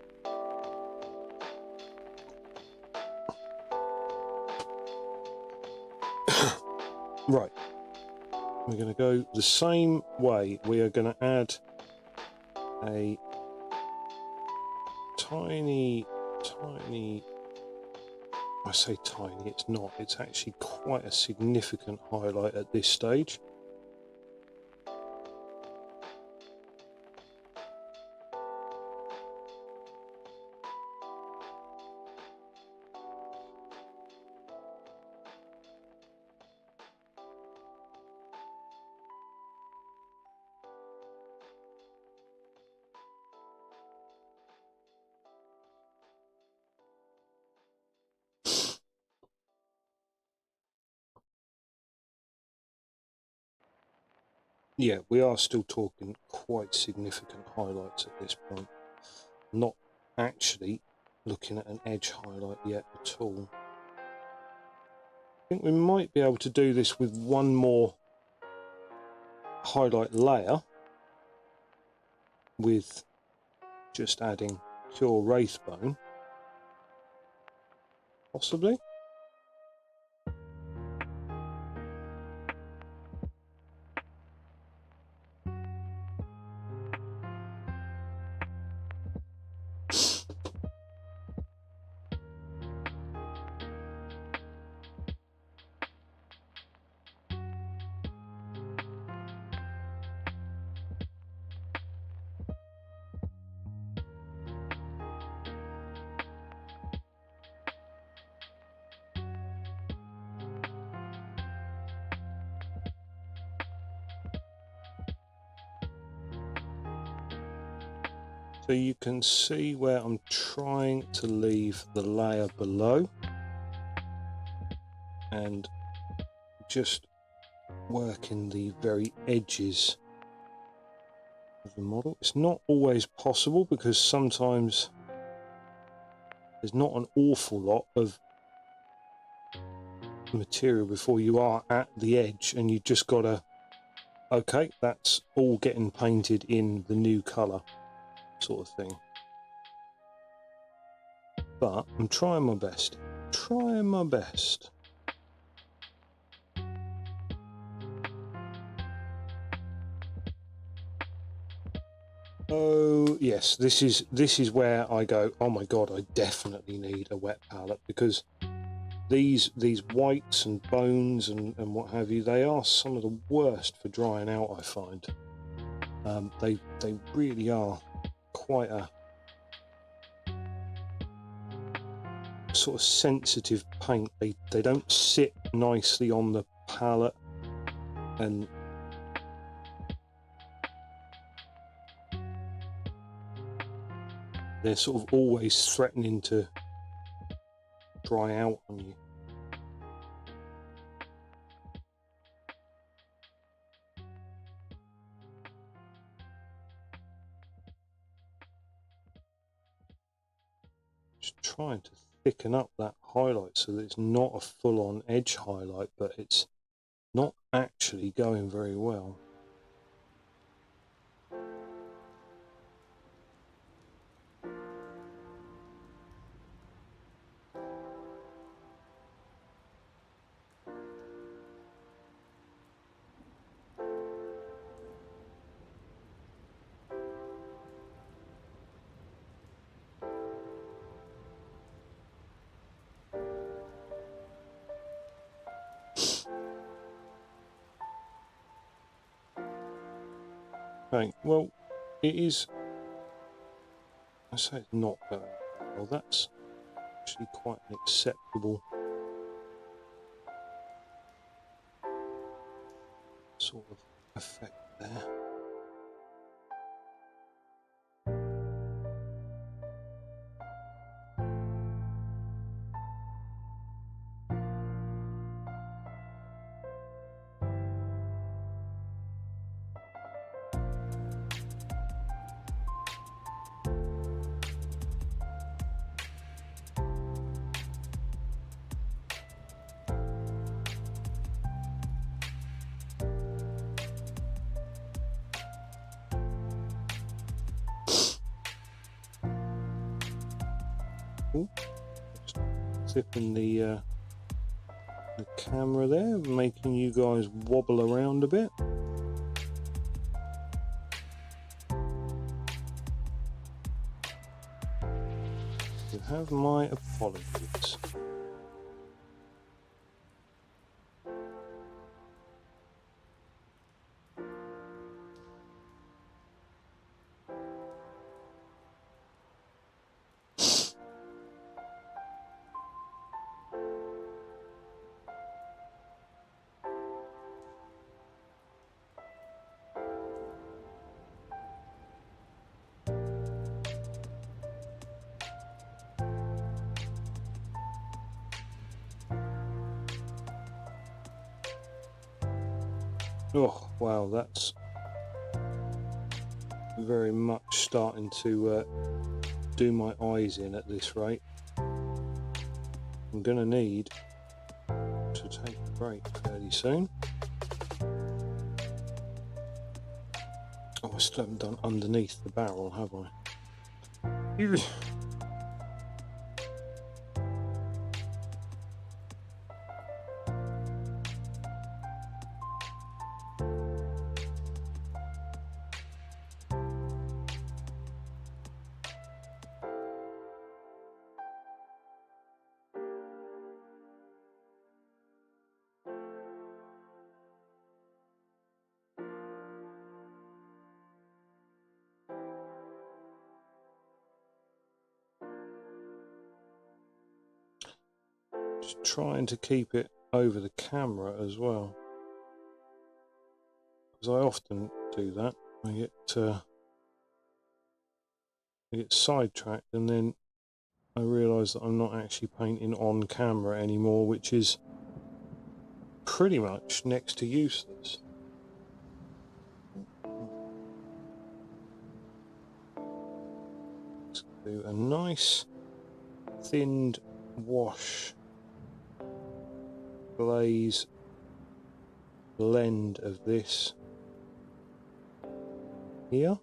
A: Right, we're going to go the same way. We are going to add a tiny, I say tiny, it's not, it's actually quite a significant highlight at this stage. Yeah, we are still talking quite significant highlights at this point. Not actually looking at an edge highlight yet at all. I think we might be able to do this with one more highlight layer with just adding pure race bone, possibly. So you can see where I'm trying to leave the layer below and just working the very edges of the model. It's not always possible because sometimes there's not an awful lot of material before you are at the edge, and you just gotta, okay, that's all getting painted in the new colour sort of thing. But I'm trying my best. Trying my best. Oh yes, this is where I go, oh my god, I definitely need a wet palette, because these whites and bones and what have you, they are some of the worst for drying out, I find. They really are quite a sort of sensitive paint. They don't sit nicely on the palette, and they're sort of always threatening to dry out on you. Just trying to thicken up that highlight so that it's not a full-on edge highlight, but it's not actually going very well. Okay, well, it is, I say it's not going well, that's actually quite an acceptable sort of effect there. Ooh, just flipping the camera there, making you guys wobble around a bit. You have my apologies. Oh wow, that's very much starting to do my eyes in at this rate. I'm gonna need to take a break fairly soon. Oh, I still haven't done underneath the barrel, have I? Just trying to keep it over the camera as well, because I often do that. I get sidetracked, and then I realise that I'm not actually painting on camera anymore, which is pretty much next to useless. Let's do a nice thinned wash glaze blend of this here.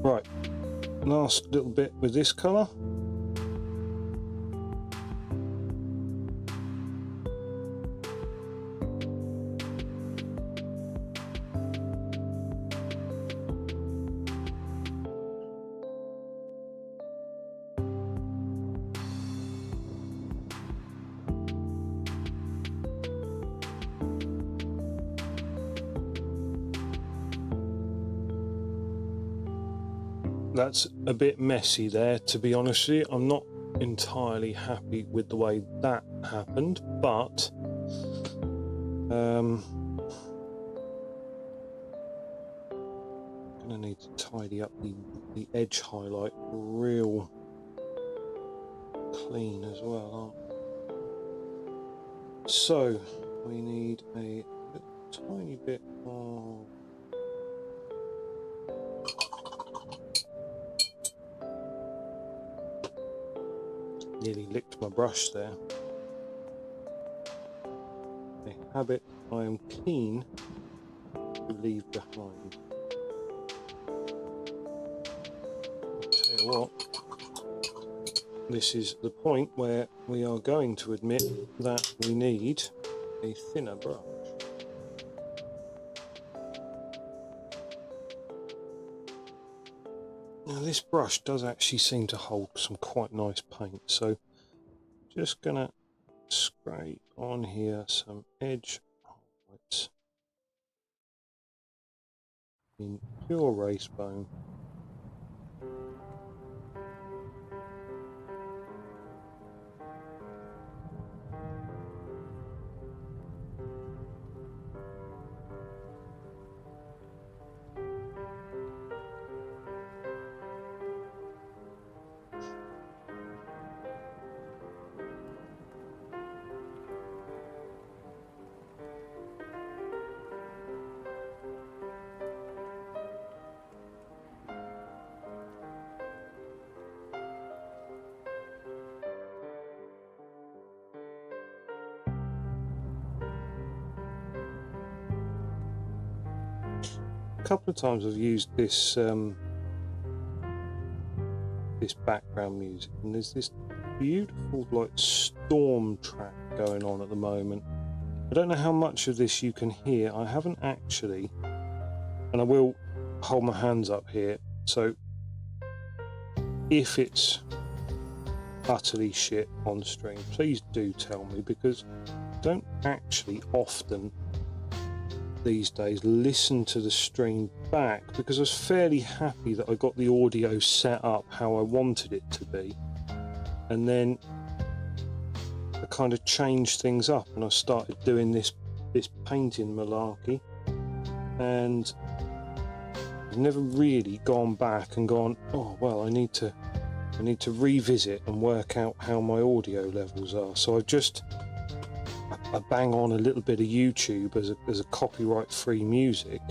A: Right, last little bit with this colour. That's a bit messy there, to be honest with you. I'm not entirely happy with the way that happened, but I'm gonna need to tidy up the edge highlight real clean as well, aren't we? So we need a tiny bit of nearly licked my brush there. A habit I am keen to leave behind. I'll tell you what, this is the point where we are going to admit that we need a thinner brush. Now this brush does actually seem to hold some quite nice paint, so just gonna scrape on here some edge highlights in pure race bone. A couple of times I've used this this background music, and there's this beautiful like storm track going on at the moment. I don't know how much of this you can hear. I haven't actually, and I will hold my hands up here, so if it's utterly shit on stream, please do tell me, because I don't actually often these days listen to the stream back, because I was fairly happy that I got the audio set up how I wanted it to be, and then I kind of changed things up and I started doing this painting malarkey, and I've never really gone back and gone, oh well, I need to revisit and work out how my audio levels are. So I bang on a little bit of YouTube as a copyright free music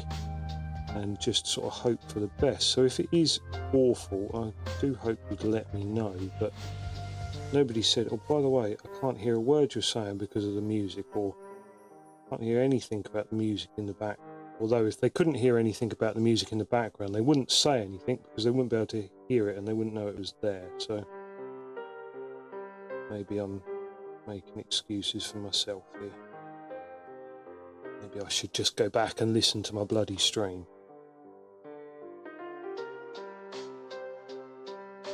A: and just sort of hope for the best. So if it is awful, I do hope you'd let me know, but nobody said, oh by the way, I can't hear a word you're saying because of the music, or I can't hear anything about the music in the back. Although if they couldn't hear anything about the music in the background, they wouldn't say anything because they wouldn't be able to hear it and they wouldn't know it was there. So maybe I'm making excuses for myself here. Maybe I should just go back and listen to my bloody stream.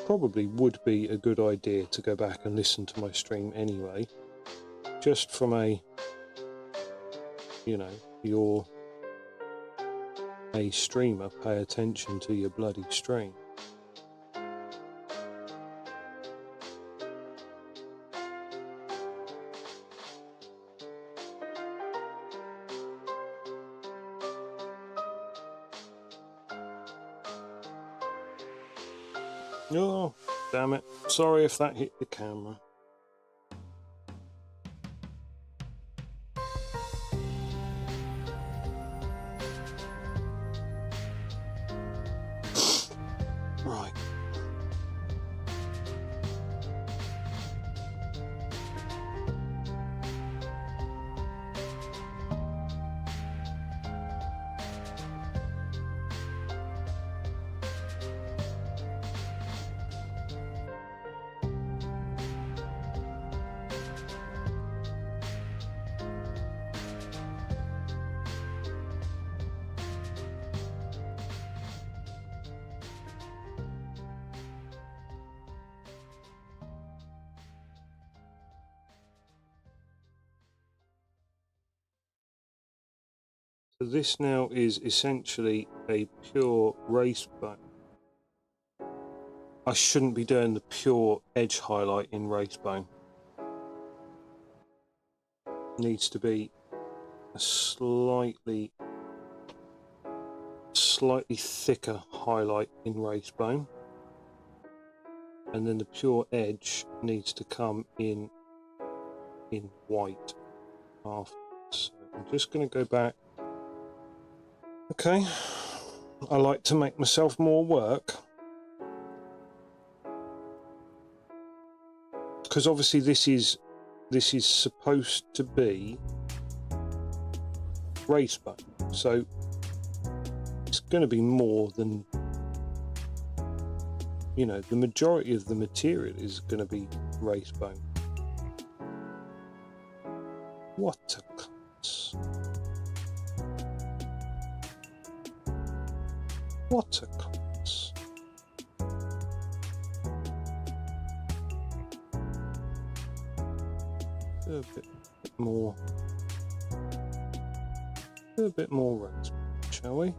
A: Probably would be a good idea to go back and listen to my stream anyway. Just from a, you know, you're a streamer, pay attention to your bloody stream. Oh, damn it. Sorry if that hit the camera. Right. So this now is essentially a pure race bone. I shouldn't be doing the pure edge highlight in race bone. Needs to be a slightly thicker highlight in race bone, and then the pure edge needs to come in white after. So I'm just going to go back. Okay, I like to make myself more work, because obviously this is supposed to be race bone, so it's going to be more than, you know, the majority of the material is going to be race bone. What a cunt. What a cunt. Do a bit more race bone, shall we?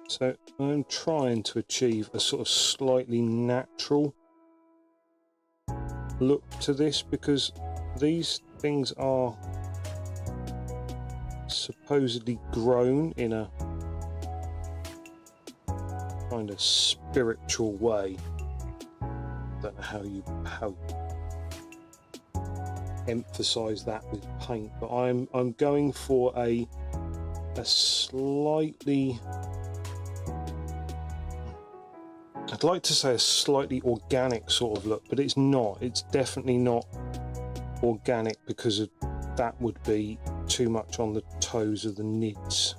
A: So I'm trying to achieve a sort of slightly natural look to this, because these things are supposedly grown in a kind of spiritual way. Don't know how you emphasize that with paint, but I'm going for a slightly, I'd like to say a slightly organic sort of look, but it's not. It's definitely not organic, because that would be too much on the toes of the nids.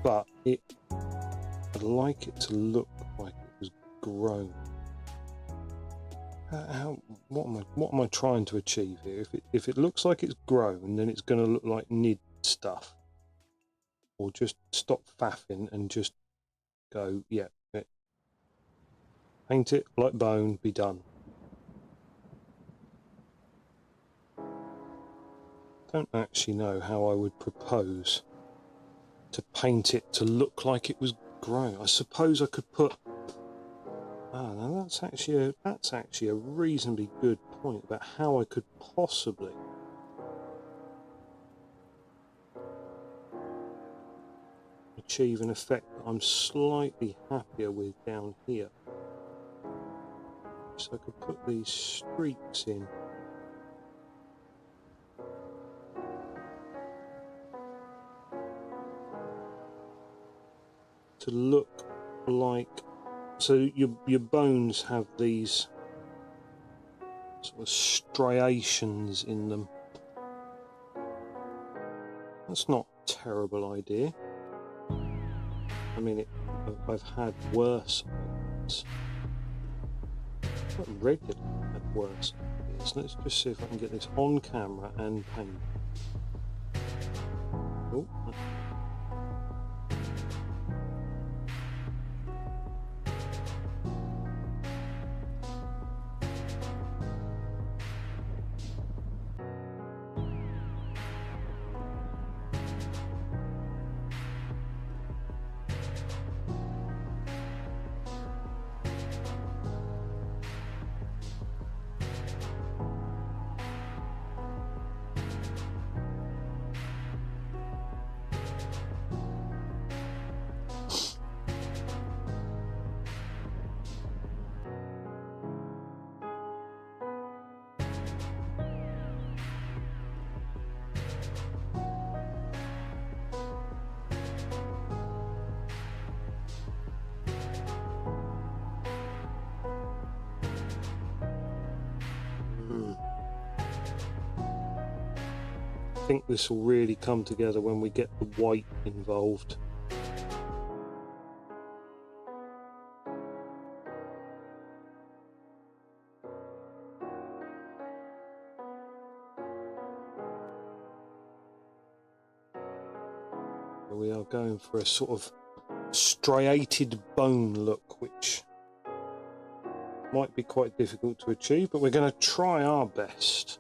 A: But I'd like it to look like it was grown. What am I trying to achieve here? If it looks like it's grown, then it's going to look like nid stuff. Or just stop faffing and just go, yeah, paint it like bone, be done. don't actually know how I would propose to paint it to look like it was growing. I suppose I could put... Ah, now that's actually a reasonably good point about how I could possibly achieve an effect that I'm slightly happier with down here. So I could put these streaks in. To look like, so your bones have these sort of striations in them. That's not a terrible idea. I mean, I've had worse ideas. Not regularly had worse ideas. Let's just see if I can get this on camera and paint. Oh. I think this will really come together when we get the white involved. We are going for a sort of striated bone look, which might be quite difficult to achieve, but we're going to try our best.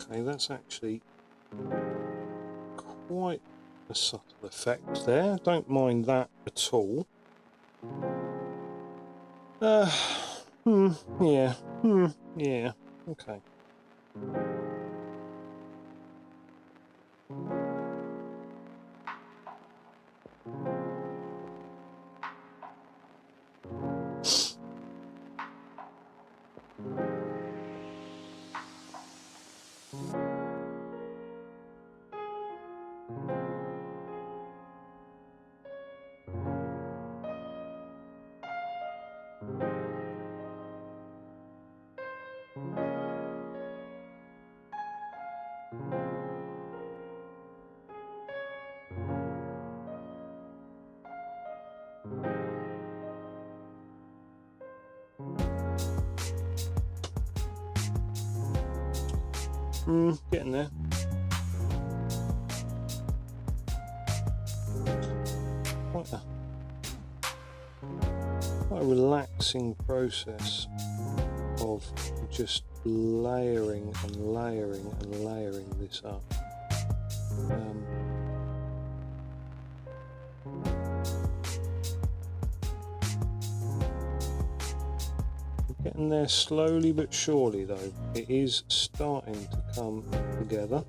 A: Okay, that's actually quite a subtle effect there. Don't mind that at all. Yeah, okay. Getting there. Quite a relaxing process of just layering and layering and layering this up. Getting there slowly but surely though. It is starting to come together.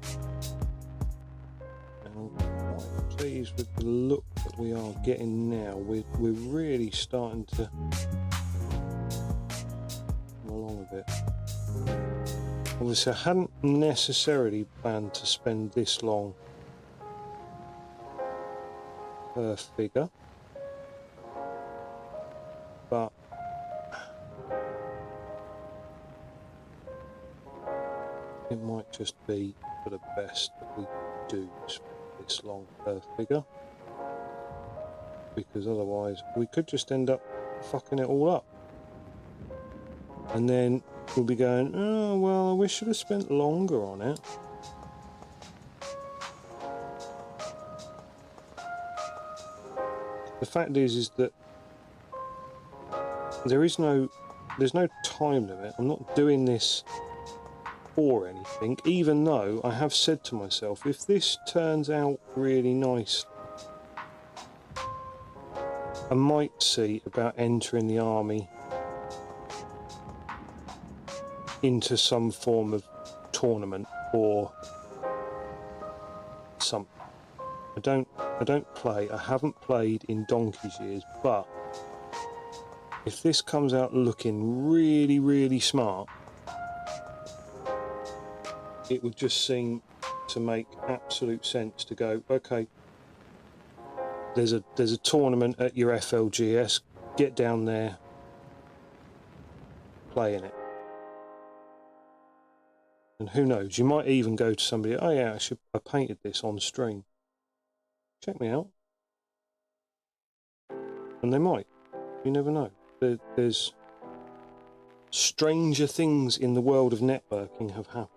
A: And quite pleased with the look that we are getting now. We're really starting to come along a bit. Obviously, I hadn't necessarily planned to spend this long per figure, but it might just be for the best that we do spend this long per figure, because otherwise we could just end up fucking it all up, and then we'll be going, oh well, I wish I'd have spent longer on it. The fact is that there's no time limit. I'm not doing this or anything, even though I have said to myself, if this turns out really nice, I might see about entering the army into some form of tournament or something. I don't play. I haven't played in donkey's years, but if this comes out looking really, really smart, it would just seem to make absolute sense to go, okay, there's a tournament at your FLGS, get down there, play in it. And who knows, you might even go to somebody, oh yeah, I painted this on stream, check me out. And they might, you never know. There's stranger things in the world of networking have happened.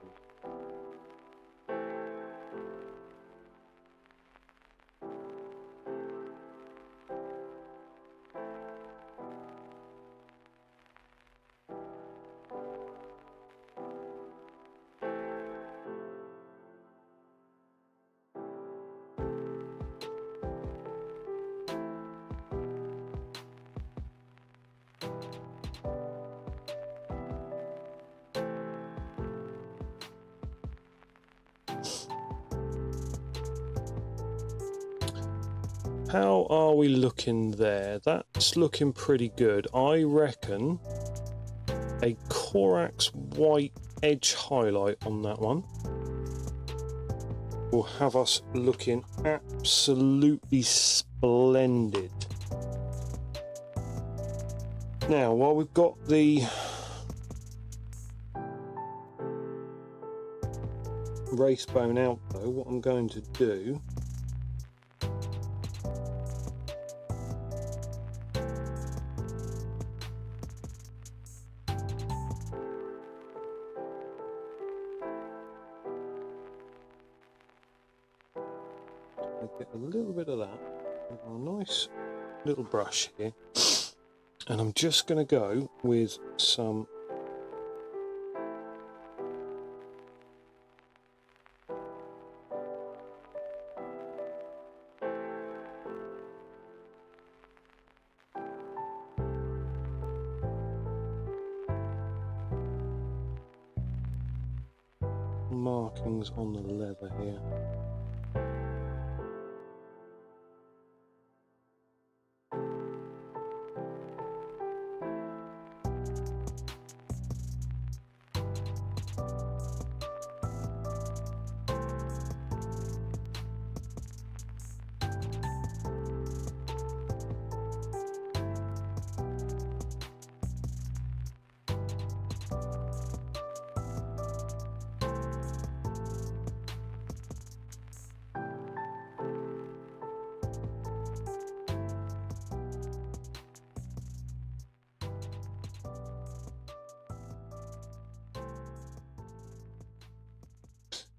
A: How are we looking there? That's looking pretty good. I reckon a Corax white edge highlight on that one will have us looking absolutely splendid. Now, while we've got the race bone out though, what I'm going to do get a little bit of that with a nice little brush here, and I'm just going to go with some markings on the leather here.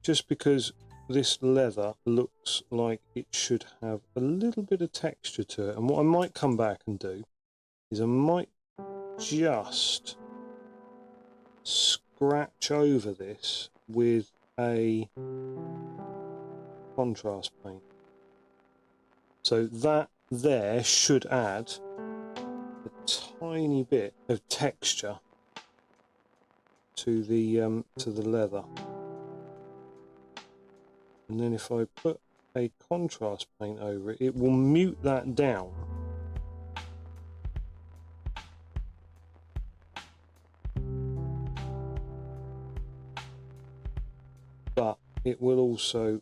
A: Just because this leather looks like it should have a little bit of texture to it, and what I might come back and do is I might just scratch over this with a contrast paint. So that there should add a tiny bit of texture to the leather. And then if I put a contrast paint over it, it will mute that down. But it will also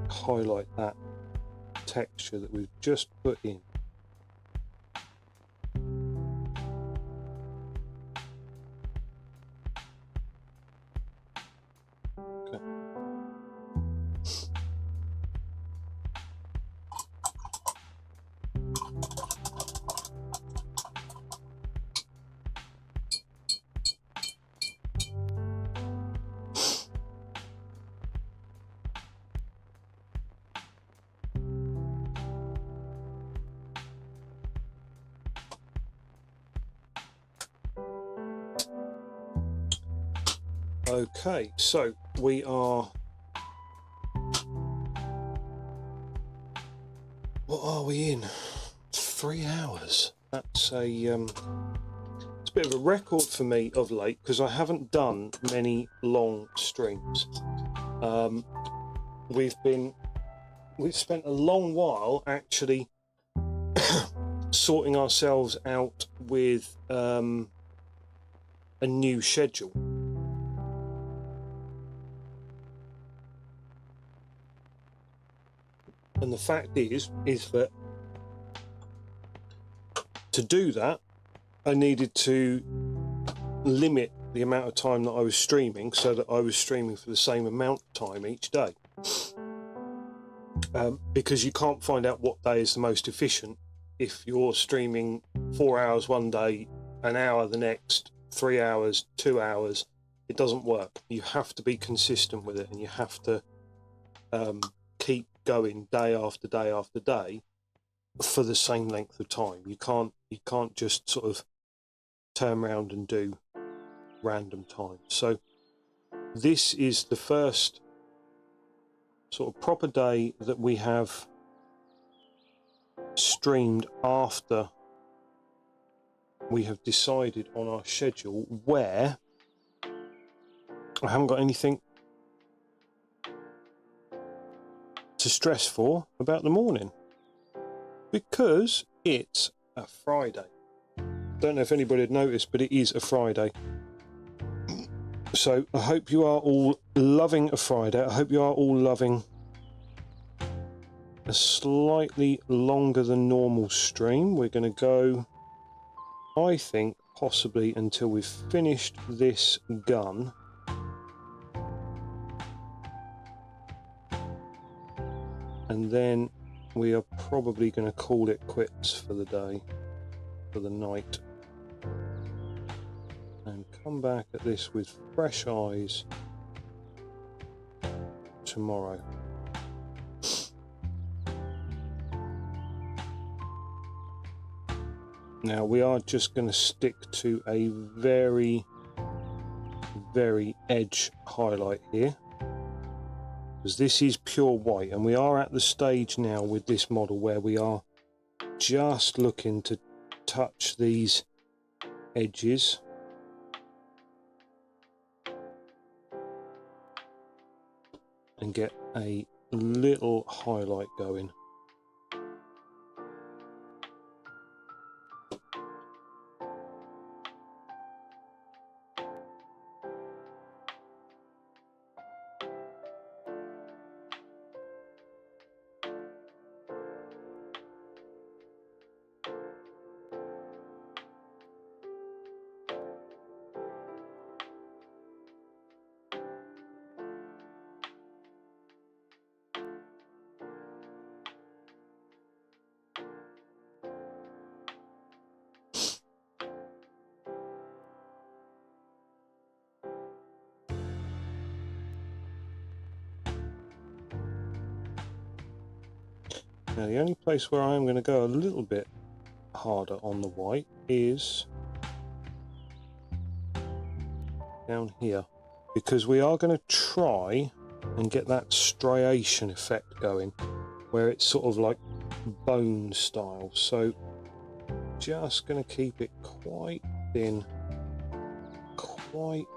A: highlight that texture that we've just put in. Okay. Okay, so we are, what are we in? 3 hours. That's a it's a bit of a record for me of late because I haven't done many long streams. We've spent a long while actually sorting ourselves out with a new schedule. And the fact is that to do that, I needed to limit the amount of time that I was streaming so that I was streaming for the same amount of time each day. Because you can't find out what day is the most efficient if you're streaming 4 hours one day, an hour the next, 3 hours, 2 hours. It doesn't work. You have to be consistent with it, and you have to keep going day after day after day for the same length of time. You can't just sort of turn around and do random times. So this is the first sort of proper day that we have streamed after we have decided on our schedule, where I haven't got anything to stress for about the morning because it's a Friday. Don't know if anybody had noticed, but it is a Friday. So I hope you are all loving a Friday. I hope you are all loving a slightly longer than normal stream. We're going to go, I think, possibly until we've finished this gun. And then we are probably going to call it quits for the day, for the night. And come back at this with fresh eyes tomorrow. Now we are just going to stick to a very, very edge highlight here, because this is pure white, and we are at the stage now with this model where we are just looking to touch these edges. And get a little highlight going. Now the only place where I'm going to go a little bit harder on the white is down here, because we are going to try and get that striation effect going, where it's sort of like bone style. So just going to keep it quite thin, quite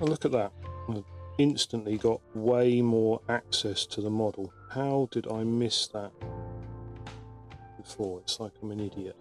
A: Oh, look at that. I've instantly got way more access to the model. How did I miss that before? It's like I'm an idiot.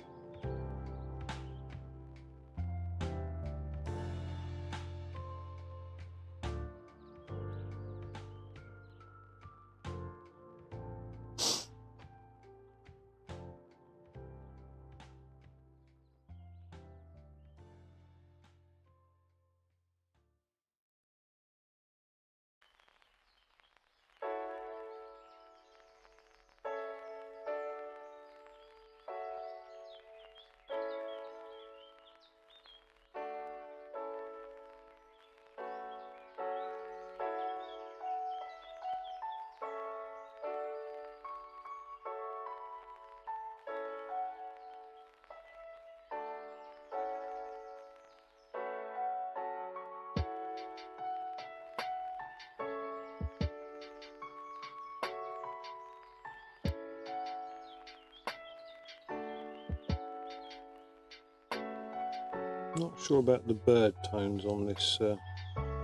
A: Not sure about the bird tones on this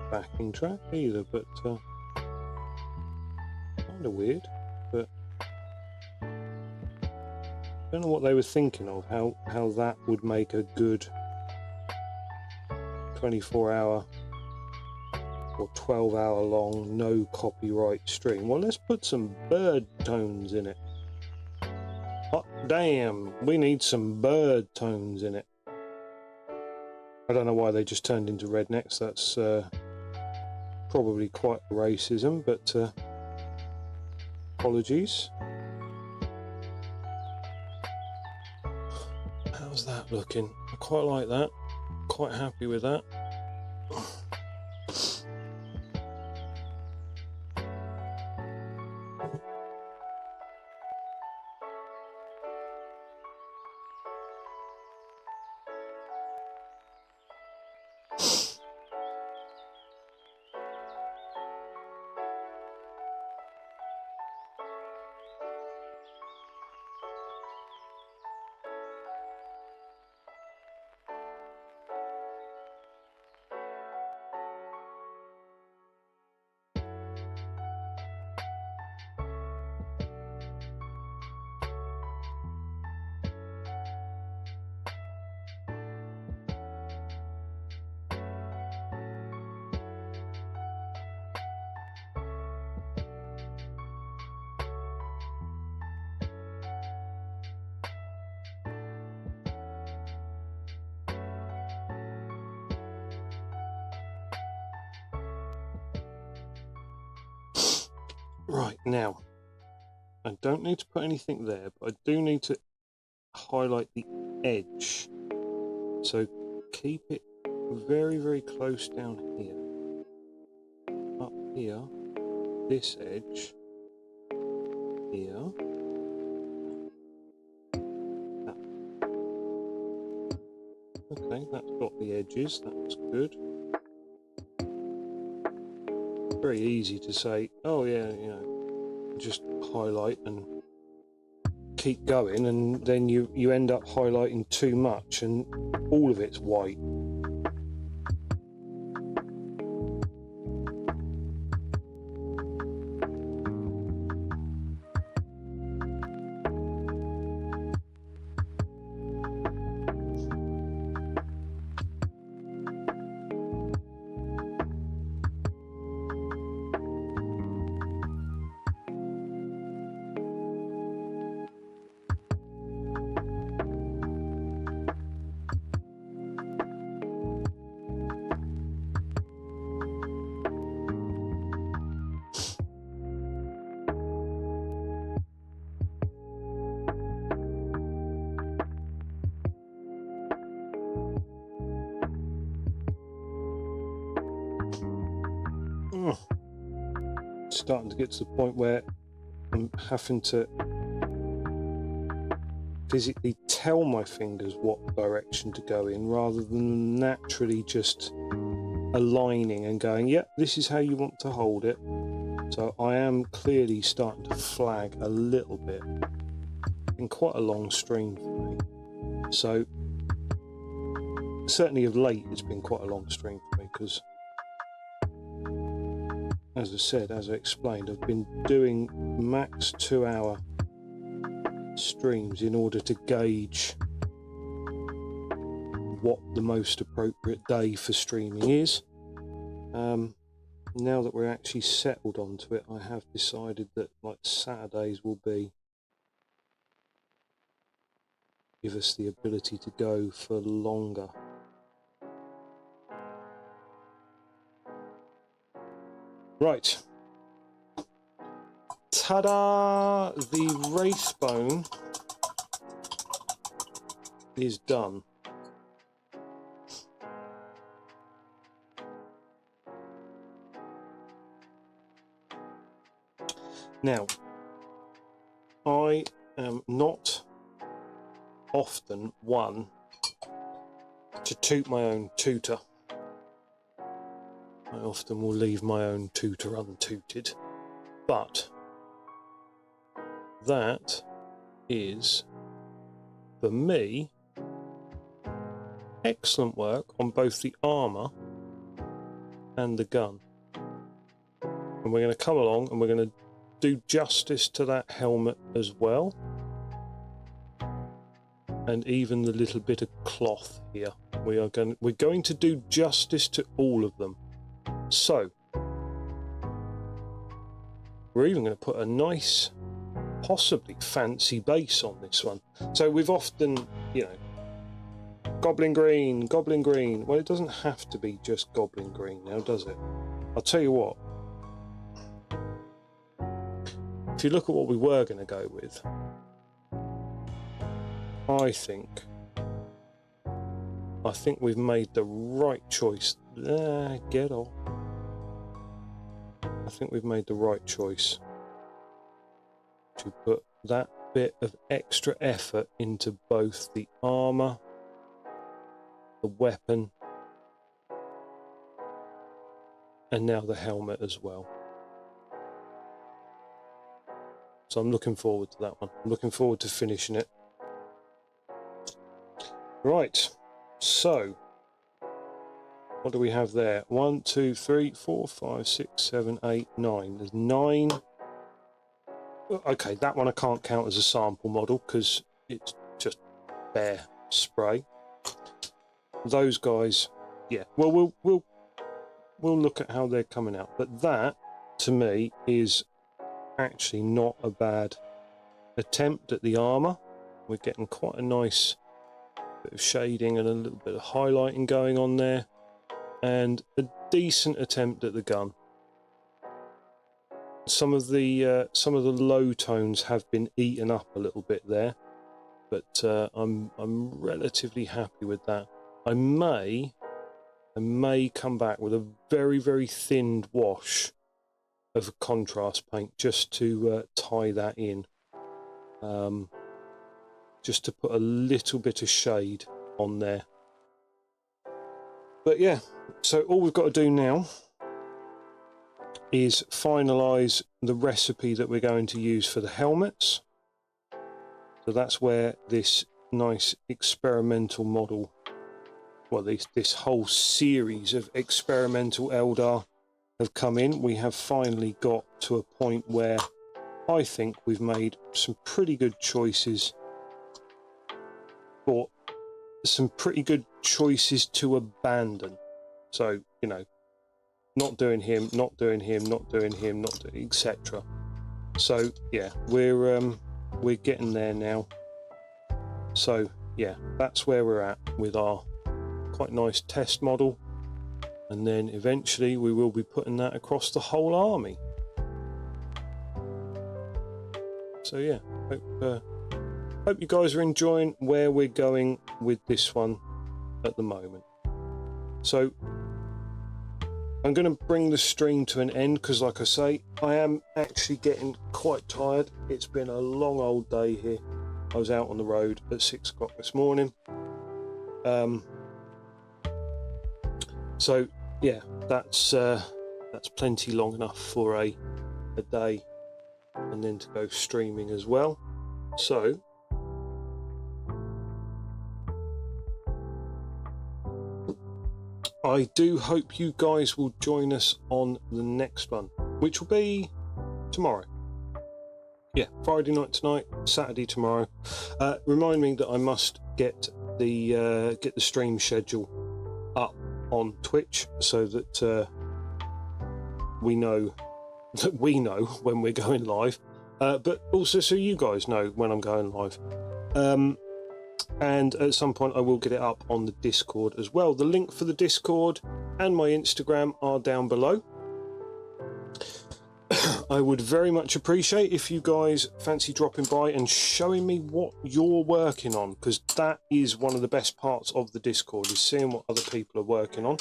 A: backing track either, but kind of weird. But don't know what they were thinking of, how that would make a good 24-hour or 12-hour long no copyright stream. Well, let's put some bird tones in it. Hot damn, we need some bird tones in it. I don't know why they just turned into rednecks. That's probably quite racism, but apologies. How's that looking? I quite like that. Quite happy with that. Right, now, I don't need to put anything there, but I do need to highlight the edge. So keep it very, very close down here. Up here, this edge, here. That. Okay, that's got the edges, that's good. Very easy to say, oh yeah, you know, just highlight and keep going, and then you end up highlighting too much and all of it's white. Starting to get to the point where I'm having to physically tell my fingers what direction to go in rather than naturally just aligning and going, yep, this is how you want to hold it. So I am clearly starting to flag a little bit. In quite a long stream for me. So certainly of late it's been quite a long stream for me because as I said, as I explained, I've been doing max 2-hour streams in order to gauge what the most appropriate day for streaming is. Now that we're actually settled onto it, I have decided that like Saturdays will give us the ability to go for longer. Right. Ta-da! The race bone is done. Now, I am not often one to toot my own tutor. I often will leave my own tutor untooted, but that is, for me, excellent work on both the armour and the gun. And we're going to come along and we're going to do justice to that helmet as well, and even the little bit of cloth here. We're going to do justice to all of them. So we're even going to put a nice, possibly fancy base on this one. So we've often, you know, goblin green. Well, it doesn't have to be just goblin green now, does it? I'll tell you what. If you look at what we were going to go with, I think we've made the right choice. Get off. I think we've made the right choice to put that bit of extra effort into both the armour, the weapon, and now the helmet as well. So I'm looking forward to that one. I'm looking forward to finishing it. Right, so what do we have there? 1, 2, 3, 4, 5, 6, 7, 8, 9. There's 9. Okay, that one I can't count as a sample model because it's just bare spray. Those guys, yeah. Well, we'll look at how they're coming out. But that, to me, is actually not a bad attempt at the armour. We're getting quite a nice bit of shading and a little bit of highlighting going on there, and a decent attempt at the gun. Some of the low tones have been eaten up a little bit there, but I'm relatively happy with that. I may come back with a very, very thinned wash of contrast paint just to tie that in, just to put a little bit of shade on there. But yeah, so all we've got to do now is finalize the recipe that we're going to use for the helmets. So that's where this nice experimental model, well, this whole series of experimental Eldar have come in. We have finally got to a point where I think we've made some pretty good choices, or some pretty good choices to abandon. So, you know, not doing him, not doing him, not doing him, not doing, etc. So yeah, we're getting there now. So yeah, that's where we're at with our quite nice test model, and then eventually we will be putting that across the whole army. So yeah, hope you guys are enjoying where we're going with this one at the moment. So I'm going to bring the stream to an end because, like I say, I am actually getting quite tired. It's been a long old day here. I was out on the road at 6 o'clock this morning. So yeah, that's plenty long enough for a day, and then to go streaming as well. So I do hope you guys will join us on the next one. which will be tomorrow. Yeah, Friday night tonight, Saturday tomorrow. Remind me that I must get the stream schedule up on Twitch so that we know when we're going live, but also so you guys know when I'm going live. And at some point I will get it up on the Discord as well. The link for the Discord and my Instagram are down below. I would very much appreciate if you guys fancy dropping by and showing me what you're working on, because that is one of the best parts of the Discord, is seeing what other people are working on.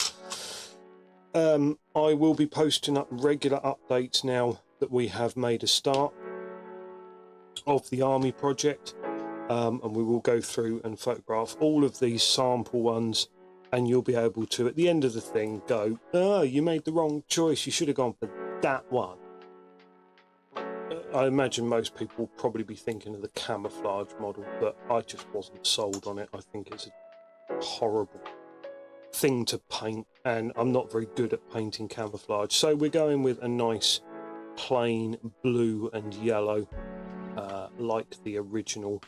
A: I will be posting up regular updates now that we have made a start of the army project, and we will go through and photograph all of these sample ones, and you'll be able to, at the end of the thing, go, oh, you made the wrong choice, you should have gone for that one. I imagine most people will probably be thinking of the camouflage model, but I just wasn't sold on it. I think it's a horrible thing to paint, and I'm not very good at painting camouflage. So we're going with a nice plain blue and yellow, like the original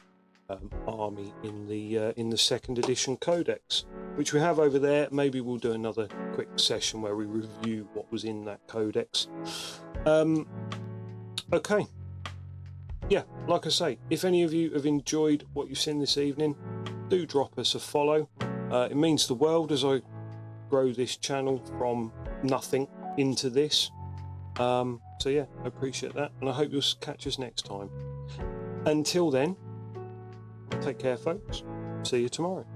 A: army in the second edition codex, which we have over there. Maybe we'll do another quick session where we review what was in that codex. Okay, yeah, like I say, if any of you have enjoyed what you've seen this evening, do drop us a follow. It means the world as I grow this channel from nothing into this. So yeah, I appreciate that, and I hope you'll catch us next time. Until then, take care, folks. See you tomorrow.